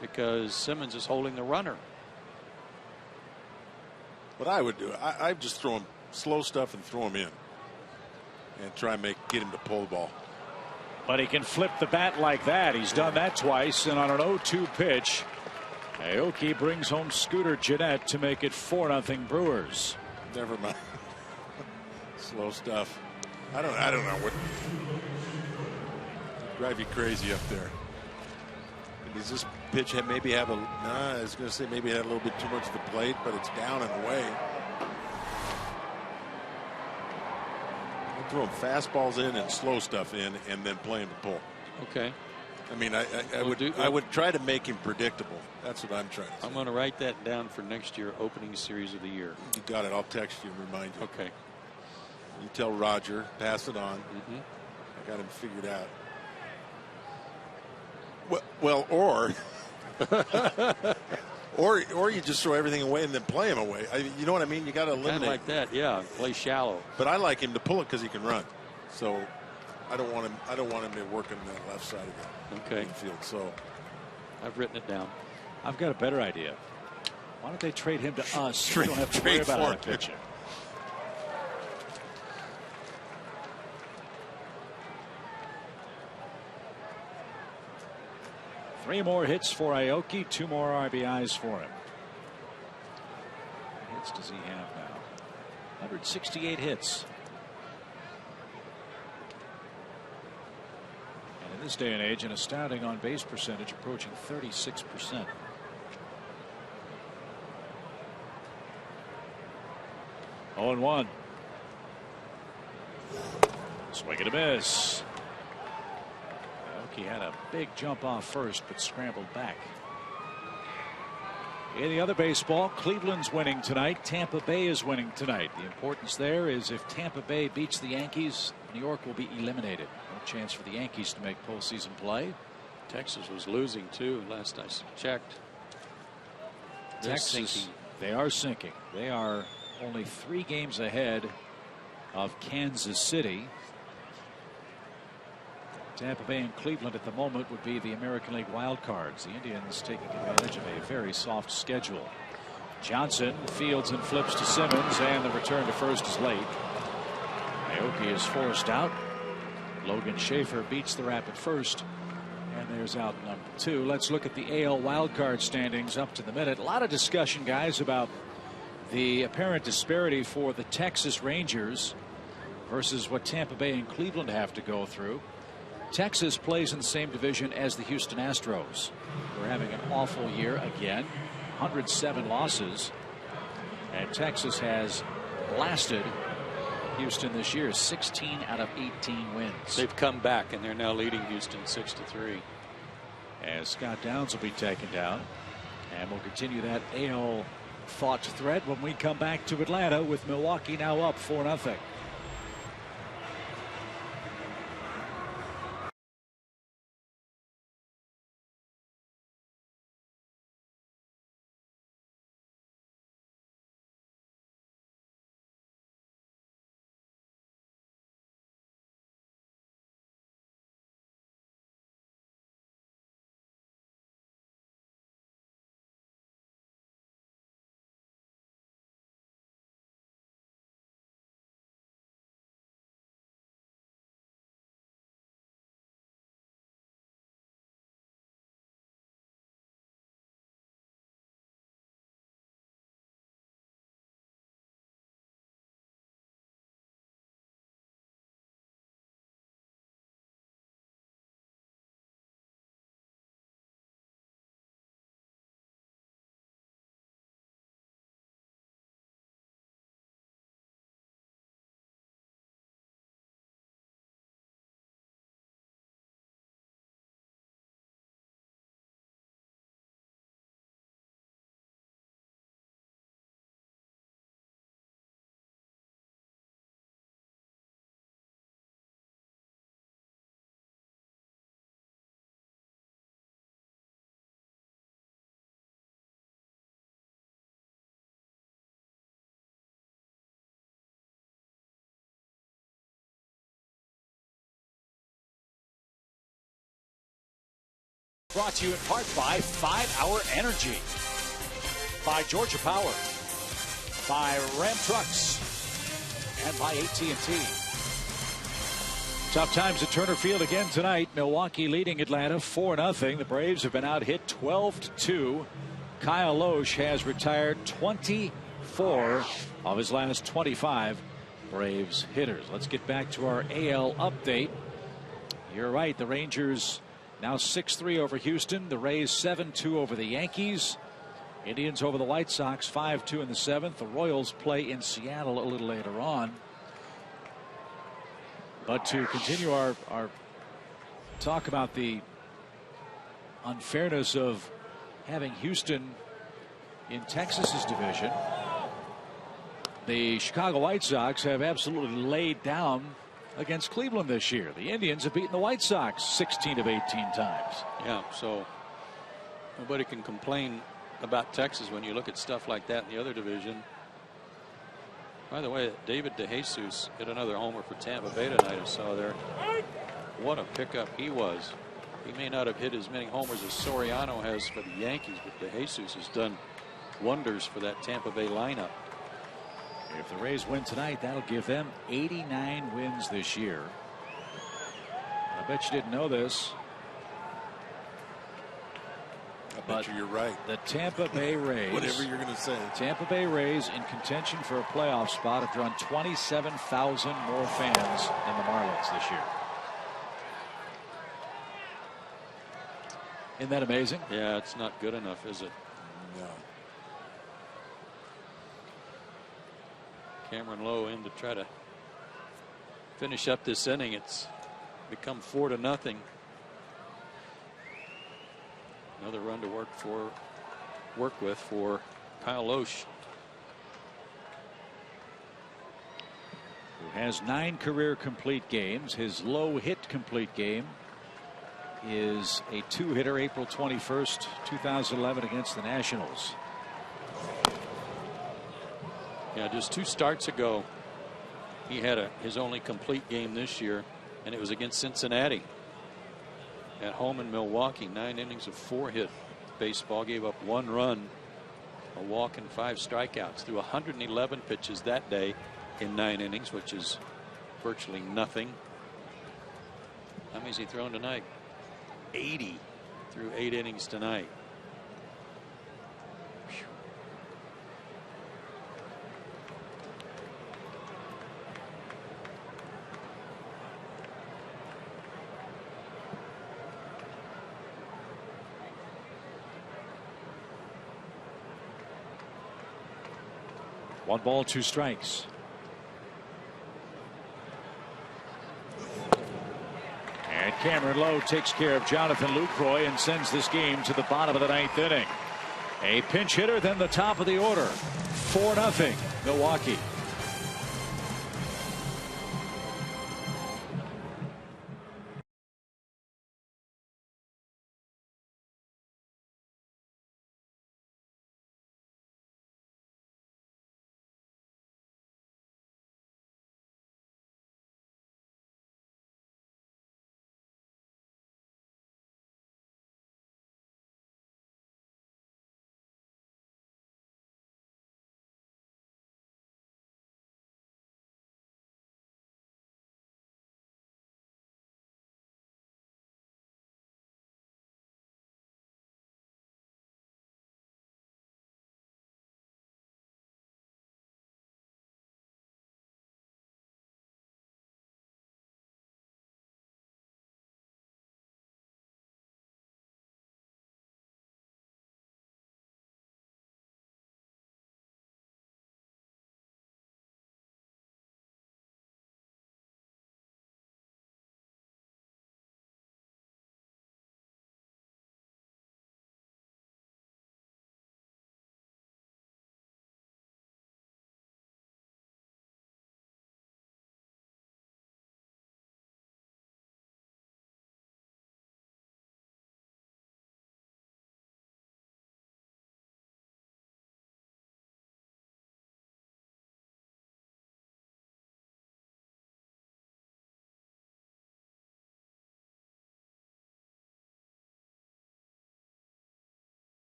because Simmons is holding the runner. What I would do, I'd just throw him slow stuff and throw him in and try and get him to pull the ball. But he can flip the bat like that. He's done that twice, and on an 0-2 pitch, Aoki brings home Scooter Gennett to make it 4-0 Brewers. Never mind. Slow stuff. I don't know what drive you crazy up there. Does this pitch maybe have a? I was going to say maybe it had a little bit too much of the plate, but it's down and away. Throw him fastballs in and slow stuff in, and then play him to pull. Okay. I mean, I would try to make him predictable. That's what I'm trying to say. I'm going to write that down for next year, opening series of the year. You got it. I'll text you and remind you. Okay. You tell Roger, pass it on. I got him figured out. Well, or you just throw everything away and then play him away. You know what I mean? You got to eliminate. Kind of like that, yeah. Play shallow. But I like him to pull it because he can run. So I don't want him to work on that left side of the infield. So I've written it down. I've got a better idea. Why don't they trade him to us? We don't have to worry about our pitching. Three more hits for Aoki, 2 more RBIs for him. How many hits does he have now? 168 hits. And in this day and age, an astounding on base percentage approaching 36%. Oh, and 1. Swing and a miss. He had a big jump off first, but scrambled back. In the other baseball, Cleveland's winning tonight. Tampa Bay is winning tonight. The importance there is if Tampa Bay beats the Yankees, New York will be eliminated. No chance for the Yankees to make postseason play. Texas was losing too last I checked. Texas, they are sinking. They are only 3 games ahead of Kansas City. Tampa Bay and Cleveland at the moment would be the American League wild cards. The Indians taking advantage of a very soft schedule. Johnson fields and flips to Simmons, and the return to first is late. Aoki is forced out. Logan Schaefer beats the rap at first, and there's out number 2. Let's look at the AL wild card standings up to the minute. A lot of discussion, guys, about the apparent disparity for the Texas Rangers versus what Tampa Bay and Cleveland have to go through. Texas plays in the same division as the Houston Astros. We're having an awful year again. 107 losses. And Texas has blasted Houston this year. 16 out of 18 wins. They've come back, and they're now leading Houston 6-3. As Scott Downs will be taken down. And we'll continue that AL thought thread when we come back to Atlanta with Milwaukee now up 4-0. Brought to you in part by 5-Hour Energy, by Georgia Power, by Ram Trucks, and by AT&T. Tough times at Turner Field again tonight. Milwaukee leading Atlanta 4-0. The Braves have been out hit 12-2. Kyle Loesch has retired 24 of his last 25 Braves hitters. Let's get back to our AL update. You're right. The Rangers now 6-3 over Houston. The Rays 7-2 over the Yankees. Indians over the White Sox 5-2 in the 7th. The Royals play in Seattle a little later on. But to continue our talk about the unfairness of having Houston in Texas's division, the Chicago White Sox have absolutely laid down against Cleveland this year. The Indians have beaten the White Sox 16 of 18 times. Yeah, so nobody can complain about Texas when you look at stuff like that in the other division. By the way, David DeJesus hit another homer for Tampa Bay tonight. I saw there. What a pickup he was. He may not have hit as many homers as Soriano has for the Yankees, but DeJesus has done wonders for that Tampa Bay lineup. If the Rays win tonight, that'll give them 89 wins this year. I bet you didn't know this. I bet you're right. The Tampa Bay Rays, Whatever you're going to say. Tampa Bay Rays in contention for a playoff spot have drawn 27,000 more fans than the Marlins this year. Isn't that amazing? Yeah, it's not good enough, is it? No. Cameron Lowe in to try to finish up this inning. It's become 4-0. Another run to work with for Kyle Loesch, who has 9 career complete games. His low hit complete game is a 2-hitter April 21st, 2011 against the Nationals. Yeah, just 2 starts ago, he had his only complete game this year, and it was against Cincinnati. At home in Milwaukee, 9 innings of 4-hit baseball, gave up 1 run, a walk, and 5 strikeouts. Threw 111 pitches that day in 9 innings, which is virtually nothing. How many has he thrown tonight? 80 through 8 innings tonight. Whew. One ball, 2 strikes. And Cameron Lowe takes care of Jonathan Lucroy and sends this game to the bottom of the 9th inning. A pinch hitter, then the top of the order. 4-0 Milwaukee.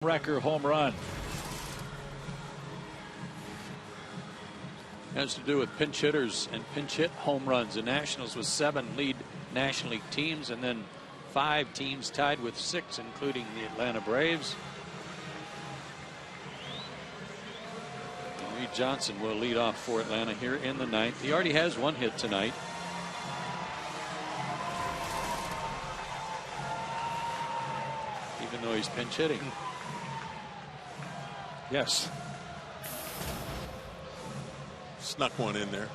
Wrecker home run. Has to do with pinch hitters and pinch hit home runs. The Nationals with 7 lead National League teams, and then 5 teams tied with 6, including the Atlanta Braves. Reed Johnson will lead off for Atlanta here in the 9th. He already has 1 hit tonight. Even though he's pinch hitting. Yes. Snuck one in there.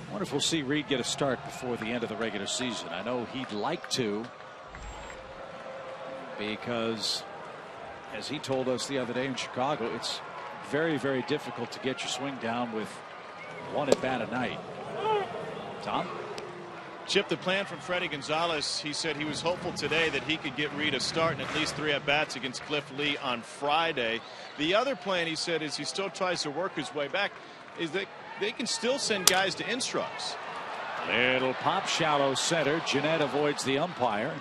I wonder if we'll see Reed get a start before the end of the regular season. I know he'd like to, because as he told us the other day in Chicago, it's very, very difficult to get your swing down with 1 at bat a night. Tom? Chip, the plan from Freddie Gonzalez, he said he was hopeful today that he could get Reed a start and at least 3 at-bats against Cliff Lee on Friday. The other plan, he said, is he still tries to work his way back, is that they can still send guys to Instructs. Little pop, shallow center. Jeanette avoids the umpire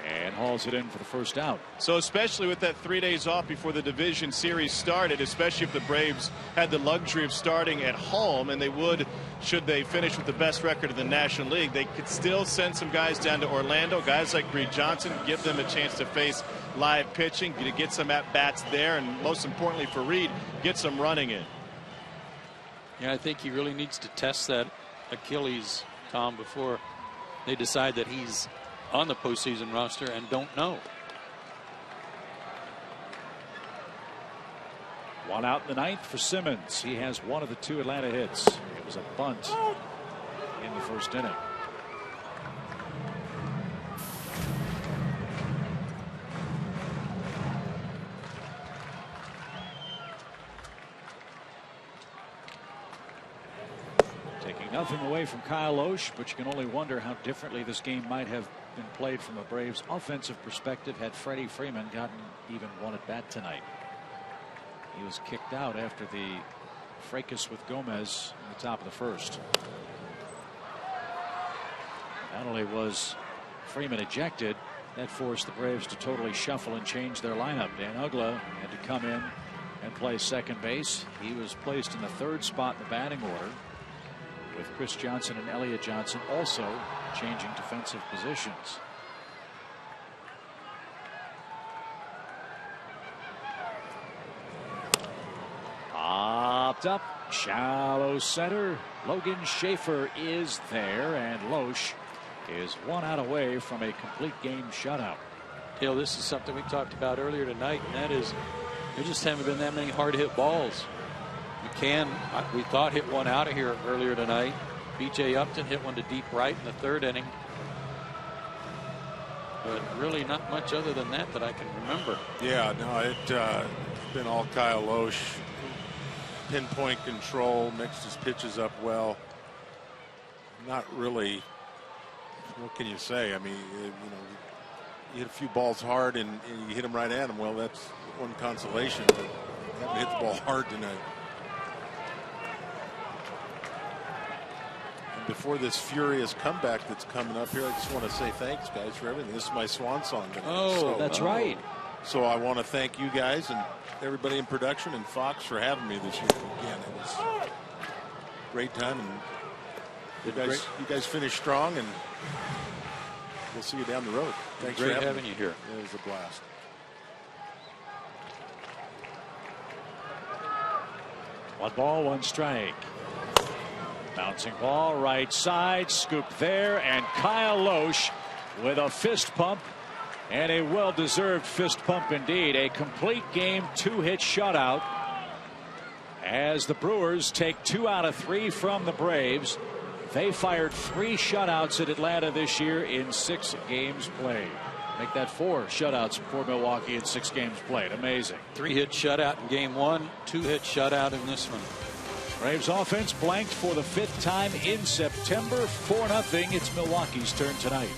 and hauls it in for the first out. So especially with that 3 days off before the division series started, especially if the Braves had the luxury of starting at home, and they would should they finish with the best record in the National League, they could still send some guys down to Orlando, guys like Reed Johnson, give them a chance to face live pitching, to get some at-bats there, and most importantly for Reed, get some running in. Yeah, I think he really needs to test that Achilles, Tom, before they decide that he's on the postseason roster and don't know. 1 out in the 9th for Simmons. He has 1 of the 2 Atlanta hits. It was a bunt in the first inning. Taking nothing away from Kyle Oesch, but you can only wonder how differently this game might have been played from a Braves offensive perspective had Freddie Freeman gotten even 1 at bat tonight. He was kicked out after the fracas with Gomez in the top of the first. Not only was Freeman ejected, that forced the Braves to totally shuffle and change their lineup. Dan Uggla had to come in and play second base. He was placed in the 3rd spot in the batting order, with Chris Johnson and Elliott Johnson also changing defensive positions. Popped up, shallow center. Logan Schaefer is there, and Loesch is 1 out away from a complete game shutout. Dale, this is something we talked about earlier tonight, and that is there just haven't been that many hard hit balls. McCann, we thought, hit one out of here earlier tonight. B.J. Upton hit one to deep right in the 3rd inning. But really not much other than that I can remember. Yeah, no, it's been all Kyle Oesch. Pinpoint control, mixed his pitches up well. Not really, what can you say? I mean, you hit a few balls hard and you hit them right at him. Well, that's one consolation, but haven't hit the ball hard tonight. And before this furious comeback that's coming up here, I just want to say thanks, guys, for everything. This is my swan song tonight. Oh, that's right. So I want to thank you guys and everybody in production and Fox for having me this year. Again, it was a great time, and you guys finished strong, and we'll see you down the road. Thanks great for having you here. It was a blast. One ball, 1 strike. Bouncing ball, right side, scoop there, and Kyle Loesch with a fist pump. And a well-deserved fist pump indeed. A complete game 2-hit shutout as the Brewers take 2 out of 3 from the Braves. They fired 3 shutouts at Atlanta this year in 6 games played. Make that 4 shutouts for Milwaukee in 6 games played. Amazing. 3-hit shutout in game 1, 2-hit shutout in this one. Braves offense blanked for the 5th time in September. 4-0. It's Milwaukee's turn tonight.